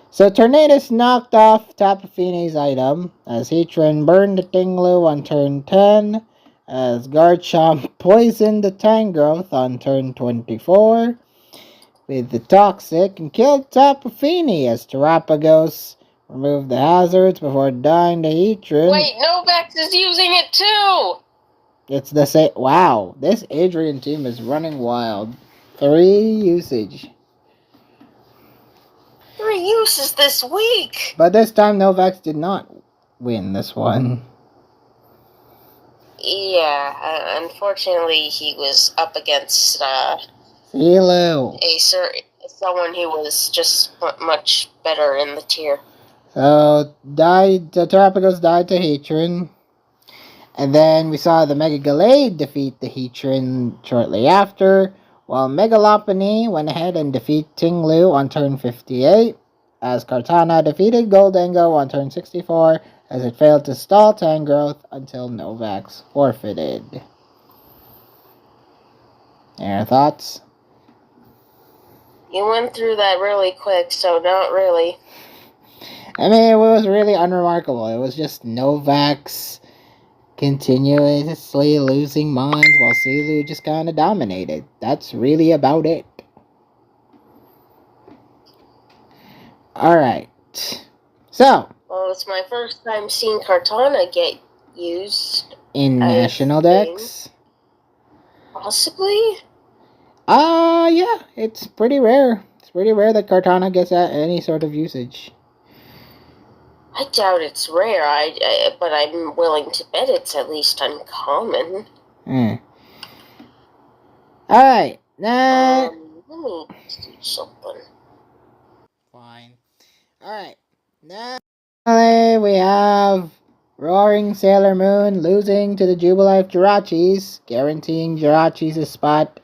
So Tornadus knocked off Tapu Fine's item as Heatran burned the Tinglu on turn 10, as Garchomp poisoned the Tangrowth on turn 24 with the Toxic and killed Tapu Fini as Terapagos removed the hazards before dying to Heatran.
Wait, Novax is using it too!
It's the same. Wow, this Adrian team is running wild. 3 usage.
3 uses this week!
But this time Novax did not win this one.
Yeah, unfortunately he was up against
Silu.
someone who was just much better in the tier.
So Terapagos died to Heatran. And then we saw the Mega Gallade defeat the Heatran shortly after, while Mega Lopunny went ahead and defeat Tinglu on turn 58, as Kartana defeated Goldengo on turn 64, as it failed to stall Tangrowth until Novax forfeited. Any thoughts?
You went through that really quick, so not really.
I mean, it was really unremarkable. It was just Novax continuously losing mines while Silu just kind of dominated. That's really about it. Alright. So.
Well, it's my first time seeing Kartana get used.
In National Decks?
Possibly?
Yeah. It's pretty rare. It's pretty rare that Kartana gets any sort of usage.
I doubt it's rare, but I'm willing to bet it's at least uncommon.
Alright, now...
let me do something.
Fine. Alright, now we have Roaring Sailor Moon losing to the Jubilife Jirachis, guaranteeing Jirachis a spot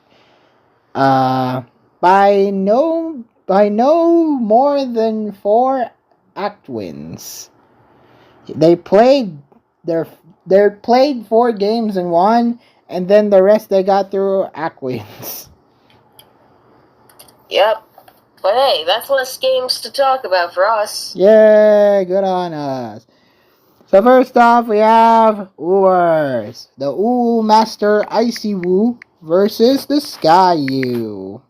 by no more than 4 act wins. They played 4 games and won, and then the rest they got through act wins.
Yep. But hey, that's less games to talk about for us.
Yay, good on us. So first off, we have Oors. The Ooh Master Icy Woo versus the Sky U.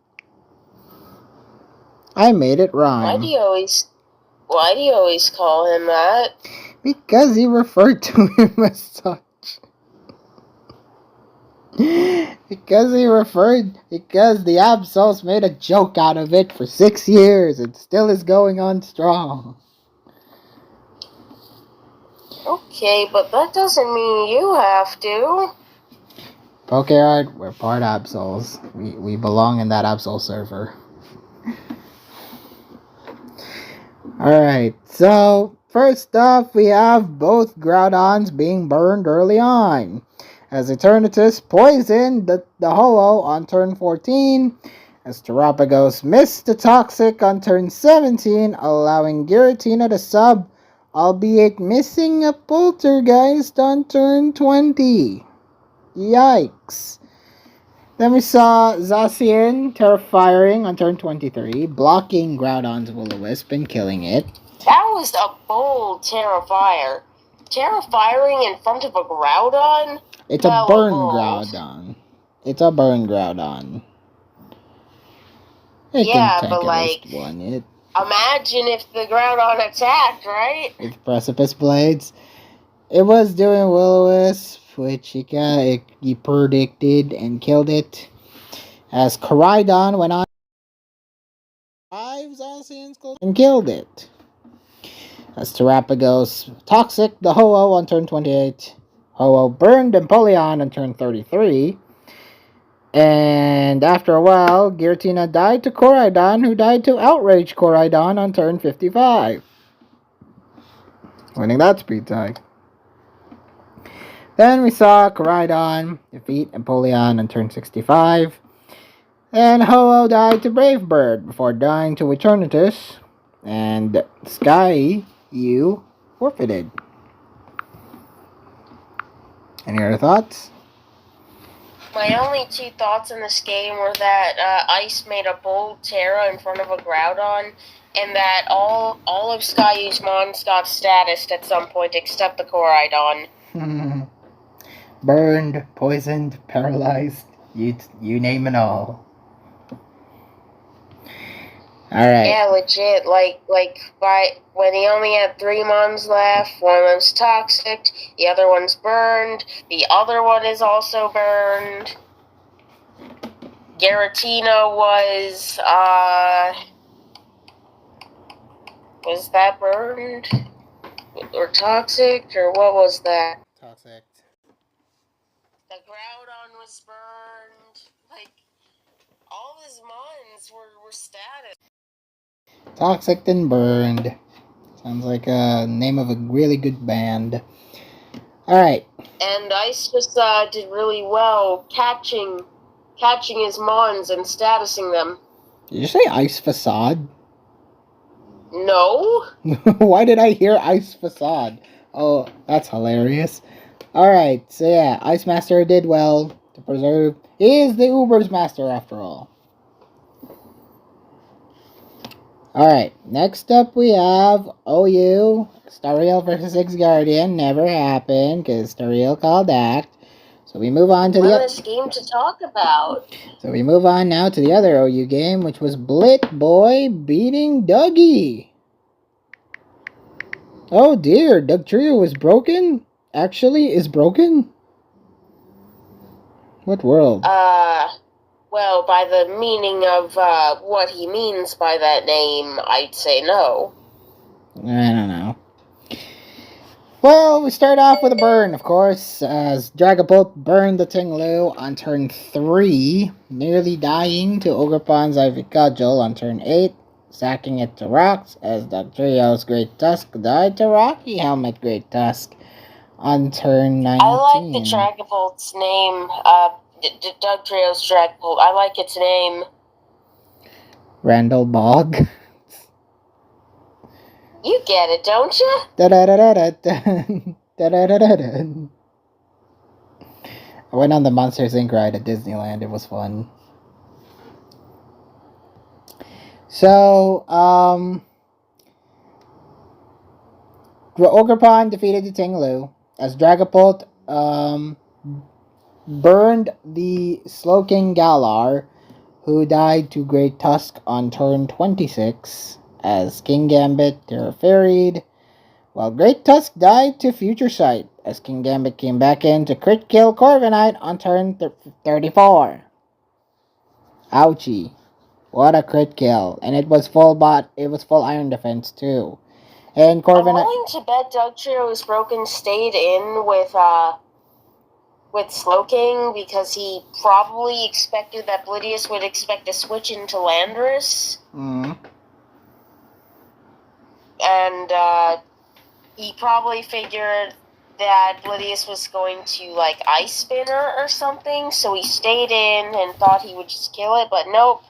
I made it rhyme.
Why do you always call him that?
Because he referred to him as such. Because the Absols made a joke out of it for 6 years and still is going on strong.
Okay, but that doesn't mean you have to.
PokeArt, we're part Absols. We belong in that Absol server. Alright, so first off, we have both Groudons being burned early on. As Eternatus poisoned the Ho-Oh on turn 14, as Terapagos missed the Toxic on turn 17, allowing Giratina to sub, albeit missing a Poltergeist on turn 20. Yikes. Then we saw Zacian Terrifying on turn 23, blocking Groudon's Will-O-Wisp and killing it.
That was a bold Terrifier. Terrifying in front of a Groudon?
It's a burn Groudon. It's a burn Groudon. It
Yeah,
can
but like,
one.
Imagine if the Groudon attacked, right?
With Precipice Blades. It was doing Will-O-Wisp, which he predicted and killed it. As Koraidon went on 5 Zacian's close and killed it. As Terapagos Toxic the Ho-Oh on turn 28. Ho-Oh burned Empoleon on turn 33. And after a while, Giratina died to Koraidon, who died to Outrage Koraidon on turn 55. Winning that speed tie. Then we saw Koraidon defeat Empoleon on turn 65. And Ho-Oh died to Brave Bird before dying to Eternatus. And Sky, you forfeited. Any other thoughts?
My only 2 thoughts in this game were that Ice made a bold Terra in front of a Groudon, and that all of Skyu's Mons got status at some point except the Koraidon.
Burned, poisoned, paralyzed, you name it all. Alright.
Yeah, legit. Like when he only had 3 Mons left, one of them's toxic, the other one's burned, the other one is also burned. Giratina was that burned? Or toxic? Or what was that?
Toxic.
The Groudon was burned. Like, all his Mons were status.
Toxic and burned. Sounds like a name of a really good band. Alright.
And Ice just did really well catching his Mons and statusing them.
Did you say Ice Facade?
No.
Why did I hear Ice Facade? Oh, that's hilarious. Alright, so yeah, Ice Master did well to preserve. He is the Uber's Master after all. Alright, next up we have OU. Stariel versus X-Guardian. Never happened because Stariel called act. So we move on to
this game to talk about.
So we move on now to the other OU game, which was Blit Boy beating Dougie. Oh dear, Doug Trio is broken? Actually is broken? What world?
Well, by the meaning of what he means by that name, I'd say no.
I don't know. Well, we start off with a burn, of course, as Dragapult burned the Tinglu on turn 3, nearly dying to Ogerpon's Ivy Cudgel on turn 8, sacking it to rocks, as Dugtrio's Great Tusk died to Rocky Helmet Great Tusk on turn 19.
I like the Dragapult's name, Dugtrio's Dragapult. I like its name.
Randall Bog.
You get it, don't you?
I went on the Monsters Inc. ride at Disneyland. It was fun. So, Ogerpon defeated the Tinglu as Dragapult burned the Slowking Galar, who died to Great Tusk on turn 26. As King Gambit Terra-Fairied, while Great Tusk died to Future Sight, as King Gambit came back in to crit kill Corviknight on turn 34. Ouchie. What a crit kill. And it was full iron defense too. And Corviknight...
I'm willing to bet Dugtrio is broken stayed in with Slowking because he probably expected that Blidius would expect to switch into Landorus. and he probably figured that Lydius was going to, like, ice spin her or something, so he stayed in and thought he would just kill it, but nope.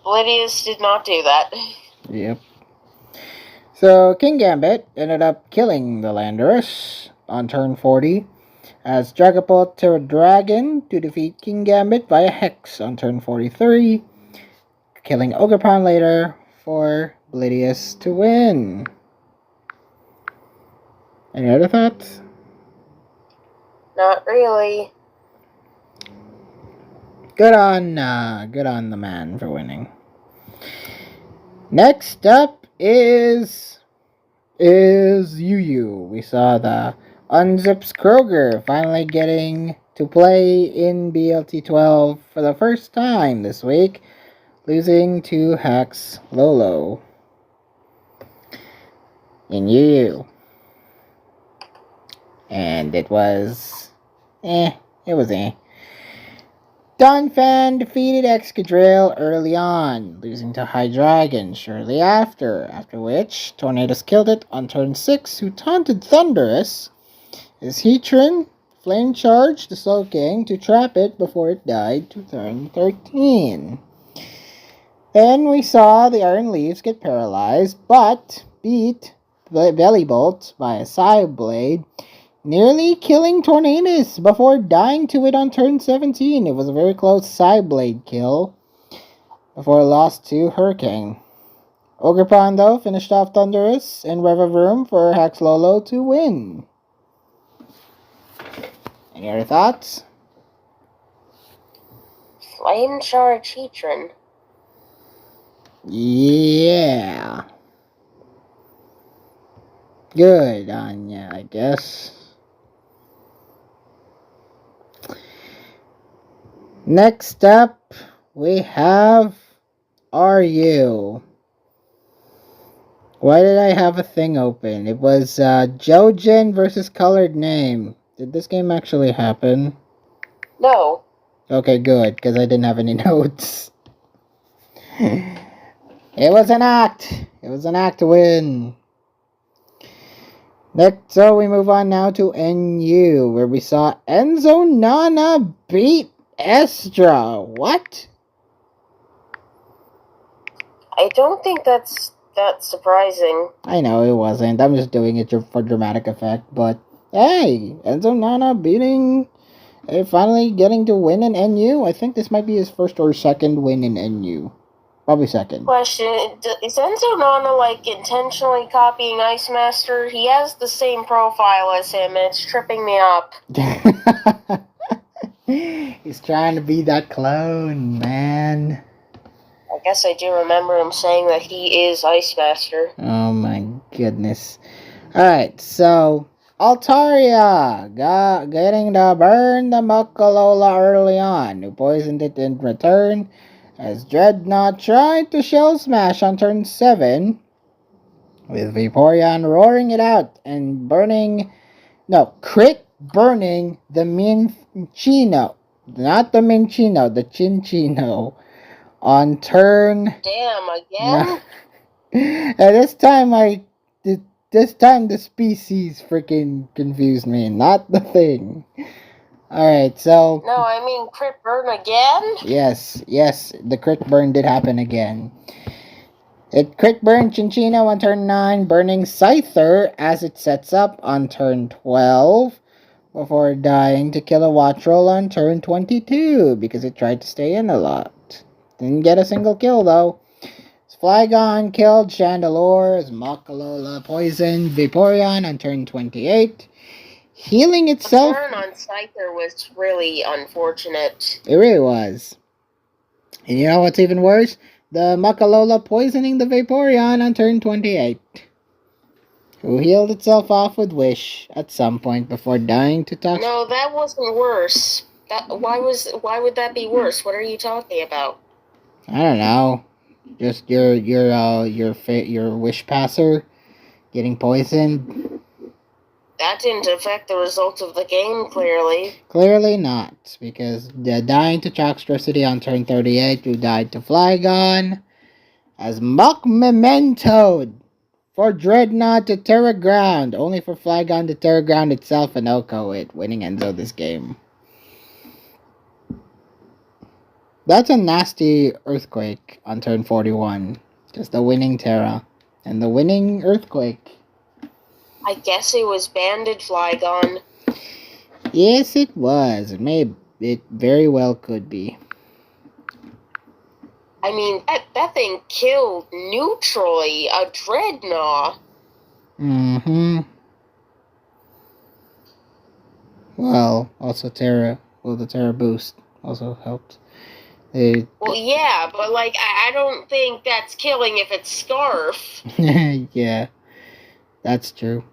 Lydius did not do that.
Yep. So King Gambit ended up killing the Landorus on turn 40, as Dragapult to Dragon to defeat King Gambit via Hex on turn 43, killing Ogerpon later for Lydius to win. Any other thoughts?
Not really.
Good on the man for winning. Next up is Yu. We saw the Unzips Kroger finally getting to play in BLT 12 for the first time this week, losing to Hex Lolo in Yu. And it was Donphan defeated Excadrill early on, losing to High Dragon shortly after which Tornadus killed it on turn 6, who taunted Thunderous as Heatran flame charged the Slowking to trap it before it died to turn 13. Then we saw the Iron Leaves get paralyzed, but beat Bellybolt by a Psyblade, nearly killing Tornadus before dying to it on turn 17. It was a very close Psyblade kill before it lost to Hurricane. Ogerpon, though, finished off Thunderous and Revavroom for Hex Lolo to win. Any other thoughts?
Flame Charge Heatran.
Yeah. Good on ya, I guess. Next up, we have RU. Why did I have a thing open? It was Jojen versus Colored Name. Did this game actually happen?
No.
Okay, good, because I didn't have any notes. It was an act. It was an act to win. Next, so we move on now to NU, where we saw Enzo Nana beat Estra. What?
I don't think that's that surprising.
I know it wasn't. I'm just doing it for dramatic effect. But hey, Enzo Nana beating, finally getting to win in NU. I think this might be his first or second win in NU. Probably second.
Question, is Enzo Nana, like, intentionally copying Ice Master? He has the same profile as him, and it's tripping me up.
He's trying to be that clone, man.
I guess I do remember him saying that he is Ice Master.
Oh my goodness. Alright, so Altaria getting to burn the Mokalola early on, who poisoned it in return, as Dreadnought tried to Shell Smash on turn 7, with Vaporeon roaring it out and crit burning the Minccino. Not the Minccino, the Chinchino. On turn...
Damn, again?
And this time the species freaking confused me, not the thing. Alright, so...
No, I mean crit burn again?
Yes, the crit burn did happen again. It crit burned Chinchino on turn 9, burning Scyther as it sets up on turn 12, before dying to kill a Wattrel on turn 22, because it tried to stay in a lot. Didn't get a single kill, though. Flygon killed Chandelure as Mokalola poisoned Vaporeon on turn 28, healing itself.
The turn on Scyther was really unfortunate.
It really was. And you know what's even worse? The Mokalola poisoning the Vaporeon on turn 28, who healed itself off with Wish at some point before dying to toxic.
No, that wasn't worse. Why would that be worse? What are you talking about?
I don't know. Just your Wish passer getting poisoned.
That didn't affect the result of the game, clearly.
Clearly not, because dying to Toxtricity on turn 38, who died to Flygon, as Mok Memento for Dreadnought to Terra Ground, only for Flygon to Terra Ground itself and Oko it, winning Enzo this game. That's a nasty Earthquake on turn 41. Just the winning Terra and the winning Earthquake.
I guess it was Banded Flygon.
Yes, it was. It very well could be.
I mean, that thing killed neutrally a Dreadnought.
Mm-hmm. Well, also Terra. Well, the Terra boost also helped.
Well, yeah, but like, I don't think that's killing if it's Scarf.
Yeah, that's true.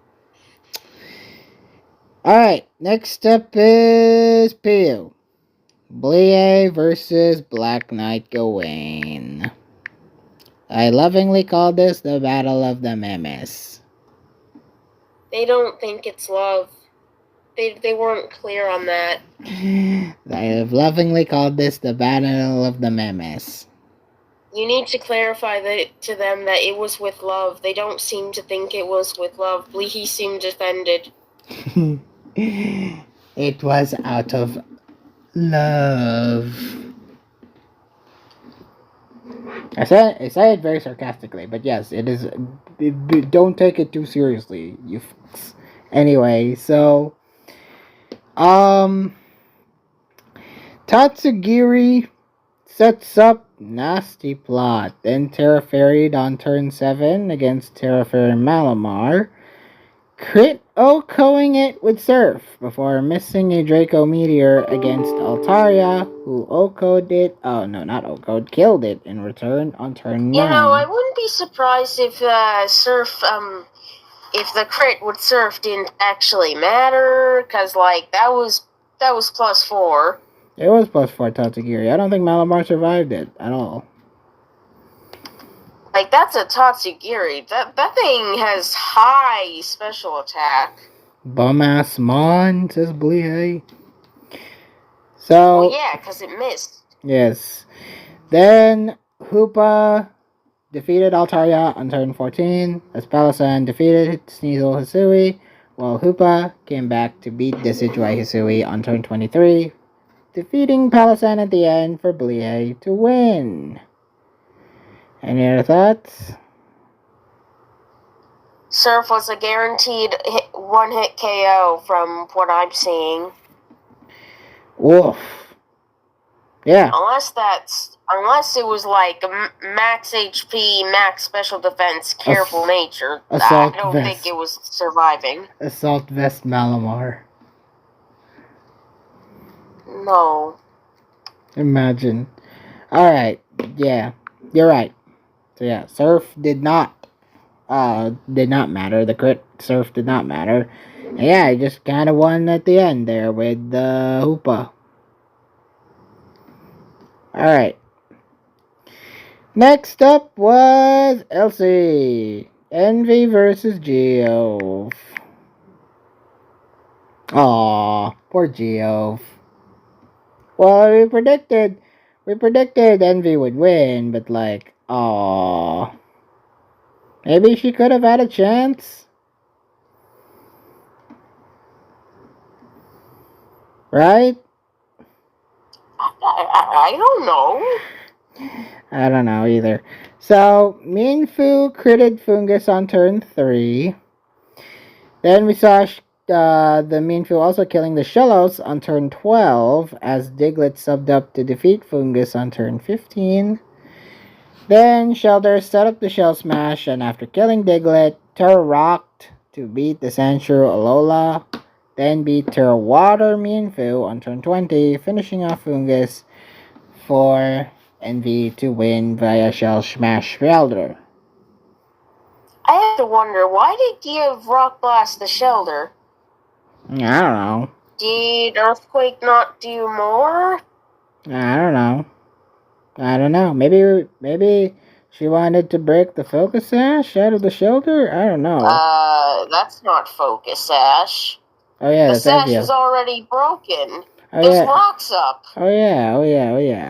Alright, next up is Pio. Blie versus Black Knight Gawain. I lovingly call this the Battle of the Memes.
They don't think it's love. They weren't clear on that.
I have lovingly called this the Battle of the Memes.
You need to clarify that to them that it was with love. They don't seem to think it was with love. Bleehee seemed offended.
It was out of love. I say it very sarcastically, but yes, it is. Don't take it too seriously, you fucks. Anyway, so Tatsugiri sets up nasty plot. Then Terra Fairy'd on turn 7 against Terra Fairy Malamar. Crit Okoing it with Surf before missing a Draco Meteor against Altaria, who Oko'd it. Oh no, not Oko'd, killed it in return on turn 9.
You know, I wouldn't be surprised if if the crit with Surf didn't actually matter, cause like that was +4.
It was +4 Tatsugiri. I don't think Malamar survived it at all.
Like, that's a Tatsugiri. That thing has high special attack.
Bum-ass Mon, says Blie. So...
Well, yeah, because it missed.
Yes. Then, Hoopa defeated Altaria on turn 14, as Palossand defeated Sneasel Hisui, while Hoopa came back to beat Decidueye Hisui on turn 23, defeating Palossand at the end for Blie to win. Any other thoughts?
Surf was a guaranteed one-hit KO from what I'm seeing.
Woof. Yeah.
Unless it was like max HP, max special defense, careful nature. I don't think it was surviving.
Assault Vest Malamar.
No.
Imagine. Alright. Yeah. You're right. So yeah, Surf did not matter. The crit Surf did not matter. And yeah, he just kind of won at the end there with the Hoopa. Alright. Next up was Elsie. Envy versus Geoff. Aww, poor Geoff. Well, we predicted Envy would win, but like, aww. Maybe she could have had a chance. Right?
I don't know.
I don't know either. So, Minfu critted Fungus on turn 3. Then we saw the Minfu also killing the Shellos on turn 12, as Diglett subbed up to defeat Fungus on turn 15. Then Shelter set up the Shell Smash, and after killing Diglett, Terra rocked to beat the Sandshrew Alola. Then beat Terra Water Minfu on turn 20, finishing off Fungus for Envy to win via Shell Smash Shelter.
I have to wonder, why did you Rock Blast the Shelter?
I don't know.
Did Earthquake not do more?
I don't know. Maybe she wanted to break the Focus Sash out of the Shelter? I don't know.
That's not Focus Sash.
Oh yeah,
the
that's
sash
Evia.
is already broken.
Oh
There's
yeah.
rocks up.
Oh yeah.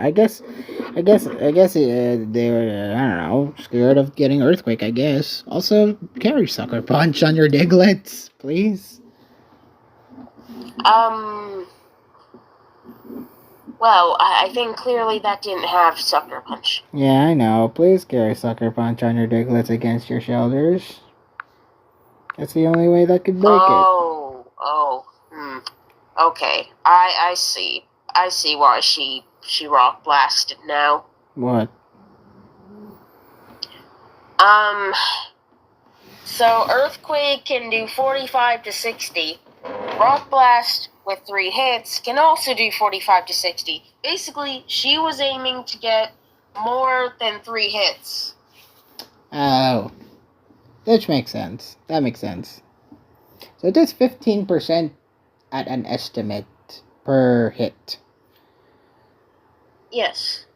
I guess they were, I don't know, scared of getting earthquake. I guess. Also, carry sucker punch on your Diglets, please.
Well, I think clearly that didn't have sucker punch.
Yeah, I know. Please carry sucker punch on your Diglets against your shoulders. That's the only way that could break it.
Okay, I see. I see why she rock blasted now.
What?
So Earthquake can do 45 to 60. Rock Blast with 3 hits can also do 45 to 60. Basically, she was aiming to get more than 3 hits.
Oh. Which makes sense. That makes sense. So it does 15% at an estimate per hit.
Yes.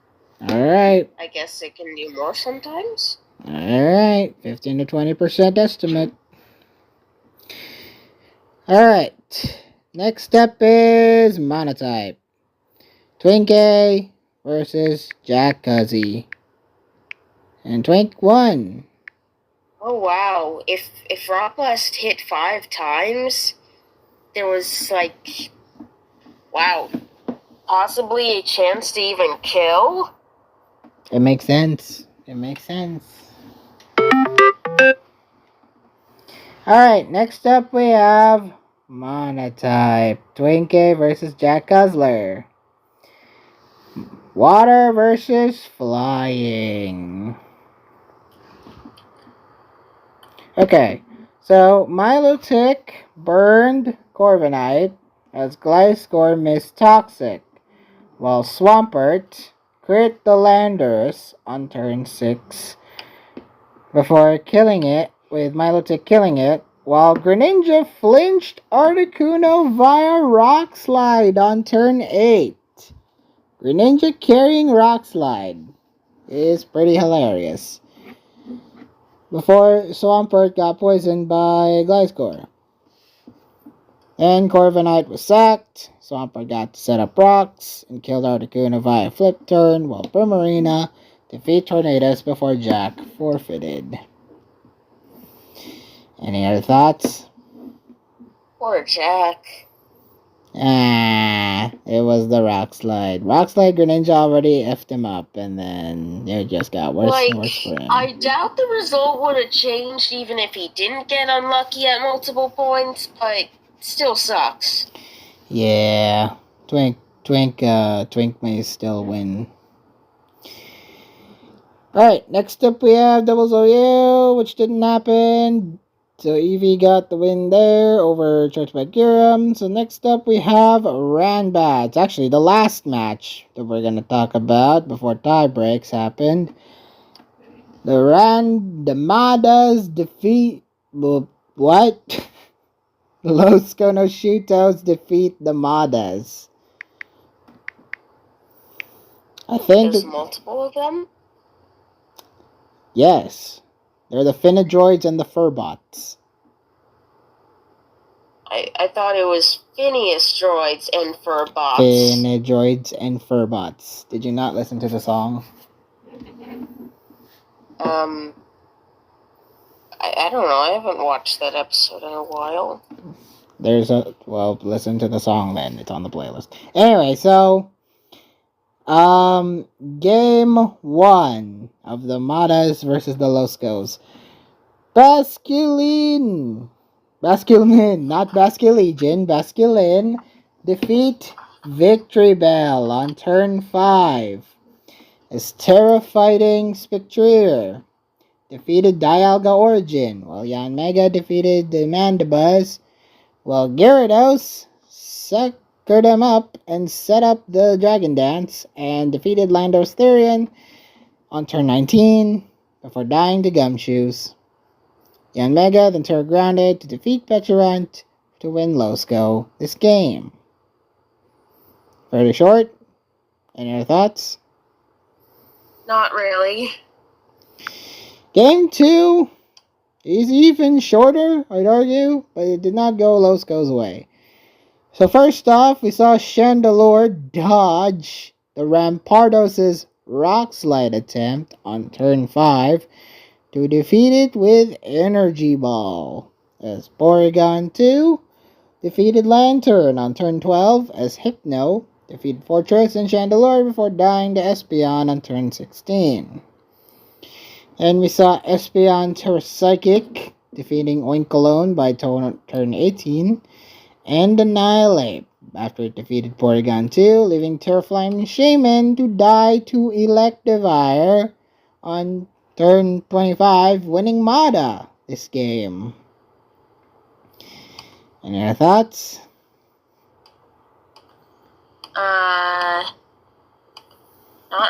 Alright.
I guess it can do more sometimes.
Alright. 15 to 20% estimate. Alright. Next up is Monotype. Twinkie versus XII. And Twink won.
Oh wow. If Rock Blast hit 5 times, there was like, wow, possibly a chance to even kill?
It makes sense. It makes sense. Alright, next up we have Monotype. Twinkie versus Jack Guzzler. Water versus flying. Okay, so Milotic burned Corviknight as Gliscor missed Toxic, while Swampert crit the Landorus on turn 6 before killing it, with Milotic killing it, while Greninja flinched Articuno via Rock Slide on turn 8. Greninja carrying Rock Slide is pretty hilarious. Before Swampert got poisoned by Gliscor. Then Corviknight was sacked, Swampert got to set up rocks, and killed Articuno via flip turn, while Primarina defeat Tornadus before Jack forfeited. Any other thoughts?
Poor Jack.
It was the Rock Slide. Rock Slide Greninja already effed him up, and then it just got worse and worse for him.
I doubt the result would have changed even if he didn't get unlucky at multiple points, but still sucks.
Yeah, Twink may still win. Alright, next up we have Double Zoyo, which didn't happen. So Eevee got the win there over Churchback Gyurem. So next up we have Ranbat. It's actually the last match that we're going to talk about before tie breaks happened. The Randamadas defeat... What? Los Konoshitos defeat the Madas. I think...
There's multiple of them?
Yes. They're the Finidroids and the Furbots.
I thought it was Phineas droids and Furbots.
Finidroids and Furbots. Did you not listen to the song?
I don't know. I haven't watched that episode in a while.
Well, listen to the song then. It's on the playlist. Anyway, so... Game 1 of the Madas versus the Loscos. Basculin, not Basculegion, Basculin defeat Victory Bell on turn 5. As Terra-fighting Spectrier defeated Dialga Origin, while Yanmega defeated the Mandibuzz, while Gyarados suckered him up and set up the Dragon Dance and defeated Landos Therian on turn 19 before dying to Gumshoes. Yanmega then Terra Grounded to defeat Peturant to win Losco this game. Fairly short. Any other thoughts?
Not really.
Game 2 is even shorter, I'd argue, but it did not go Losco's way. So first off, we saw Chandelure dodge the Rampardos' Rock Slide attempt on turn 5 to defeat it with Energy Ball, as Porygon 2 defeated Lantern on turn 12, as Hypno defeated Fortress and Chandelure before dying to Espeon on turn 16. And we saw Espeon Psychic defeating Oinkologne by turn 18, and Annihilate after it defeated Porygon 2, leaving Terraflame Shaman to die to Electivire on turn 25, winning Mada this game. Any other thoughts?
Not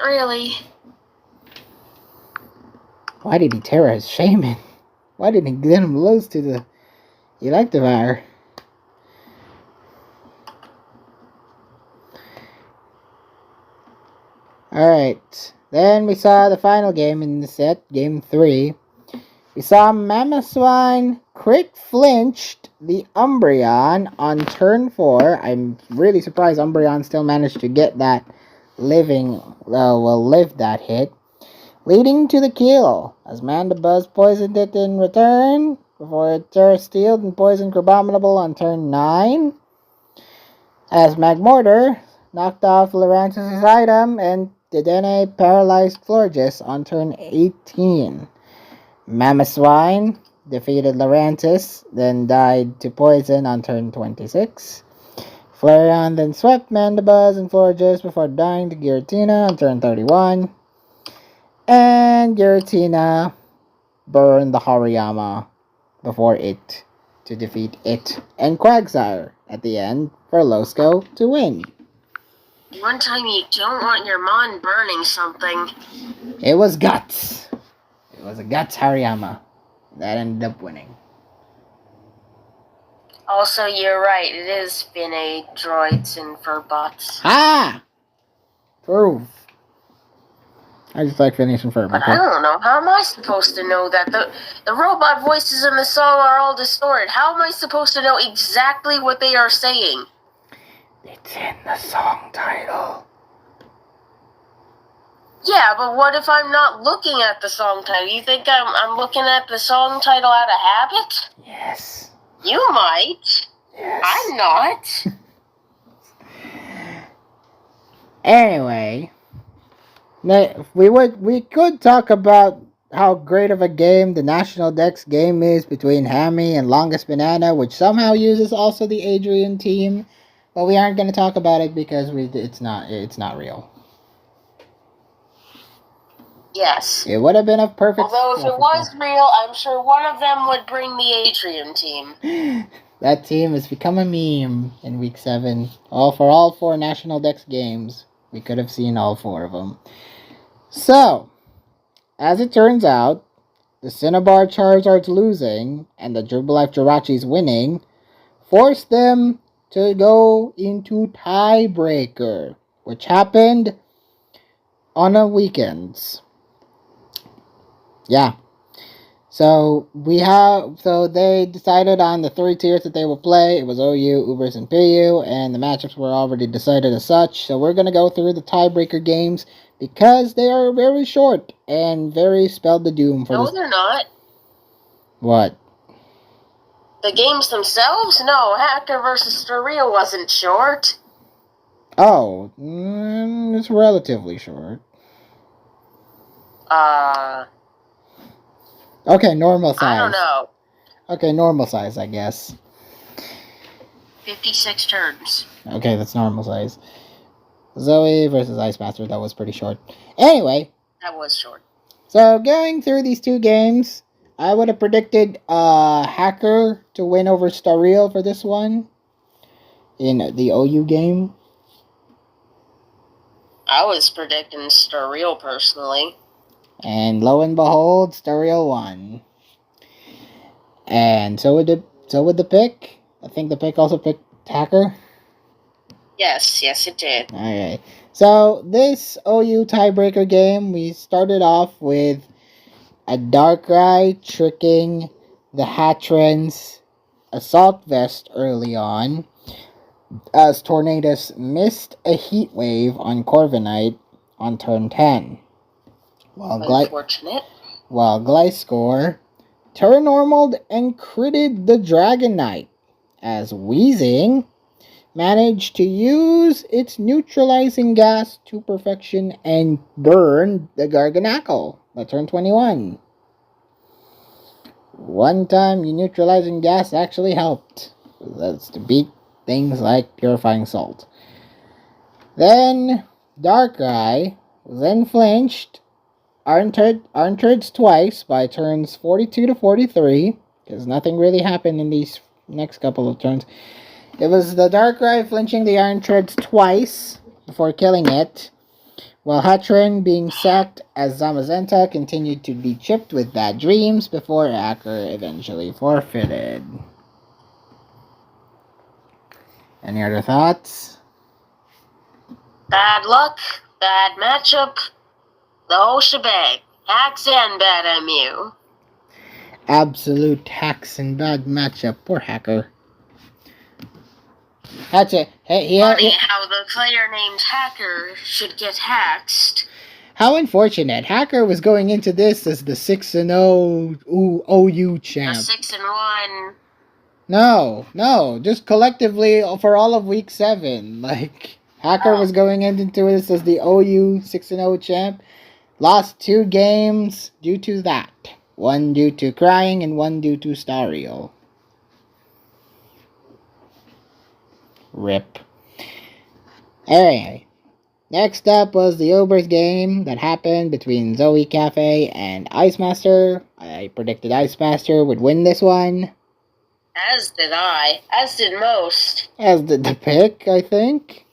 really.
Why did he Terra his Shaman? Why didn't he get him loose to the Electivire? Alright, then we saw the final game in the set, Game 3. We saw Mamoswine crit flinched the Umbreon on turn 4. I'm really surprised Umbreon still managed to get that live that hit, leading to the kill, as Mandibuzz poisoned it in return, before it Terra-Steeled and poisoned Crabominable on turn 9, as Magmortar knocked off Lurantis' item, and Dedenne paralyzed Florges on turn 18. Mamoswine defeated Lurantis, then died to poison on turn 26. Flareon then swept Mandibuzz and Florges before dying to Giratina on turn 31. And Giratina burned the Hariyama before it to defeat it and Quagsire at the end for Losco to win.
One time you don't want your Mon burning something.
It was Guts. It was a Guts Hariyama that ended up winning.
Also, you're right. It is Finne, droids, and Furbots.
Ha! Proof. I just like finishing Furby.
But I don't know. How am I supposed to know that? The robot voices in the song are all distorted. How am I supposed to know exactly what they are saying?
It's in the song title.
Yeah, but what if I'm not looking at the song title? You think I'm looking at the song title out of habit?
Yes.
You might.
Yes.
I'm not.
Anyway, we could talk about how great of a game the National Dex game is between Hammy and Longest Banana, which somehow uses also the Adrian team, but we aren't going to talk about it because it's not real.
Yes.
It would have been a perfect...
Although if it was real, I'm sure one of them would bring the Adrian team.
That team has become a meme in Week 7. For all 4 National Dex games. We could have seen all 4 of them. So, as it turns out, the Cinnabar Charizards losing and the Jubilife Jirachis winning forced them to go into Tiebreaker, which happened on a weekends. Yeah. So they decided on the 3 tiers that they will play. It was OU, Ubers, and PU, and the matchups were already decided as such. So we're going to go through the tiebreaker games because they are very short and very spelled the doom for
No, they're not.
What?
The games themselves? No, Hacker versus Surreal wasn't short.
Oh, it's relatively short. Okay, normal size.
I don't know.
Okay, normal size, I guess.
56 turns.
Okay, that's normal size. Zoe versus Ice Master, that was pretty short. Anyway.
That was short.
So, going through these 2 games, I would have predicted Hacker to win over Starreal for this one. In the OU game.
I was predicting Surreal personally.
And lo and behold, Starreal won. And so would the pick. I think the pick also picked Hacker.
Yes, it did.
Alright. So this OU tiebreaker game, we started off with a Darkrai tricking the Hatron's Assault Vest early on. as Tornadus missed a heat wave on Corviknight on turn 10.
Unfortunate.
While Gliscor Terranormaled and critted the Dragonite, as Weezing managed to use its neutralizing gas to perfection and burn the Garganackle at turn 21. One time your neutralizing gas actually helped. That's to beat things like Purifying Salt. Then Darkrai then flinched Arnturds twice by turns 42 to 43, because nothing really happened in these next couple of turns. It was the Darkrai flinching the Arnturds twice before killing it, while Hatrin being sacked as Zamazenta continued to be chipped with bad dreams before Acker eventually forfeited. Any other thoughts?
Bad luck, bad matchup, the whole shebang. Hacks and bad MU.
Absolute hacks and bad matchup. Poor Hacker. That's it.
Funny how the player named Hacker should get haxed.
How unfortunate. Hacker was going into this as the 6-0 OU champ.
The 6-1.
No. Just collectively for all of week 7. Like, Hacker was going into this as the OU 6-0 champ. Lost 2 games due to that. One due to crying and one due to Stario. Rip. Anyway, next up was the Obers game that happened between Zoe Cafe and Ice Master. I predicted Ice Master would win this one.
As did I. As did most.
As did the pick, I think.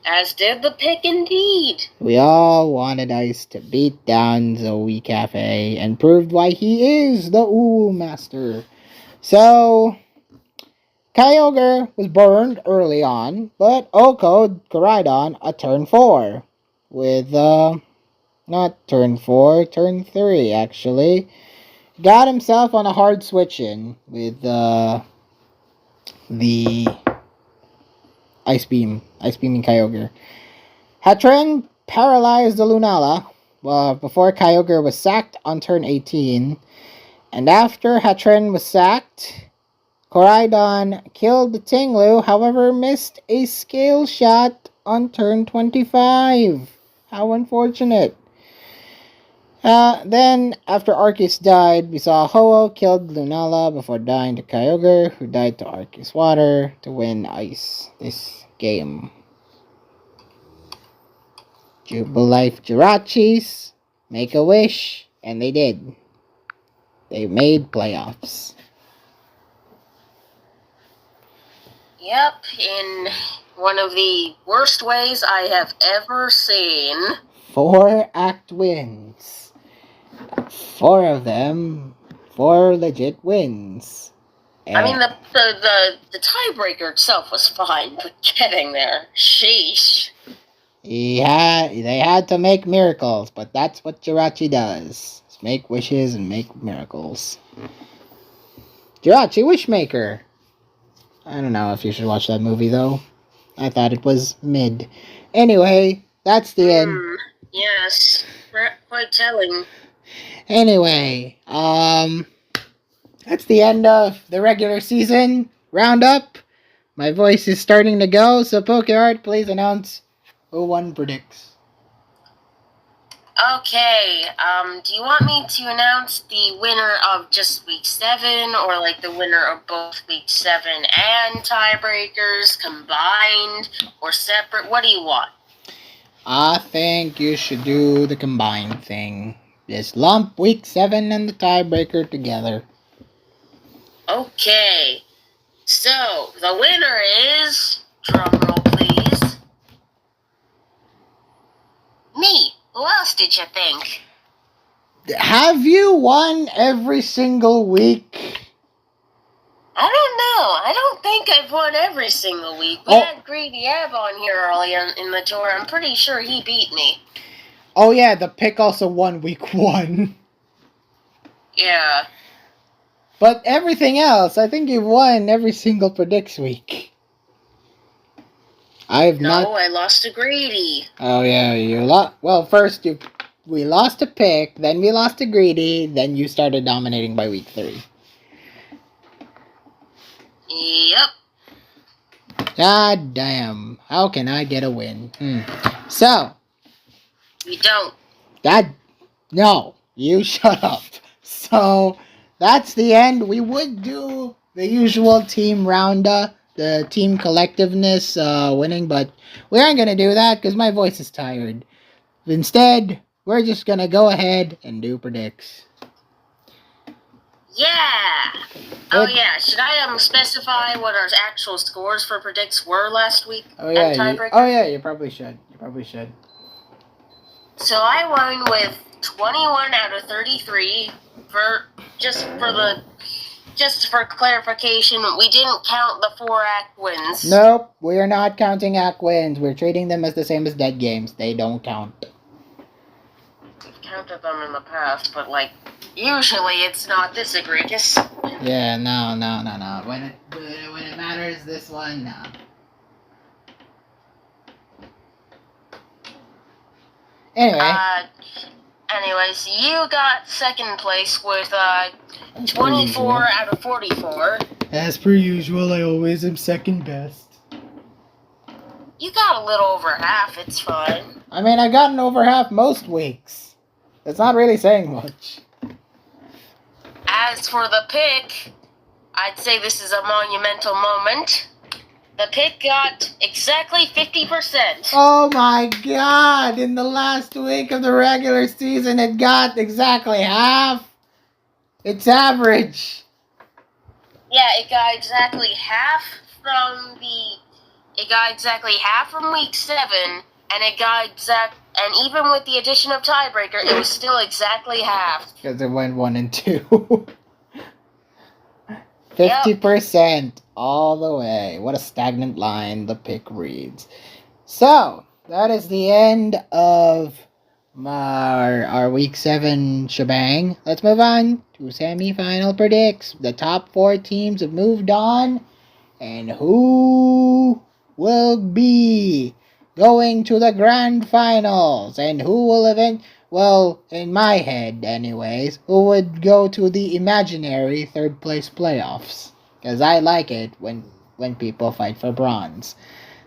As did the pick, indeed.
We all wanted Ice to beat down Zoe Cafe and proved why he is the Ooh Master. So, Kyogre was burned early on, but Oko Koraidon a turn 4. With, not turn 4, turn 3, actually. Got himself on a hard switch-in with, the Ice Beaming Kyogre. Hatrin paralyzed the Lunala before Kyogre was sacked on turn 18. And after Hatrin was sacked, Koraidon killed the Tinglu, however missed a scale shot on turn 25. How unfortunate. Then, after Arceus died, we saw Ho-Oh killed Lunala before dying to Kyogre, who died to Arceus Water to win Ice this game. Jubilife Jirachis, make a wish, and they did. They made playoffs.
Yep, in one of the worst ways I have ever seen.
4 act wins. 4 of them, 4 legit wins.
I mean, the tiebreaker itself was fine, but getting there, sheesh.
They had to make miracles, but that's what Jirachi does. Just make wishes and make miracles. Jirachi Wishmaker. I don't know if you should watch that movie, though. I thought it was mid. Anyway, that's the end.
Yes, quite telling.
Anyway, that's the end of the regular season roundup. My voice is starting to go, so PokeArt, please announce who won predicts.
Okay, do you want me to announce the winner of just week 7, or like the winner of both week 7 and tiebreakers combined, or separate? What do you want?
I think you should do the combined thing. Just lump week 7 and the tiebreaker together.
Okay, so the winner is, drumroll please, me. Who else did you think?
Have you won every single week?
I don't know. I don't think I've won every single week. We had Greedy Ab on here early in the tour. I'm pretty sure he beat me.
Oh yeah, the pick also won week 1.
Yeah.
But everything else, I think you've won every single predicts week.
No, I lost to Greedy.
Oh yeah, you lost. Well, first we lost to Pick, then we lost to Greedy, then you started dominating by week 3.
Yep.
God damn! How can I get a win? So.
You don't.
No, you shut up. So that's the end. We would do the usual team roundup, the team collectiveness winning, but we aren't gonna do that because my voice is tired. Instead, we're just gonna go ahead and do predicts.
Yeah. Oh yeah. Should I specify what our actual scores for predicts were last week?
Oh yeah.
Tiebreaker?
You probably should.
So I won with 21 out of 33. Just for clarification, we didn't count the 4 act wins.
Nope, we are not counting act wins. We're treating them as the same as dead games. They don't count.
We've counted them in the past, but usually it's not this egregious.
Yeah, no. When it matters, this one, no.
Anyways, you got second place with 24 out of 44.
As per usual, I always am second best.
You got a little over half, it's fine.
I mean, I've gotten over half most weeks. That's not really saying much.
As for the pick, I'd say this is a monumental moment. The pick got exactly 50%.
Oh my god! In the last week of the regular season, it got exactly half. It's average.
Yeah, it got exactly half from week 7, and and even with the addition of Tiebreaker, it was still exactly half.
Because it went 1 and 2. 50% all the way. What a stagnant line the pick reads. So, that is the end of our week 7 shebang. Let's move on to semi-final predicts. The top 4 teams have moved on. And who will be going to the grand finals? And who will well, in my head anyways, who would go to the imaginary 3rd place playoffs? Because I like it when people fight for bronze.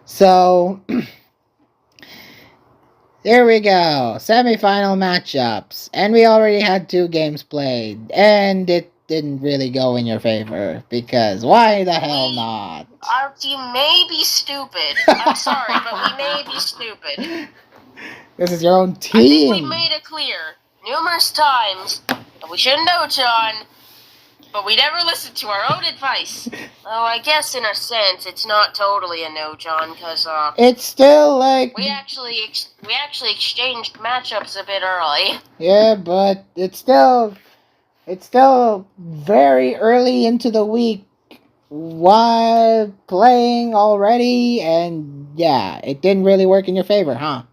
So, here we go. Semi-final matchups. And we already had 2 games played. And it didn't really go in your favor. Because why the hell not?
Our team may be stupid. I'm sorry, but we may be stupid.
This is your own team.
I think we made it clear numerous times that we shouldn't know John, but we never listened to our own advice. Well, I guess in a sense it's not totally a no, John, because
it's still
we actually exchanged matchups a bit early.
Yeah, but it's still very early into the week while playing already, and yeah, it didn't really work in your favor, huh?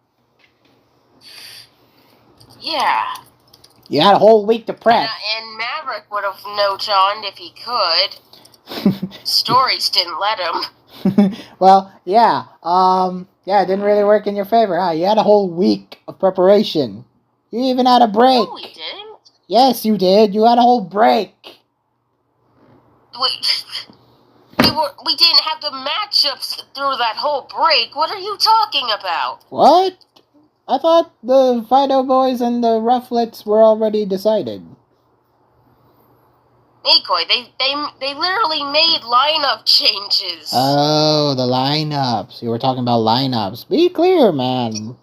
Yeah.
You had a whole week to prep.
And Maverick would have no-Johned if he could. Stories didn't let him.
Well, yeah. Yeah, it didn't really work in your favor, huh? You had a whole week of preparation. You even had a break.
No, we didn't.
Yes, you did. You had a whole break.
Wait. We didn't have the matchups through that whole break. What are you talking about?
What? I thought the Fido Boys and the Rufflets were already decided.
Nikoi, they literally made lineup changes.
Oh, the lineups. You were talking about lineups. Be clear, man.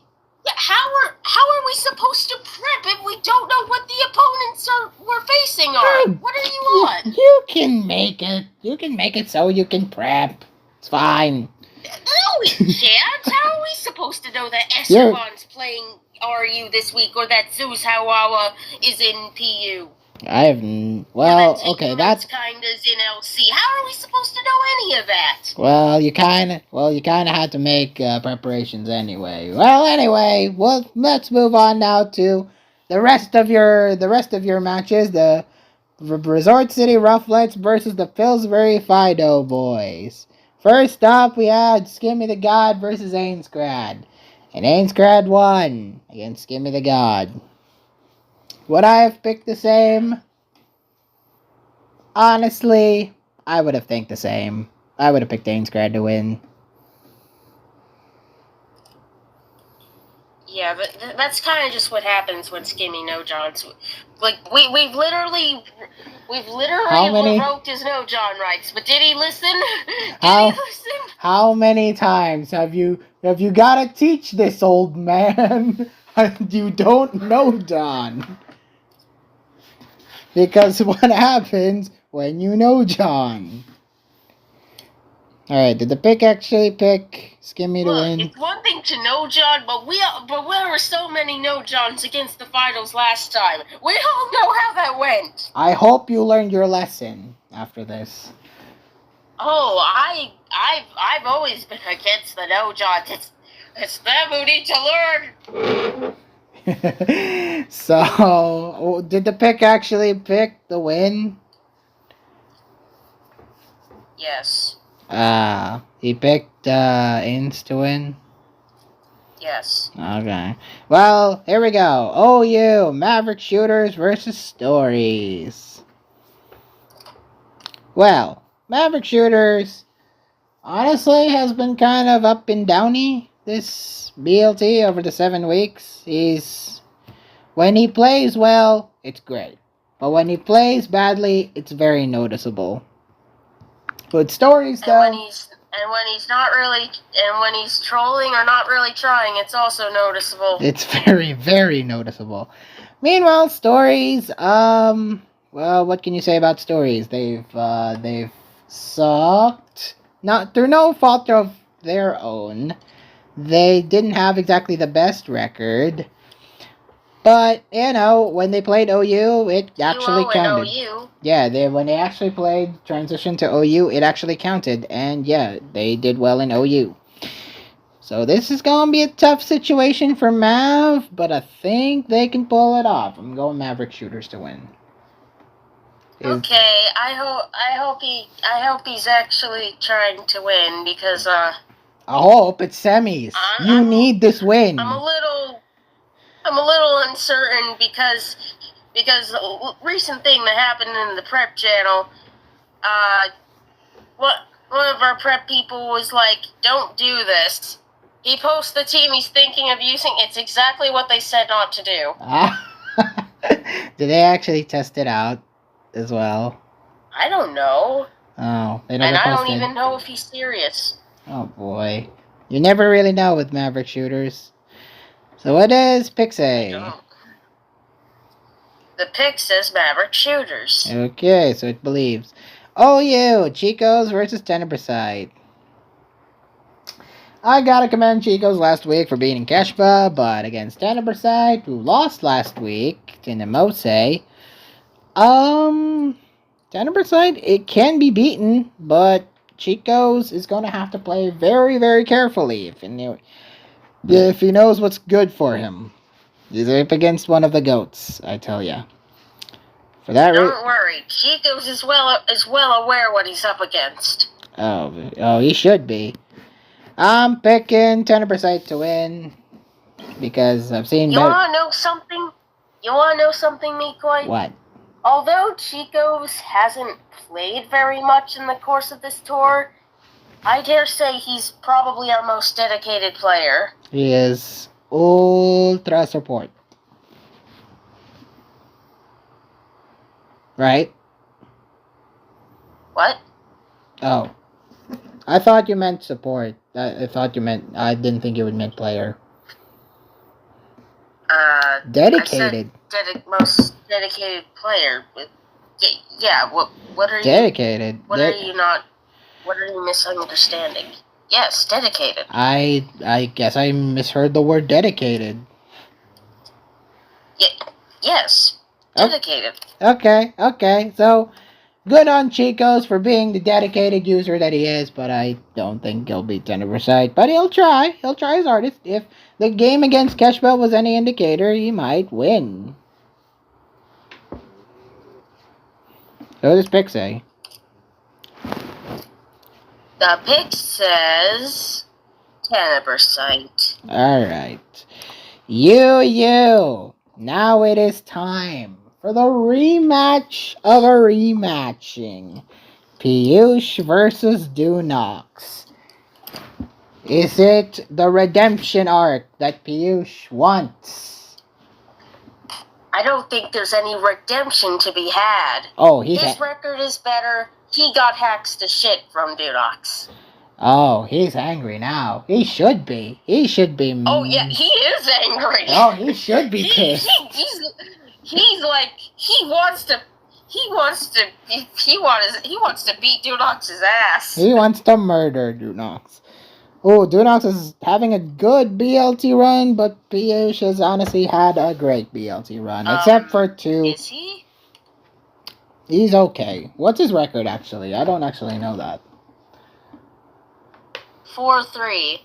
Yeah, how are we supposed to prep if we don't know what the opponents we're facing are? What are you on?
You can make it. You can make it so you can prep. It's fine.
No, we can't. How are we supposed to know that Esteban's playing RU this week or that Zeus Hawawa is in PU?
Okay, that's
kinda's in LC. How are we supposed to know any of that?
Well, you kind of had to make preparations anyway. Well, let's move on now to the rest of your matches. The Resort City Rufflets versus the Pillsbury Fido Boys. First up, we had Skimmy the God versus Ainsgrad. And Ainsgrad won against Skimmy the God. Would I have picked the same? Honestly, I would have think the same. I would have picked Ainsgrad to win.
Yeah, but that's kind of just what happens when Skimmy No Johns. Like we've literally revoked his No John rights. But did he listen? Did he listen?
How many times have you got to teach this old man? You don't know John. Because what happens when you know John? Alright, did the pick actually pick Skimmy to win?
It's one thing to know John, but there were so many no Johns against the finals last time. We all know how that went.
I hope you learned your lesson after this.
Oh, I've always been against the no Johns. It's them who need to learn.
So, did the pick actually pick the win?
Yes.
He picked Ains to win?
Yes.
Okay. Well, here we go. OU, Maverick Shooters versus Stories. Well, Maverick Shooters, honestly, has been kind of up and downy this BLT over the 7 weeks. When he plays well, it's great. But when he plays badly, it's very noticeable. But Stories, though...
when he's trolling or not really trying, it's also noticeable.
It's very, very noticeable. Meanwhile, Stories, well, what can you say about Stories? They've sucked. Not through no fault of their own. They didn't have exactly the best record. But, when they played OU, it actually counted.
OU.
Yeah, when they actually played transition to OU, it actually counted. And yeah, they did well in OU. So this is going to be a tough situation for Mav, but I think they can pull it off. I'm going Maverick Shooters to win.
Okay, I hope he's actually trying to win because
I hope it's semis. You need this win.
I'm a little uncertain because the recent thing that happened in the prep channel, one of our prep people was like, "Don't do this." He posts the team he's thinking of using. It's exactly what they said not to do.
Did they actually test it out as well?
I don't know.
Oh, they never posted.
I don't even know if he's serious.
Oh boy, you never really know with Maverick Shooters. So what is Pixie?
The pick says Maverick Shooters.
Okay, so it believes. OU, Chicos versus Tenebrasite. I gotta commend Chicos last week for beating Keshpa, but against Tenebrasite, who lost last week to Nemose, Tenebrasite, it can be beaten, but Chicos is gonna have to play very, very carefully if he knows what's good for him. He's up against one of the goats, I tell ya. For that
Don't worry, Chicos is well aware what he's up against.
Oh, he should be. I'm picking Tenebrasite to win because I've seen.
You wanna know something? Mikoi?
What?
Although Chicos hasn't played very much in the course of this tour, I dare say he's probably our most dedicated player.
He is ultra support. Right?
What?
Oh. I thought you meant support. I didn't think you would meant player. Dedicated.
I said most dedicated player. Yeah, what are
dedicated.
You... Dedicated. What are you misunderstanding? Yes, dedicated.
I guess I misheard the word dedicated.
Yes, dedicated.
Okay. So, good on Chicos for being the dedicated user that he is, but I don't think he'll beat Tenebrasite. But he'll try. He'll try his hardest. If the game against Keshpa was any indicator, he might win. So does Pixie.
The pick says Tiebreaker.
Alright. You. Now it is time for the rematch of a rematching. Piyush versus Dunox. Is it the redemption arc that Piyush wants?
I don't think there's any redemption to be had.
Oh,
his record is better. He got hacks to shit from Dunox.
Oh, he's angry now. He should be. He should be.
Oh yeah, he is angry.
Oh, he should be pissed.
He's like he wants to beat Dunox's ass.
He wants to murder Dunox. Oh, Dunox is having a good BLT run, but Piyush has honestly had a great BLT run, except for 2.
Is he?
He's okay. What's his record, actually? I don't actually know that.
4-3.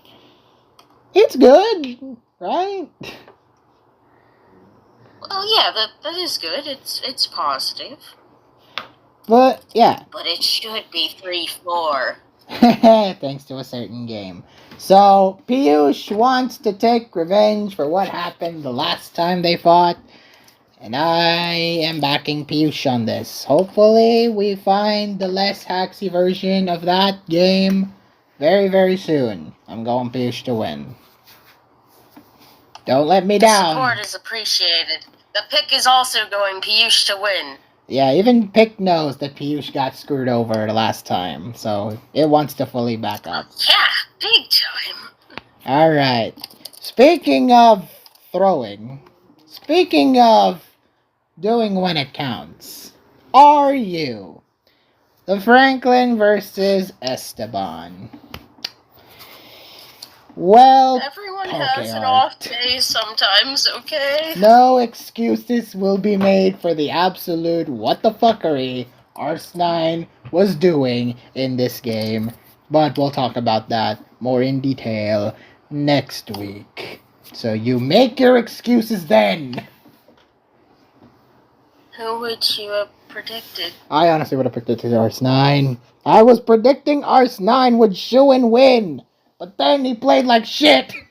It's good, right?
Well, yeah, that is good. It's positive.
But, yeah.
But it should be 3-4.
Thanks to a certain game. So, Piyush wants to take revenge for what happened the last time they fought. And I am backing Piyush on this. Hopefully, we find the less hacksy version of that game very, very soon. I'm going Piyush to win. Don't let me down.
Support is appreciated. The pick is also going Piyush to win.
Yeah, even Pick knows that Piyush got screwed over the last time, so it wants to fully back up.
Yeah, big time.
Alright. Speaking of throwing, speaking of doing when it counts, are you the Franklin versus Esteban? Well,
everyone has an off day sometimes, okay?
No excuses will be made for the absolute what the fuckery XII was doing in this game. But we'll talk about that more in detail next week. So you make your excuses then.
Who would you have predicted?
I honestly would have predicted XII. I was predicting XII would shoe and win. But then he played like shit.
He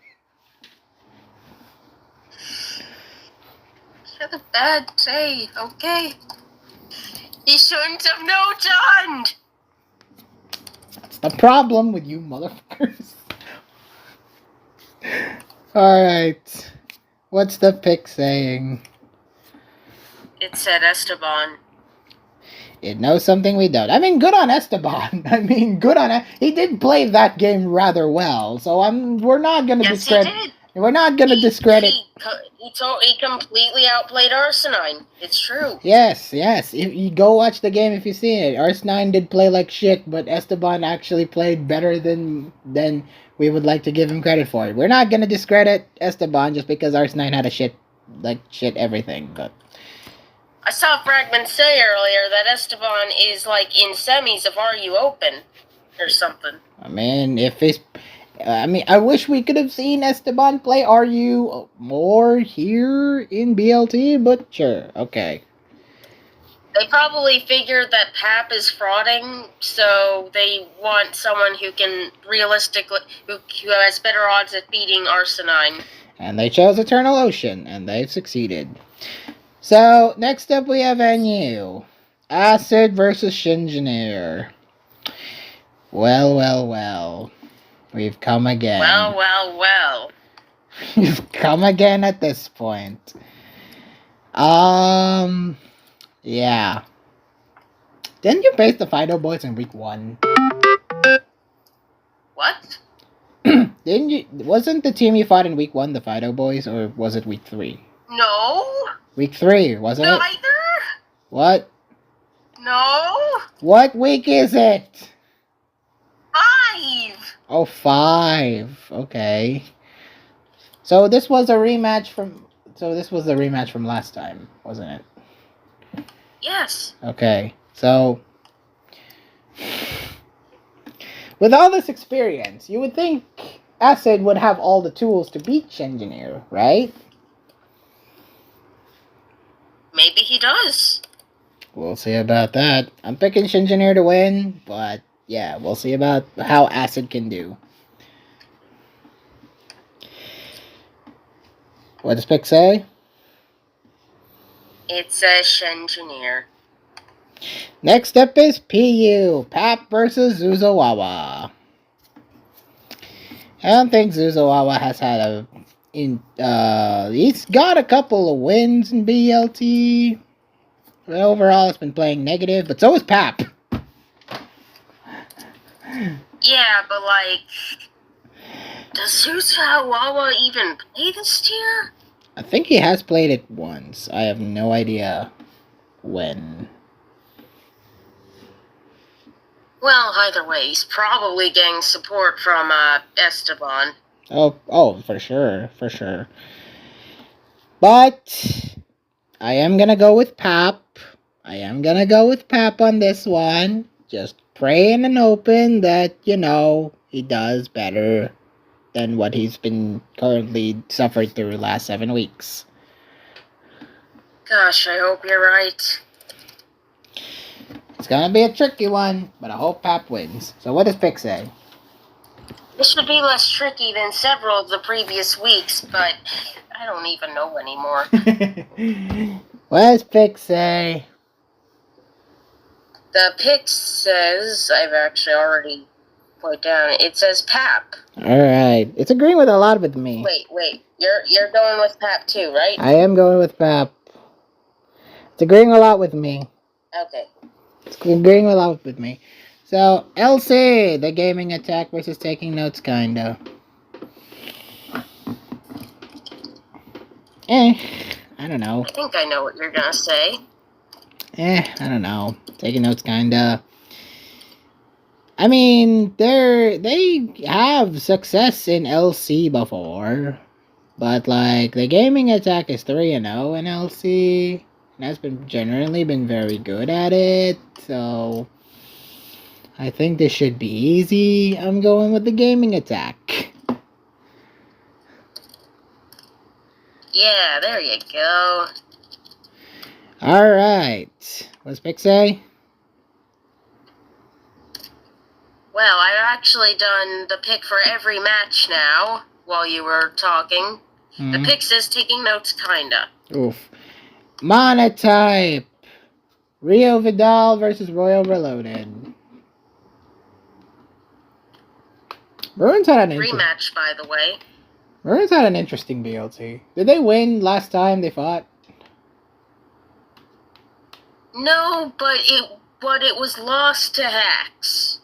had a bad day, okay? He shouldn't have no-done!
That's the problem with you motherfuckers. Alright. What's the pick saying?
It said Esteban.
It knows something we don't. I mean, good on Esteban. I mean, good on it. He did play that game rather well. So we're not gonna discredit.
He did.
We're not gonna discredit.
He completely outplayed XII. It's true.
Yes. If you go watch the game, if you've seen it, XII did play like shit, but Esteban actually played better than we would like to give him credit for. We're not gonna discredit Esteban just because XII had a shit everything, but.
I saw Fragment say earlier that Esteban is like in semis of RU Open or something.
I mean, I wish we could have seen Esteban play RU more here in BLT, but sure, okay.
They probably figured that Pap is frauding, so they want someone who can realistically, who has better odds at beating XII.
And they chose Eternal Ocean, and they've succeeded. So, next up we have NU. Acid versus Shinjaneer. Well. We've come again.
Well.
We've come again at this point. Yeah. Didn't you base the Fido Boys in week 1?
What?
Didn't you? Wasn't the team you fought in week 1 the Fido Boys, or was it week 3?
No.
Week 3, wasn't it?
Neither.
What?
No.
What week is it?
5.
Oh, 5. Okay. So this was a rematch from. So this was the rematch from last time, wasn't it?
Yes.
Okay. So with all this experience, you would think Acid would have all the tools to beat Shinjaneer, right?
Maybe he does.
We'll see about that. I'm picking Shinjaneer to win, but yeah, we'll see about how Acid can do. What does pick say?
It says Engineer.
Next up is PU, Pap versus Zuzawawa. I don't think Zuzawawa has had he's got a couple of wins in BLT. But overall, it's been playing negative, but so is Pap.
Yeah, but like, does Zuzawawa even play this tier?
I think he has played it once. I have no idea when.
Well, either way, he's probably getting support from Esteban.
Oh, for sure. But I am gonna go with Pap. On this one. Just praying and hoping that, he does better than what he's been currently suffered through the last 7 weeks.
Gosh, I hope you're right.
It's gonna be a tricky one, but I hope Pap wins. So what does Pick say?
This should be less tricky than several of the previous weeks, but I don't even know anymore.
What does Pick say?
The pick says, I've actually already put down, it says Pap.
Alright, it's agreeing with a lot with me.
Wait, you're going with Pap too, right?
I am going with Pap. It's agreeing a lot with me.
Okay.
It's agreeing a lot with me. So, LC, the gaming attack versus taking notes, kinda. I don't know.
I think I know what you're gonna say.
I don't know. Taking notes, kinda. I mean, they have success in LC before, but like the gaming attack is 3-0 in LC, and has generally been very good at it. So I think this should be easy. I'm going with the gaming attack.
Yeah, there you go.
Alright. What's Pick say?
Well, I've actually done the pick for every match now, while you were talking. The pick says taking notes, kinda.
Oof. Monotype. Rio Vidal versus Royal Reloaded. Maroon's had an
rematch, by the way.
Maroon's had an interesting BLT. Did they win last time they fought?
No, but it was lost to Hacks.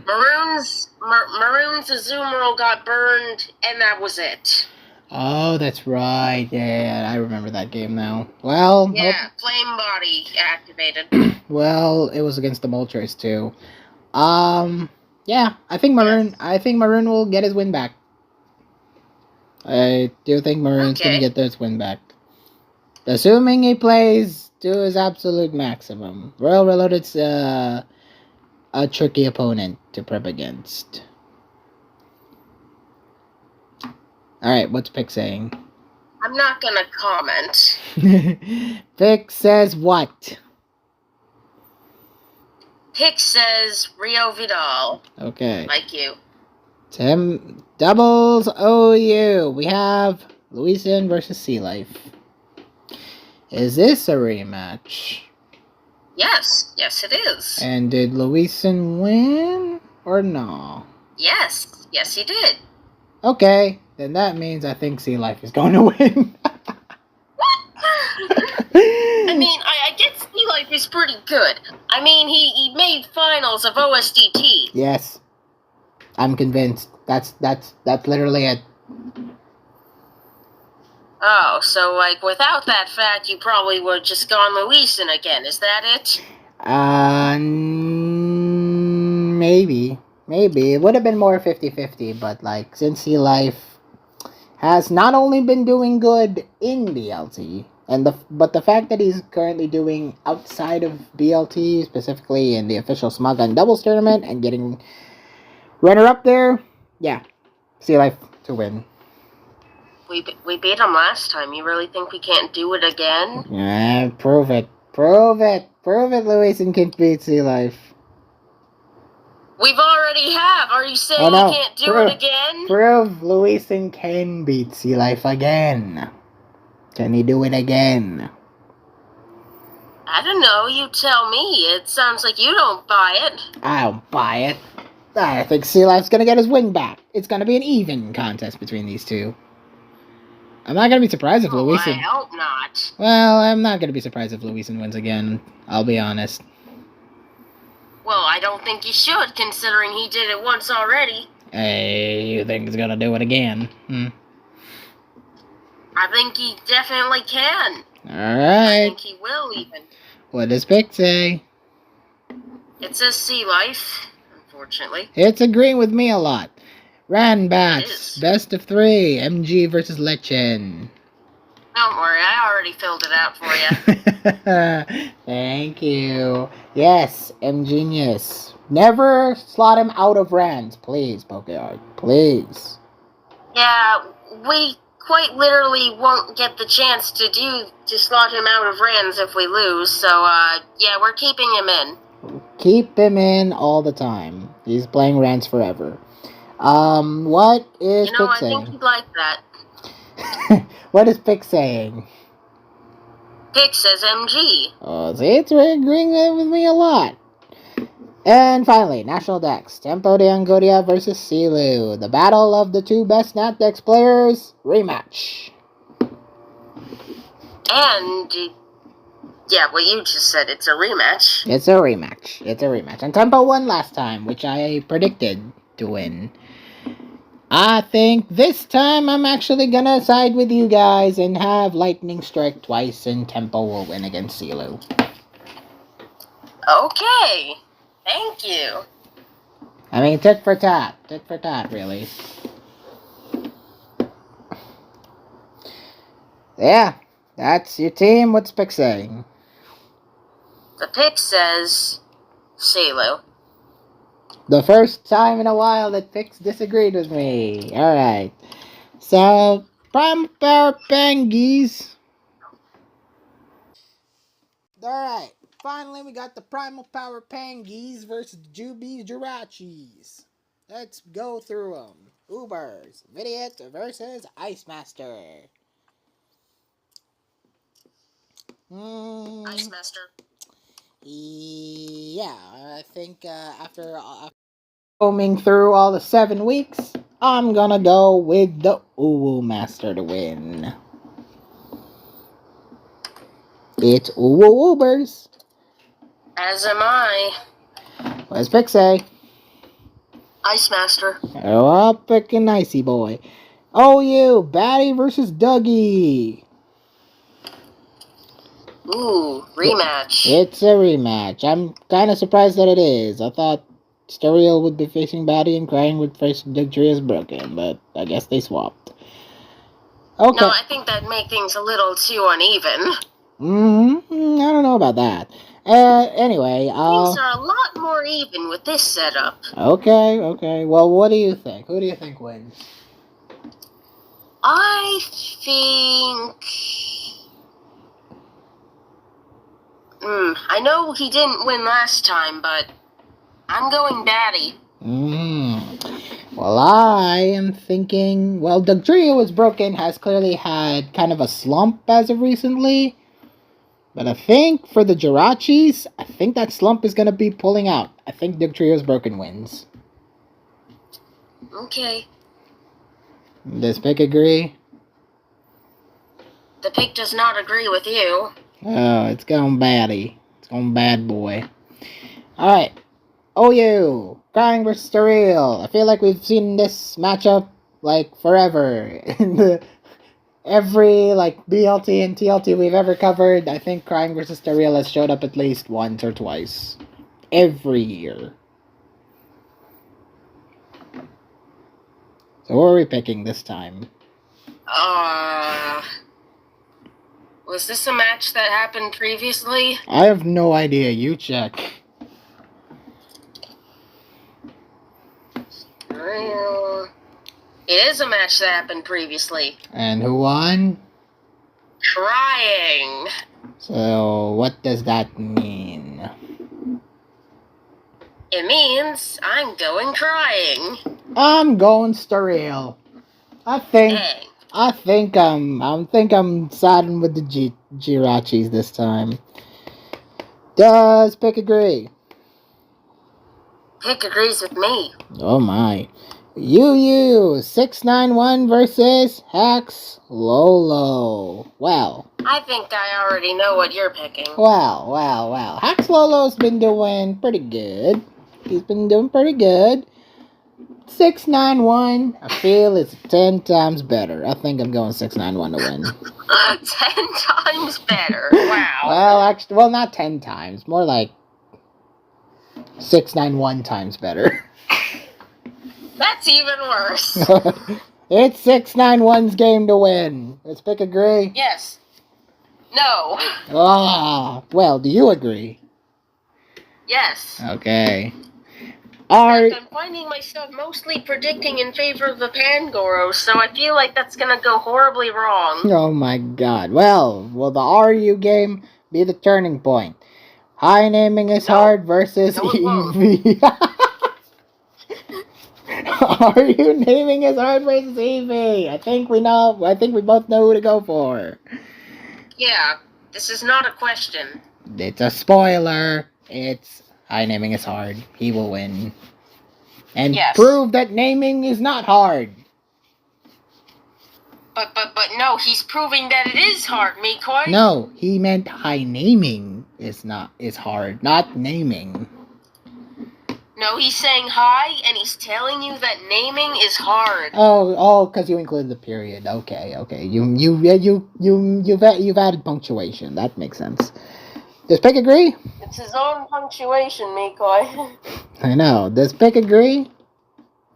Maroon's Azumarill got burned, and that was it.
Oh, that's right. Yeah, I remember that game now. Well,
yeah, Flame Body activated.
Well, it was against the Moltres too. Yeah, I think Maroon. Yes. I think Maroon will get his win back. I do think Maroon's gonna get this win back, assuming he plays to his absolute maximum. Royal Reloaded's a tricky opponent to prep against. Alright, what's Pick saying?
I'm not gonna comment.
Pick says what?
Pick says Rio Vidal.
Okay.
Like you.
Tim doubles OU. We have Luisin versus Sea Life. Is this a rematch?
Yes, it is.
And did Luisin win or no?
Yes, he did.
Okay, then that means I think Sea Life is going to win.
What? I mean, I guess Sea Life is pretty good. I mean, he made finals of OSDT.
Yes, I'm convinced. That's literally it. Oh,
so like without that fact, you probably would have just gone Luisin again. Is that it?
Maybe. It would have been more 50-50, but like since Sea Life has not only been doing good in BLT, but the fact that he's currently doing outside of BLT, specifically in the official Smug Gun Doubles tournament and getting runner up there, yeah, Sea Life to win.
We beat him last time. You really think we can't do it again?
Yeah, prove it. Prove it, Luis, and can beat Sea Life.
We've already have. Are you saying
Oh, no.
you can't do it again?
Prove Luisin can beat Sea Life again. Can he do it again?
I don't know. You tell me. It sounds like you don't buy it.
I don't buy it. I think Sea Life's gonna get his wing back. It's gonna be an even contest between these two. I'm not gonna be surprised if Luisin...
I hope not.
Well, I'm not gonna be surprised if Luisin wins again. I'll be honest.
Well, I don't think you should, considering he did it once already.
Hey, you think he's gonna do it again?
I think he definitely can.
Alright.
I think he will, even.
What does Pick say?
It says Sea Life, unfortunately.
It's agreeing with me a lot.
It
Ranbats,
is.
best of 3, MG versus Lechen.
Don't worry, I already filled it out for you.
Thank you. Yes, MGenius. Never slot him out of Rans, please, Pokeyard. Please.
Yeah, we quite literally won't get the chance to slot him out of Rans if we lose, so, yeah, we're keeping him in.
Keep him in all the time. He's playing Rans forever. What is Pick
I
saying?
think he'd like that.
What is Pick saying?
Pick says MG.
Oh, see, it's agreeing with me a lot. And finally, National Dex. Tempo de Angodia versus Silu. The battle of the two best Nat Dex players. Rematch.
And, yeah, what you just said, it's a rematch.
It's a rematch. It's a rematch. And Tempo won last time, which I predicted to win. I think this time I'm actually gonna side with you guys and have Lightning Strike twice and Tempo will win against Silu.
Okay. Thank you.
I mean, tit for tat. Tit for tat, really. Yeah, that's your team. What's Pick saying?
The pick says Salu.
The first time in a while that Pix disagreed with me. Alright. So, Prime Power Pangies. Alright. Finally, we got the Primal Power Pangies versus Juby Jirachis. Let's go through them. Ubers. Vidiot versus Ice Master.
Ice Master.
Yeah, I think after combing through all the 7 weeks, I'm gonna go with the Uwu Master to win. It's Uwu Ubers.
As am I.
What does Pick say?
Ice Master.
Oh, I'll pick an icy boy. Oh, you, Batty versus Dougie.
Ooh, rematch.
It's a rematch. I'm kind of surprised that it is. I thought Steriel would be facing Batty and Crying would face Dugtria's Broken, but I guess they swapped. Okay.
No, I think that'd make things a little too uneven.
I don't know about that. Anyway,
Things are a lot more even with this setup.
Okay. Well, what do you think? Who do you think wins?
I think... I know he didn't win last time, but I'm going Batty.
Well, I am thinking... Well, Dugtrio was broken, has clearly had kind of a slump as of recently. But I think for the Jirachis, I think that slump is going to be pulling out. I think Dugtrio's broken wins.
Okay.
Does Pick agree?
The pick does not agree with you.
Oh, it's going baddie. It's going bad boy. Alright. OU. Crying versus Surreal. I feel like we've seen this matchup, like, forever. Every, like, BLT and TLT we've ever covered, I think Crying versus Surreal has showed up at least once or twice. Every year. So what are we picking this time?
Was this a match that happened previously?
I have no idea. You check.
It is a match that happened previously.
And who won?
Crying.
So, what does that mean?
It means I'm going crying.
I'm going sterile. I think
Dang.
I'm siding with the Jirachis this time. Does Pick agree?
Pick agrees with me.
Oh my. Yu 691 versus Hax Lolo. Well.
I think I already know what you're picking.
Well. Hax Lolo's been doing pretty good. He's been doing pretty good. 691, I feel it's 10 times better. I think I'm going 691 to win.
10 times better. Wow.
Well, not 10 times. More like 691 times better.
That's even worse.
It's 691's game to win. Let's pick agree.
Yes. No.
Well, do you agree?
Yes.
Okay.
I'm finding myself mostly predicting in favor of the Pangoros, so I feel like that's gonna go horribly wrong.
Oh my god. Well, will the RU game be the turning point? High naming is hard versus EV. RU naming is hard versus EV. I think we both know who to go for.
Yeah, this is not a question.
It's a spoiler. It's high naming is hard. He will win. And prove that naming is not hard.
But no, he's proving that it is hard, Mikoi.
No, he meant high naming is hard, not naming.
No, he's saying high, and he's telling you that naming is hard.
Oh, because you included the period. Okay. You've added punctuation. That makes sense. Does Pick agree?
It's his own punctuation, Mikoi.
I know. Does Pick agree?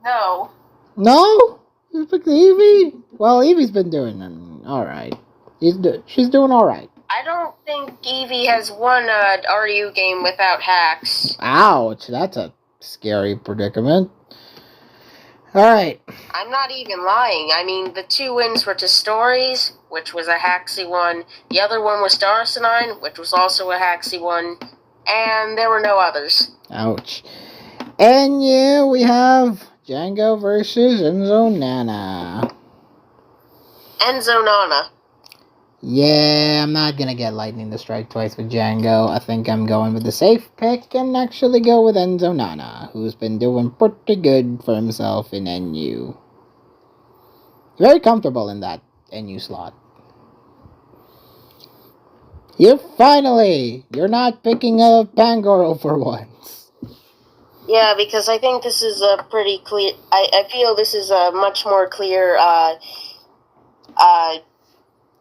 No.
No? You picked Evie? Well, Evie's been doing alright. She's doing alright.
I don't think Evie has won a RU game without hacks.
Ouch, that's a scary predicament. Alright.
I'm not even lying. I mean, the 2 wins were to Stories, which was a Haxy one. The other one was to Arsenine, which was also a Haxy one. And there were no others.
Ouch. And yeah, we have Django versus Enzo Nana.
Enzo Nana.
Yeah, I'm not gonna get lightning to strike twice with Django. I think I'm going with the safe pick and actually go with Enzo Nana, who's been doing pretty good for himself in NU. Very comfortable in that NU slot. You're not picking a Pangoro for once.
Yeah, because I think this is a pretty clear... I feel this is a much more clear,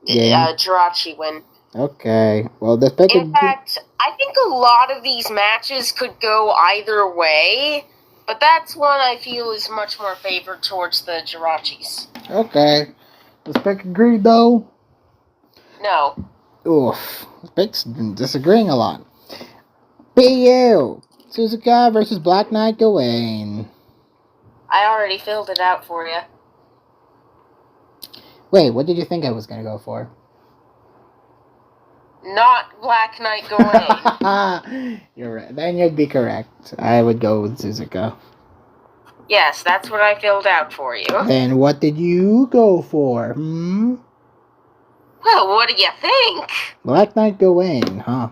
Jirachi win.
Okay, well,
in fact, I think a lot of these matches could go either way, but that's one I feel is much more favored towards the Jirachis.
Okay. Does Pick agree, though?
No.
Oof. Pick's disagreeing a lot. BU! Suzuka versus Black Knight Gawain.
I already filled it out for you.
Wait, what did you think I was gonna go for?
Not Black Knight Gawain.
You're right. Then you'd be correct. I would go with Suzuka.
Yes, that's what I filled out for you.
Then what did you go for?
Well, what do you think?
Black Knight Gawain, huh?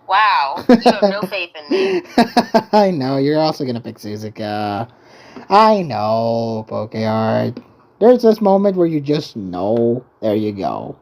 Wow, you have no faith in me.
I know, you're also gonna pick Suzuka. I know, PokeHeart. There's this moment where you just know. There you go.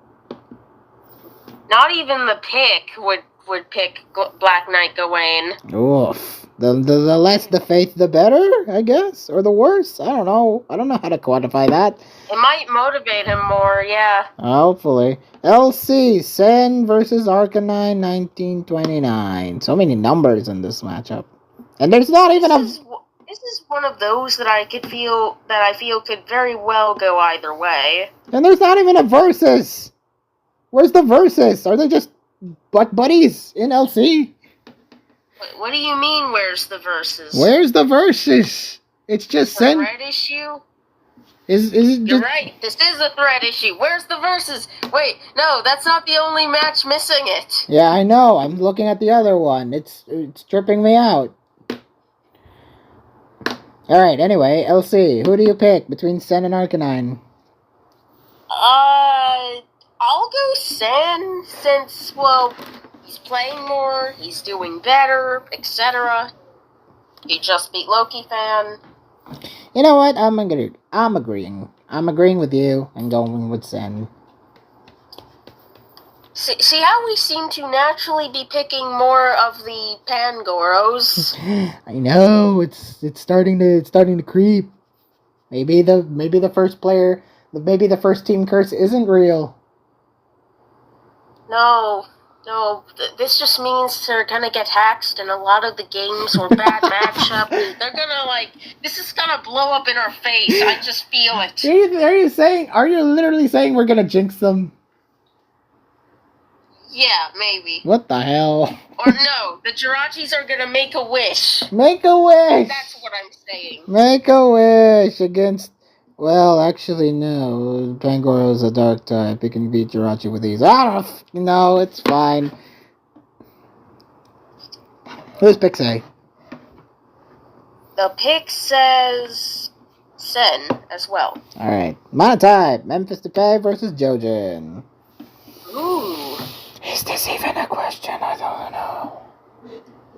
Not even the pick would pick Black Knight Gawain.
Oof. The less the faith, the better, I guess? Or the worse? I don't know. I don't know how to quantify that.
It might motivate him more, yeah.
Hopefully. LC, Sen versus Arcanine 1929. So many numbers in this matchup. And there's not even
This is one of those that I feel could very well go either way.
And there's not even a versus. Where's the versus? Are they just buddies in LC?
What do you mean, where's the versus?
Where's the versus? It's just
the thread issue?
Is it
You're right. This is a thread issue. Where's the versus? Wait, no, that's not the only match missing it.
Yeah, I know. I'm looking at the other one. It's tripping me out. Alright, anyway, LC, who do you pick between Sen and Arcanine?
I'll go Sen since, well, he's playing more, he's doing better, etc. He just beat Loki Fan.
You know what? I'm agreeing. I'm agreeing with you and going with Sen.
See how we seem to naturally be picking more of the Pangoros?
I know it's starting to creep. Maybe the first player, maybe the first team curse isn't real.
No, this just means they're gonna get hacked in a lot of the games or bad matchup. They're gonna this is gonna blow up in our face. I just feel it.
Are you literally saying we're gonna jinx them?
Yeah, maybe.
What the hell?
Or no, the Jirachis are gonna make a wish.
Make a wish!
That's what I'm saying.
Make a wish against... Well, actually, no. Pangoro's a dark type. It can beat Jirachi with ease. No, it's fine. Who's pick say?
The pick says Sen as well.
Alright. Monotype. Memphis Depay versus Jojen.
Ooh.
Is this even a question? I don't know.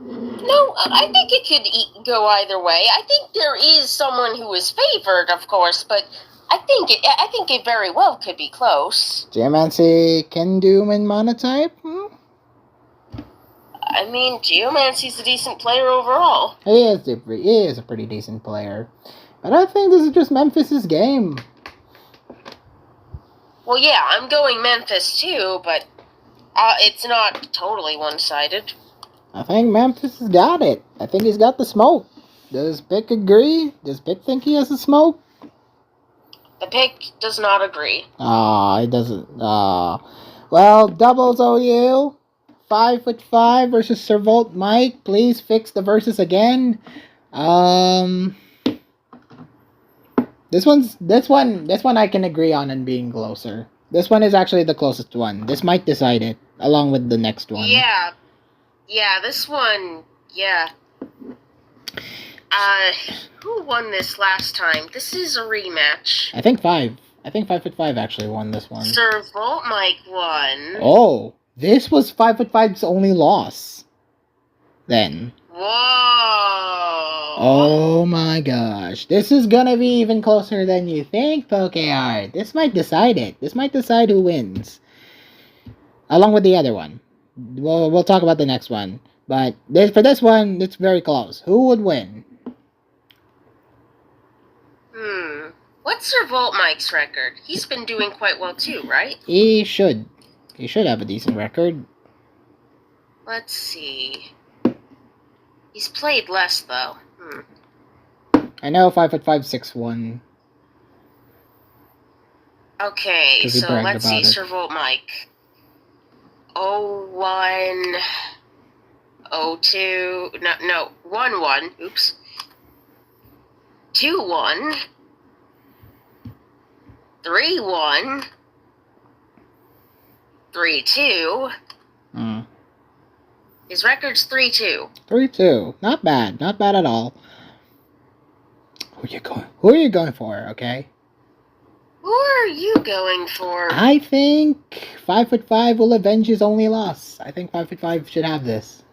No, I think it could go either way. I think there is someone who is favored, of course, but I think it very well could be close.
Geomancy can do in Monotype?
I mean, Geomancy's a decent player overall.
He is a pretty decent player. But I think this is just Memphis's game.
Well, yeah, I'm going Memphis too, but it's not totally one-sided.
I think Memphis has got it. I think he's got the smoke. Does Pick agree? Does Pick think he has the smoke?
The pick does not agree.
He doesn't. Well, doubles OU. 5'5" versus Servolt Mike. Please fix the versus again. This one I can agree on and being closer. This one is actually the closest one. This might decide it, along with the next one.
Yeah, this one, yeah. Who won this last time? This is a rematch.
I think 5'5" actually won this one.
Servolt Mike won.
Oh, this was 5'5's only loss. Then.
Whoa.
Oh my gosh. This is gonna be even closer than you think, PokeArt. This might decide it. This might decide who wins. Along with the other one. We'll talk about the next one. But for this one, it's very close. Who would win?
What's Servolt Mike's record? He's been doing quite well too, right?
He should. He should have a decent record.
Let's see. He's played less, though.
I know 5'5", 6'1".
Okay, so let's see. Servolt Mike. 01, 02, no, 1-1, oops. 2-1, 3-1, 3-2. His record's 3-2.
3-2. Not bad. Not bad at all. Who are you going for, okay?
Who are you going for?
I think 5'5" will avenge his only loss. I think 5'5" should have this.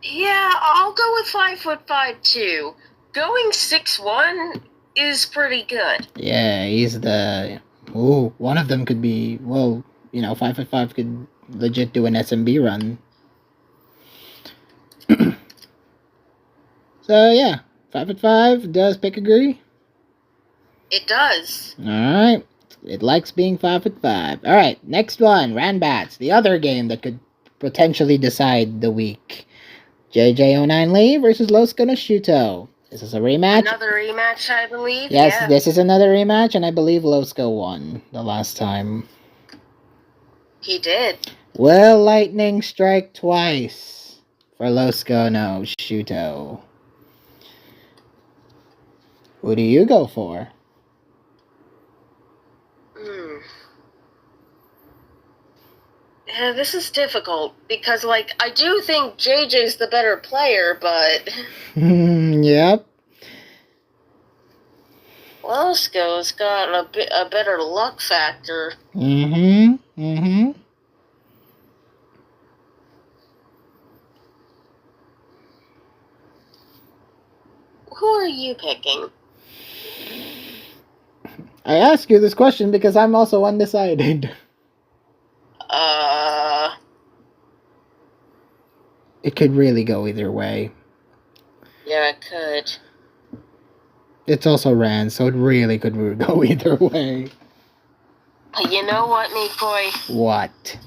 Yeah, I'll go with 5'5" too. Going 6'1" is pretty good.
Yeah, he's the... Ooh, one of them could be... Well, 5'5" could legit do an SMB run. So, yeah. 5'5", does Pick agree?
It does.
Alright. It likes being 5'5". Alright, next one. Ranbats. The other game that could potentially decide the week. JJ09 Lee versus Los Shuto. This is a rematch.
Another rematch, I believe.
Yes,
yeah.
This is another rematch, and I believe Losco won the last time.
He did.
Will lightning strike twice for Losco no Shuto? Who do you go for?
Yeah, this is difficult, because, I do think JJ's the better player, but...
Yep.
Lasco's got a better luck factor.
Mm-hmm.
Who are you picking?
I ask you this question because I'm also undecided. It could really go either way.
Yeah, it could.
It's also Rand, so it really could go either way.
You know what, Meat
What?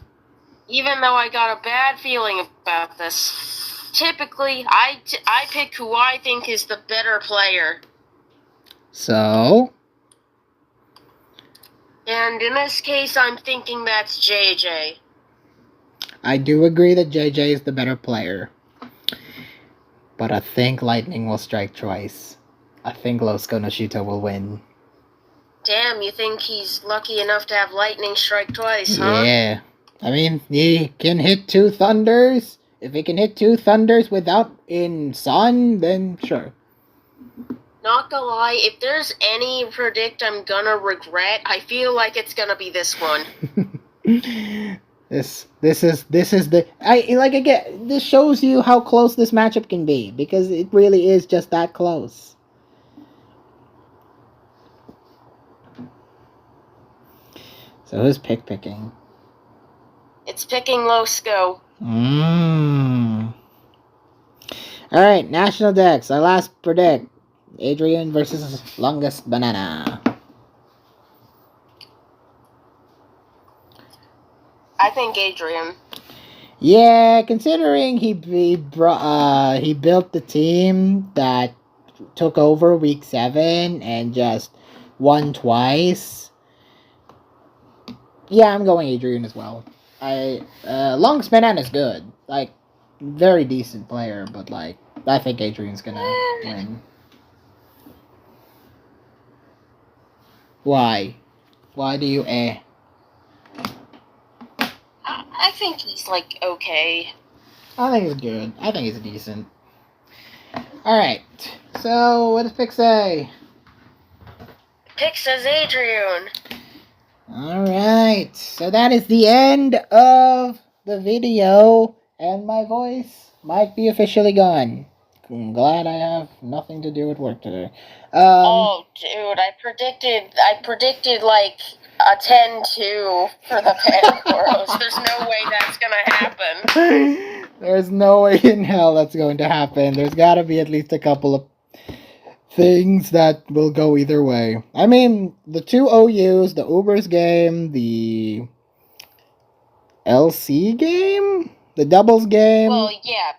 Even though I got a bad feeling about this, typically I pick who I think is the better player.
So?
And in this case, I'm thinking that's JJ.
I do agree that JJ is the better player. But I think Lightning will strike twice. I think Los Konoshito will win.
Damn, you think he's lucky enough to have lightning strike twice, huh?
Yeah. I mean, he can hit 2 thunders. If he can hit 2 thunders without in Sun, then sure.
Not gonna lie, if there's any predict I'm gonna regret, I feel like it's gonna be this one.
This is the this shows you how close this matchup can be, because it really is just that close. So who's picking?
It's picking Losco.
Alright, National Dex. Our last predict. Adrian versus Longest Banana.
I think Adrian.
Yeah, considering he built the team that took over week 7 and just won twice. Yeah, I'm going Adrian as well. Longest Banana is good. Like, very decent player, but like, I think Adrian's gonna win. Why? Why do you
I think he's like okay.
I think he's good. I think he's decent. Alright. So what does Pick say?
Pick says Adrian.
Alright. So that is the end of the video, and my voice might be officially gone. I'm glad I have nothing to do with work today.
Oh, dude, I predicted like a 10-2 for the Pancoros. There's no way that's gonna happen.
There's no way in hell that's going to happen. There's gotta be at least a couple of things that will go either way. I mean, the 2 OUs, the Ubers game, the LC game, the doubles game.
Well, yeah.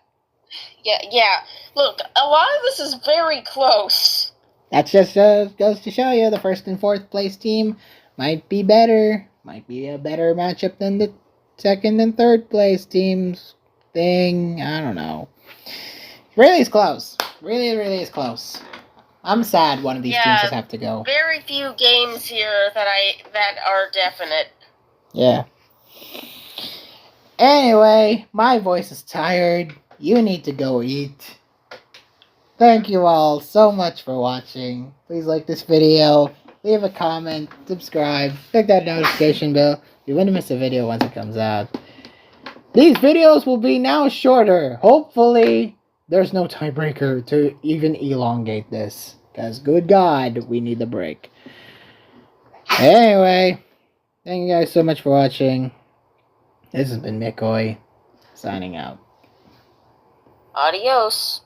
Look, a lot of this is very close.
That just goes to show you the 1st and 4th place team might be better. Might be a better matchup than the 2nd and 3rd place teams thing. I don't know. Really is close. Really is close. I'm sad one of these teams just have to go.
Very few games here that are definite.
Yeah. Anyway, my voice is tired. You need to go eat. Thank you all so much for watching. Please like this video, leave a comment, subscribe, click that notification bell. You won't miss a video once it comes out. These videos will be now shorter. Hopefully, there's no tiebreaker to even elongate this. Because, good God, we need the break. Anyway, thank you guys so much for watching. This has been McCoy, signing out.
Adios.